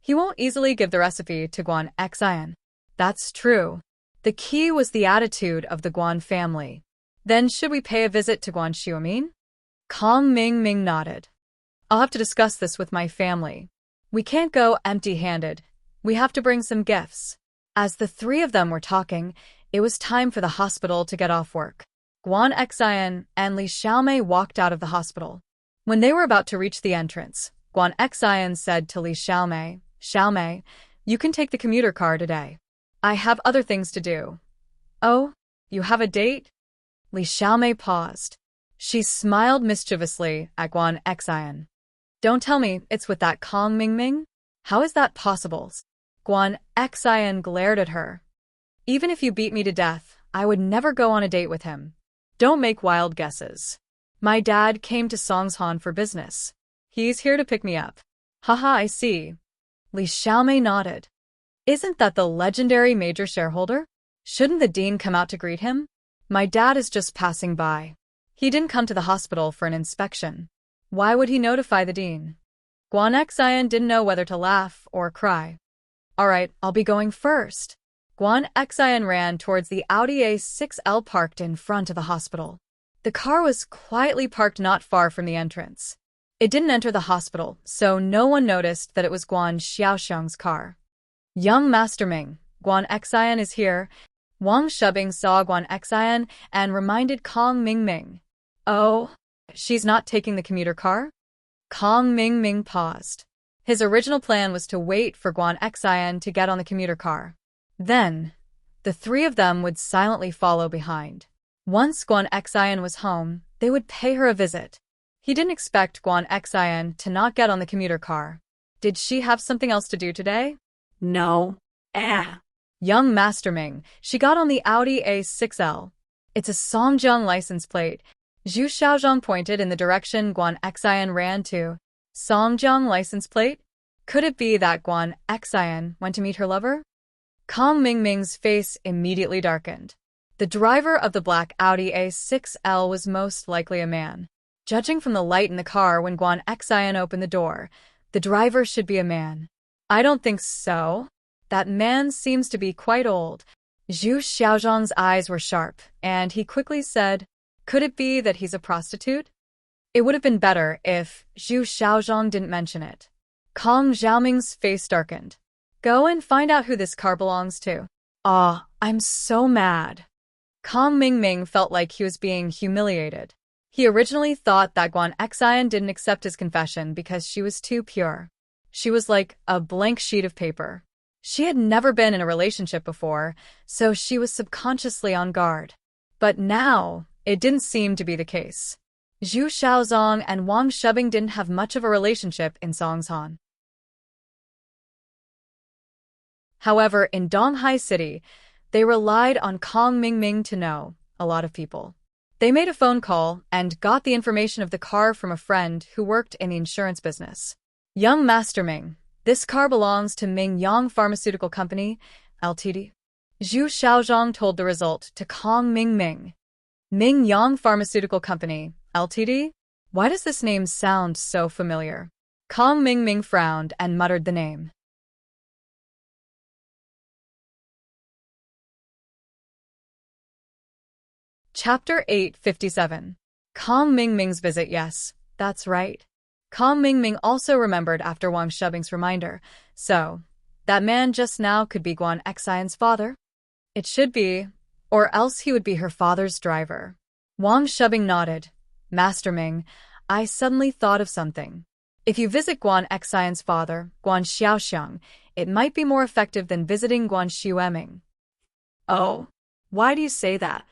He won't easily give the recipe to Guan Xian. That's true. The key was the attitude of the Guan family. Then should we pay a visit to Guan Xiumin? Kong Ming nodded. I'll have to discuss this with my family. We can't go empty-handed. We have to bring some gifts. As the three of them were talking, it was time for the hospital to get off work. Guan Xian and Li Xiaomei walked out of the hospital. When they were about to reach the entrance, Guan Xian said to Li Xiaomei, "Xiaomei, you can take the commuter car today. I have other things to do." "Oh, you have a date?" Li Xiaomei paused. She smiled mischievously at Guan Xian. "Don't tell me it's with that Kong Ming? How is that possible?" Guan Xian glared at her. "Even if you beat me to death, I would never go on a date with him. Don't make wild guesses. My dad came to Songshan for business. He's here to pick me up." "Haha, I see." Li Xiaomei nodded. "Isn't that the legendary major shareholder? Shouldn't the dean come out to greet him? My dad is just passing by. He didn't come to the hospital for an inspection. Why would he notify the dean?" Guan Xian didn't know whether to laugh or cry. "All right, I'll be going first." Guan Xian ran towards the Audi A6L parked in front of the hospital. The car was quietly parked not far from the entrance. It didn't enter the hospital, so no one noticed that it was Guan Xiaoxiang's car. "Young Master Ming, Guan Xian is here." Wang Shubing saw Guan Xian and reminded Kong Ming. "Oh, she's not taking the commuter car?" Kong Ming paused. His original plan was to wait for Guan Xian to get on the commuter car. Then, the three of them would silently follow behind. Once Guan Xian was home, they would pay her a visit. He didn't expect Guan Xian to not get on the commuter car. Did she have something else to do today? No. Young Master Ming, she got on the Audi A6L. It's a Songjiang license plate. Zhu Xiaozhong pointed in the direction Guan Xian ran to. Songjiang license plate? Could it be that Guan Xian went to meet her lover? Kong Ming's face immediately darkened. The driver of the black Audi A6L was most likely a man. Judging from the light in the car when Guan Xian opened the door, the driver should be a man. "I don't think so. That man seems to be quite old." Zhu Xiaozhong's eyes were sharp, and he quickly said, "Could it be that he's a prostitute?" It would have been better if Zhu Xiaozhong didn't mention it. Kong Xiaoming's face darkened. "Go and find out who this car belongs to." I'm so mad." Kong Ming felt like he was being humiliated. He originally thought that Guan Xian didn't accept his confession because she was too pure. She was like a blank sheet of paper. She had never been in a relationship before, so she was subconsciously on guard. But now, it didn't seem to be the case. Zhu Xiaozhong and Wang Shubing didn't have much of a relationship in Songshan. However, in Donghai City, they relied on Kong Ming to know a lot of people. They made a phone call and got the information of the car from a friend who worked in the insurance business. "Young Master Ming, this car belongs to Ming Yang Pharmaceutical Company, Ltd." Zhu Xiaozhong told the result to Kong Ming. "Ming Yang Pharmaceutical Company, Ltd? Why does this name sound so familiar?" Kong Ming frowned and muttered the name. Chapter 857. Kong Ming's visit. Yes, that's right. Kong Ming also remembered after Wang Shubing's reminder. So, that man just now could be Guan Xian's father? It should be, or else he would be her father's driver. Wang Shubing nodded. "Master Ming, I suddenly thought of something. If you visit Guan Xian's father, Guan Xiaoxiang, it might be more effective than visiting Guan Xueming." "Oh, why do you say that?"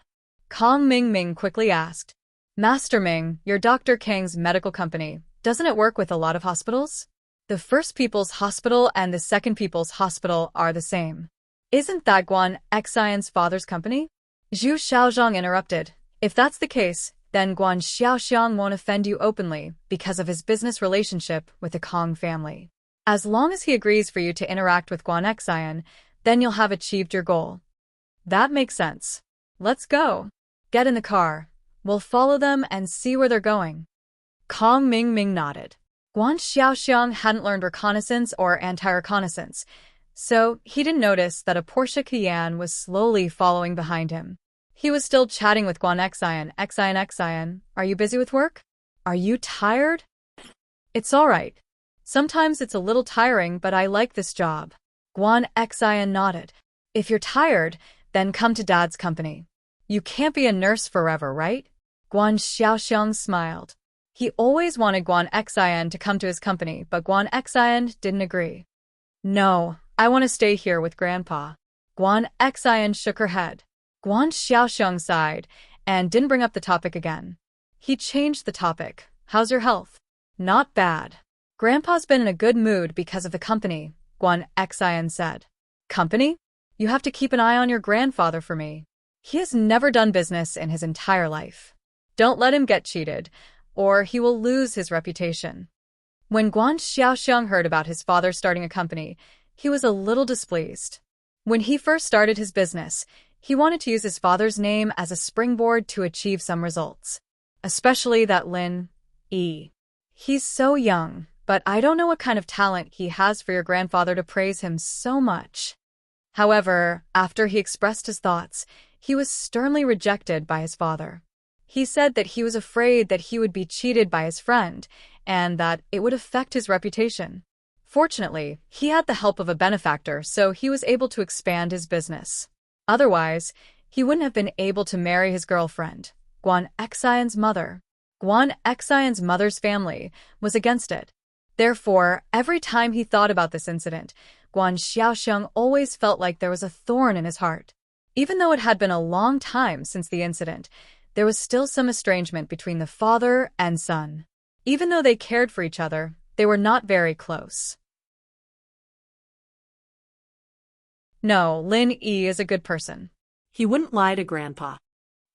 Kong Ming quickly asked. "Master Ming, your Dr. Kang's medical company, doesn't it work with a lot of hospitals? The first people's hospital and the second people's hospital are the same. Isn't that Guan Xian's father's company?" Zhu Xiaozhong interrupted. "If that's the case, then Guan Xiaoxiang won't offend you openly because of his business relationship with the Kong family. As long as he agrees for you to interact with Guan Xian, then you'll have achieved your goal." "That makes sense. Let's go. Get in the car. We'll follow them and see where they're going." Kong Ming nodded. Guan Xiaoxiang hadn't learned reconnaissance or anti-reconnaissance, so he didn't notice that a Porsche Cayenne was slowly following behind him. He was still chatting with Guan Xian. Xian, are you busy with work? Are you tired? It's all right. Sometimes it's a little tiring, but I like this job. Guan Xian nodded. If you're tired, then come to Dad's company. You can't be a nurse forever, right? Guan Xiaoxiang smiled. He always wanted Guan Xian to come to his company, but Guan Xian didn't agree. No, I want to stay here with Grandpa. Guan Xian shook her head. Guan Xiaoxiang sighed and didn't bring up the topic again. He changed the topic. How's your health? Not bad. Grandpa's been in a good mood because of the company, Guan Xian said. Company? You have to keep an eye on your grandfather for me. He has never done business in his entire life. Don't let him get cheated, or he will lose his reputation. When Guan Xiaoxiang heard about his father starting a company, he was a little displeased. When he first started his business, he wanted to use his father's name as a springboard to achieve some results. Especially that Lin Yi. He's so young, but I don't know what kind of talent he has for your grandfather to praise him so much. However, after he expressed his thoughts, he was sternly rejected by his father. He said that he was afraid that he would be cheated by his friend and that it would affect his reputation. Fortunately, he had the help of a benefactor, so he was able to expand his business. Otherwise, he wouldn't have been able to marry his girlfriend, Guan Xian's mother. Guan Xian's mother's family was against it. Therefore, every time he thought about this incident, Guan Xiaoxiang always felt like there was a thorn in his heart. Even though it had been a long time since the incident, there was still some estrangement between the father and son. Even though they cared for each other, they were not very close. No, Lin Yi is a good person. He wouldn't lie to Grandpa.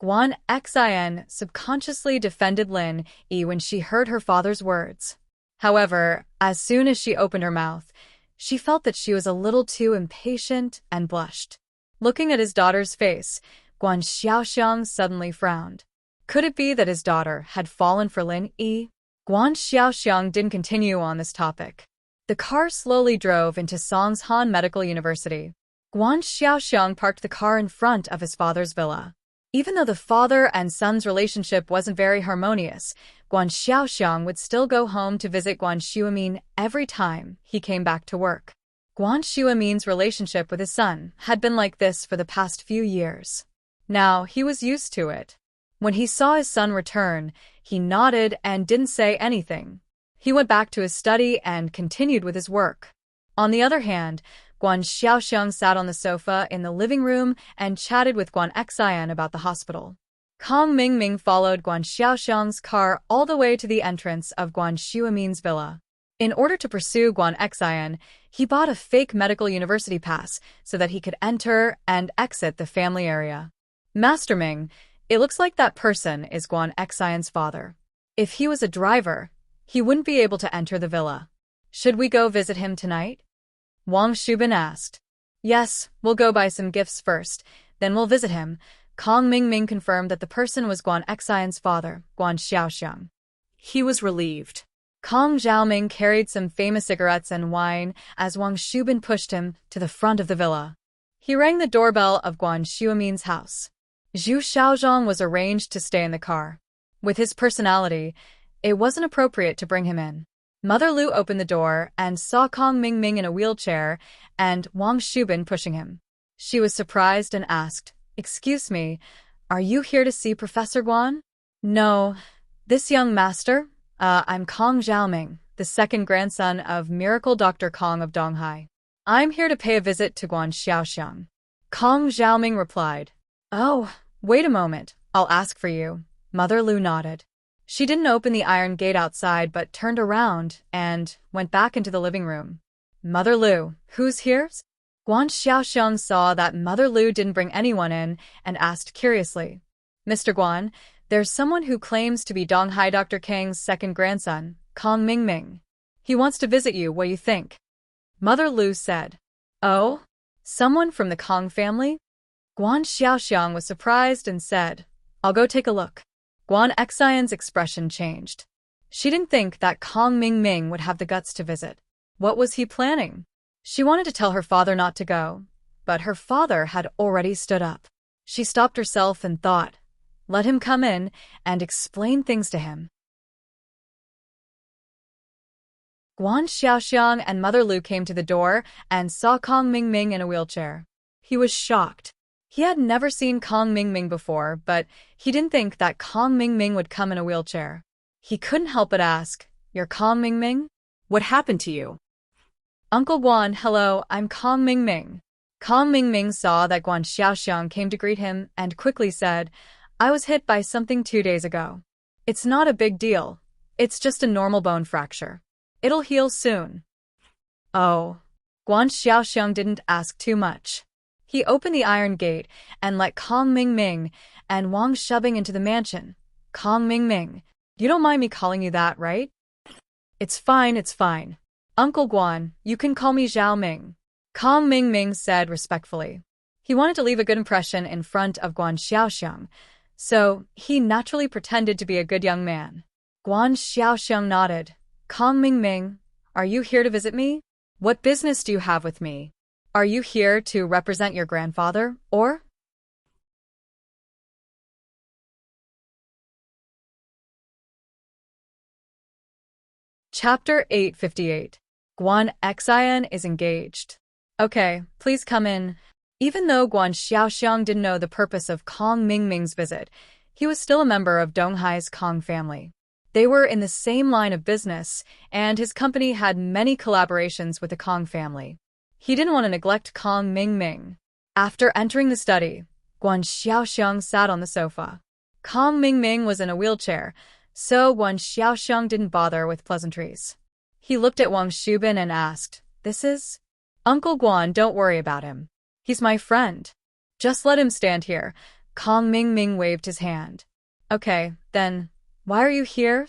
Guan Xian subconsciously defended Lin Yi when she heard her father's words. However, as soon as she opened her mouth, she felt that she was a little too impatient and blushed. Looking at his daughter's face, Guan Xiaoxiang suddenly frowned. Could it be that his daughter had fallen for Lin Yi? Guan Xiaoxiang didn't continue on this topic. The car slowly drove into Songshan Medical University. Guan Xiaoxiang parked the car in front of his father's villa. Even though the father and son's relationship wasn't very harmonious, Guan Xiaoxiang would still go home to visit Guan Xuemin every time he came back to work. Guan Xuemin's relationship with his son had been like this for the past few years. Now he was used to it. When he saw his son return, he nodded and didn't say anything. He went back to his study and continued with his work. On the other hand, Guan Xiaoxiang sat on the sofa in the living room and chatted with Guan Xian about the hospital. Kong Mingming followed Guan Xiaoxiang's car all the way to the entrance of Guan Xuemin's villa. In order to pursue Guan Xian, he bought a fake medical university pass so that he could enter and exit the family area. Master Ming, it looks like that person is Guan Xian's father. If he was a driver, he wouldn't be able to enter the villa. Should we go visit him tonight? Wang Shubin asked. Yes, we'll go buy some gifts first, then we'll visit him. Kong Mingming confirmed that the person was Guan Xian's father, Guan Xiaoxiang. He was relieved. Kong Xiaoming carried some famous cigarettes and wine as Wang Shubin pushed him to the front of the villa. He rang the doorbell of Guan Xuemin's house. Zhu Xiaozhong was arranged to stay in the car. With his personality, it wasn't appropriate to bring him in. Mother Lu opened the door and saw Kong Mingming in a wheelchair and Wang Shubin pushing him. She was surprised and asked, Excuse me, are you here to see Professor Guan? No, this young master, I'm Kong Xiaoming, the second grandson of Miracle Dr. Kong of Donghai. I'm here to pay a visit to Guan Xiaoxiang. Kong Xiaoming replied. Oh, wait a moment, I'll ask for you. Mother Lu nodded. She didn't open the iron gate outside but turned around and went back into the living room. Mother Lu, who's here? Guan Xiaoxiang saw that Mother Lu didn't bring anyone in and asked curiously. Mr. Guan, there's someone who claims to be Donghai Dr. Kang's second grandson, Kong Mingming. He wants to visit you, what do you think? Mother Lu said. Oh? Someone from the Kong family? Guan Xiaoxiang was surprised and said, I'll go take a look. Guan Xian's expression changed. She didn't think that Kong Mingming would have the guts to visit. What was he planning? She wanted to tell her father not to go, but her father had already stood up. She stopped herself and thought, let him come in and explain things to him. Guan Xiaoxiang and Mother Lu came to the door and saw Kong Mingming in a wheelchair. He was shocked. He had never seen Kong Mingming before, but he didn't think that Kong Mingming would come in a wheelchair. He couldn't help but ask, "You're Kong Mingming? What happened to you?" Uncle Guan, hello, I'm Kong Mingming. Kong Mingming saw that Guan Xiaoxiang came to greet him and quickly said, I was hit by something 2 days ago. It's not a big deal. It's just a normal bone fracture. It'll heal soon. Oh. Guan Xiaoxiang didn't ask too much. He opened the iron gate and let Kong Mingming and Wang shoving into the mansion. Kong Mingming, you don't mind me calling you that, right? It's fine, it's fine. Uncle Guan, you can call me Zhao Ming. Kong Mingming said respectfully. He wanted to leave a good impression in front of Guan Xiaoxiang, so he naturally pretended to be a good young man. Guan Xiaoxiang nodded. Kong Mingming, are you here to visit me? What business do you have with me? Are you here to represent your grandfather, or? Chapter 858. Guan Xian is engaged. Okay, please come in. Even though Guan Xiaoxiang didn't know the purpose of Kong Mingming's visit, he was still a member of Donghai's Kong family. They were in the same line of business, and his company had many collaborations with the Kong family. He didn't want to neglect Kong Mingming. After entering the study, Guan Xiaoxiang sat on the sofa. Kong Mingming was in a wheelchair, so Guan Xiaoxiang didn't bother with pleasantries. He looked at Wang Shubin and asked, This is? Uncle Guan, don't worry about him. He's my friend. Just let him stand here. Kong Mingming waved his hand. Okay, then, why are you here?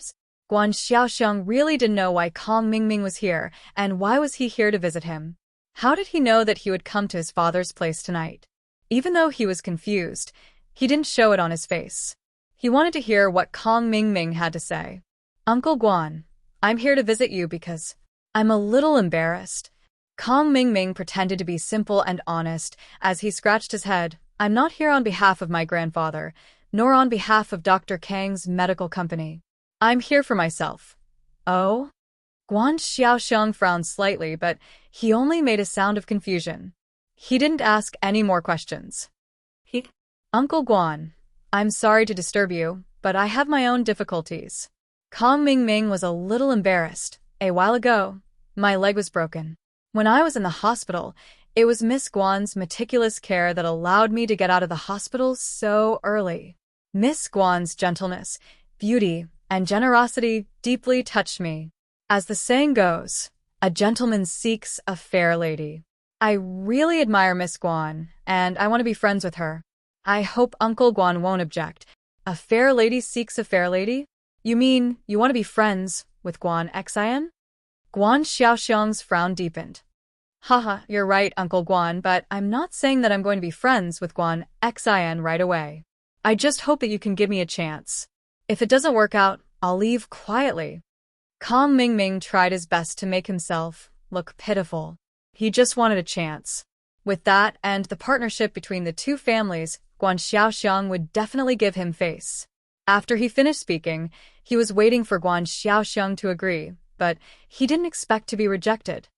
Guan Xiaoxiang really didn't know why Kong Mingming was here, and why was he here to visit him? How did he know that he would come to his father's place tonight? Even though he was confused, he didn't show it on his face. He wanted to hear what Kong Mingming had to say. Uncle Guan, I'm here to visit you because I'm a little embarrassed. Kong Mingming pretended to be simple and honest as he scratched his head. I'm not here on behalf of my grandfather, nor on behalf of Dr. Kang's medical company. I'm here for myself. Oh? Guan Xiaoxiang frowned slightly, but he only made a sound of confusion. He didn't ask any more questions. Uncle Guan, I'm sorry to disturb you, but I have my own difficulties. Kong Mingming was a little embarrassed. A while ago, my leg was broken. When I was in the hospital, it was Miss Guan's meticulous care that allowed me to get out of the hospital so early. Miss Guan's gentleness, beauty, and generosity deeply touched me. As the saying goes, a gentleman seeks a fair lady. I really admire Miss Guan, and I want to be friends with her. I hope Uncle Guan won't object. A fair lady seeks a fair lady? You mean you want to be friends with Guan Xian? Guan Xiaoxiang's frown deepened. Haha, you're right, Uncle Guan, but I'm not saying that I'm going to be friends with Guan Xian right away. I just hope that you can give me a chance. If it doesn't work out, I'll leave quietly. Kong Mingming tried his best to make himself look pitiful. He just wanted a chance. With that and the partnership between the two families, Guan Xiaoxiang would definitely give him face. After he finished speaking, he was waiting for Guan Xiaoxiang to agree, but he didn't expect to be rejected.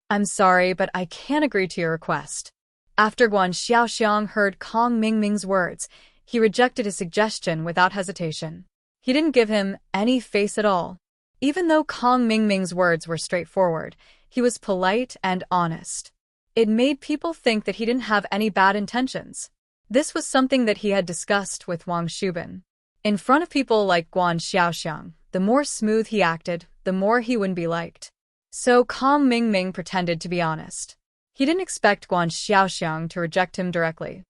I'm sorry, but I can't agree to your request. After Guan Xiaoxiang heard Kong Mingming's words, he rejected his suggestion without hesitation. He didn't give him any face at all. Even though Kong Mingming's words were straightforward, he was polite and honest. It made people think that he didn't have any bad intentions. This was something that he had discussed with Wang Shubin. In front of people like Guan Xiaoxiang, the more smooth he acted, the more he wouldn't be liked. So Kong Mingming pretended to be honest. He didn't expect Guan Xiaoxiang to reject him directly.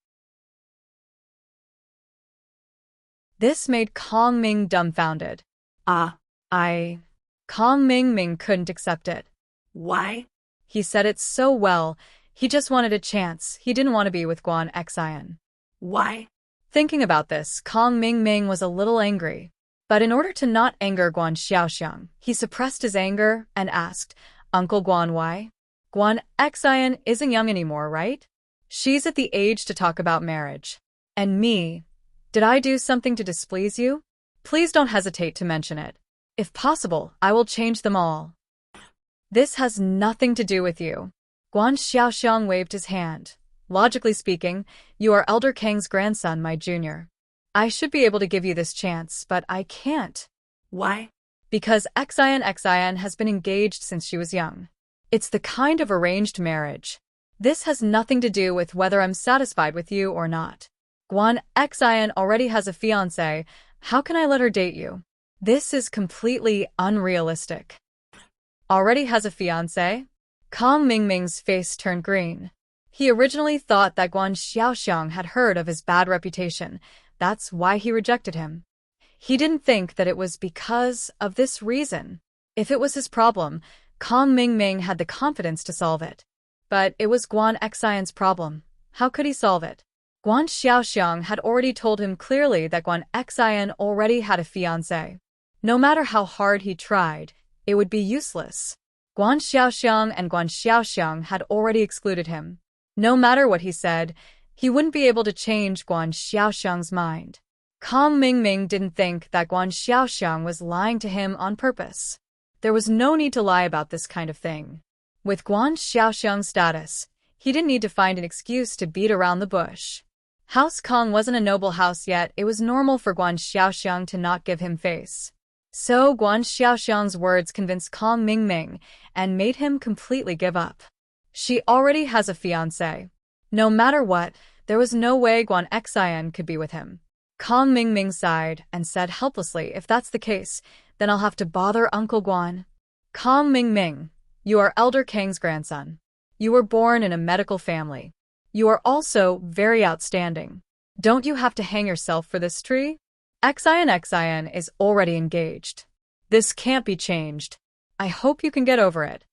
This made Kong Ming dumbfounded. Kong Mingming couldn't accept it. Why? He said it so well. He just wanted a chance. He didn't want to be with Guan Xian. Why? Thinking about this, Kong Mingming was a little angry. But in order to not anger Guan Xiaoxiang, he suppressed his anger and asked, Uncle Guan, why? Guan Xian isn't young anymore, right? She's at the age to talk about marriage. And me? Did I do something to displease you? Please don't hesitate to mention it. If possible, I will change them all. This has nothing to do with you. Guan Xiaoxiang waved his hand. Logically speaking, you are Elder Kang's grandson, my junior. I should be able to give you this chance, but I can't. Why? Because Xian has been engaged since she was young. It's the kind of arranged marriage. This has nothing to do with whether I'm satisfied with you or not. Guan Xian already has a fiancé. How can I let her date you? This is completely unrealistic. Already has a fiancé? Kong Mingming's face turned green. He originally thought that Guan Xiaoxiang had heard of his bad reputation. That's why he rejected him. He didn't think that it was because of this reason. If it was his problem, Kong Mingming had the confidence to solve it. But it was Guan Xian's problem. How could he solve it? Guan Xiaoxiang had already told him clearly that Guan Xian already had a fiancé. No matter how hard he tried, it would be useless. Guan Xiaoxiang and Guan Xiaoxiang had already excluded him. No matter what he said, he wouldn't be able to change Guan Xiaoxiang's mind. Kong Mingming didn't think that Guan Xiaoxiang was lying to him on purpose. There was no need to lie about this kind of thing. With Guan Xiaoxiang's status, he didn't need to find an excuse to beat around the bush. House Kong wasn't a noble house yet. It was normal for Guan Xiaoxiang to not give him face. So Guan Xiaoxiang's words convinced Kong Mingming and made him completely give up. She already has a fiancé. No matter what, there was no way Guan Xian could be with him. Kong Mingming sighed and said helplessly, if that's the case, then I'll have to bother Uncle Guan. Kong Mingming, you are Elder Kang's grandson. You were born in a medical family. You are also very outstanding. Don't you have to hang yourself for this tree? Xian is already engaged. This can't be changed. I hope you can get over it.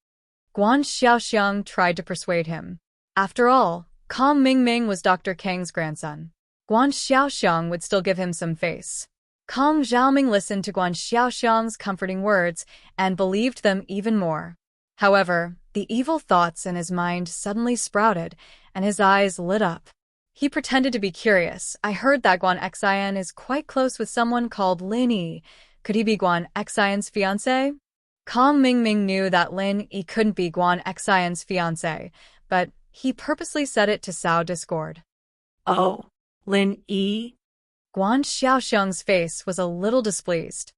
Guan Xiaoxiang tried to persuade him. After all, Kong Mingming was Dr. Kang's grandson. Guan Xiaoxiang would still give him some face. Kong Xiaoming listened to Guan Xiaoxiang's comforting words and believed them even more. However, the evil thoughts in his mind suddenly sprouted, and his eyes lit up. He pretended to be curious. I heard that Guan Xian is quite close with someone called Lin Yi. Could he be Guan Xian's fiancé? Kong Mingming knew that Lin Yi couldn't be Guan Xian's fiancé, but he purposely said it to sow discord. Oh, Lin Yi? Guan Xiaoxiang's face was a little displeased.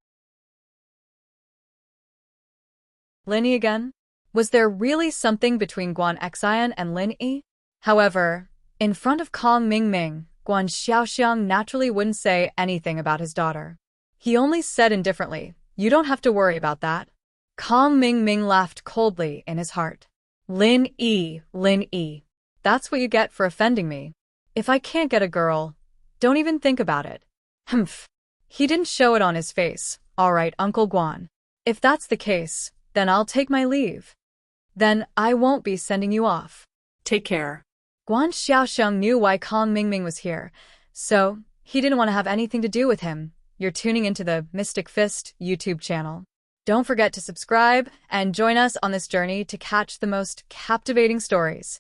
Lin Yi again? Was there really something between Guan Xian and Lin Yi? However, in front of Kong Mingming, Guan Xiaoxiang naturally wouldn't say anything about his daughter. He only said indifferently, you don't have to worry about that. Kong Mingming laughed coldly in his heart. Lin Yi. That's what you get for offending me. If I can't get a girl, don't even think about it. Humph. He didn't show it on his face. All right, Uncle Guan. If that's the case, then I'll take my leave. Then I won't be sending you off. Take care. Guan Xiaoxiang knew why Kong Mingming was here, so he didn't want to have anything to do with him. You're tuning into the Mystic Fist YouTube channel. Don't forget to subscribe and join us on this journey to catch the most captivating stories.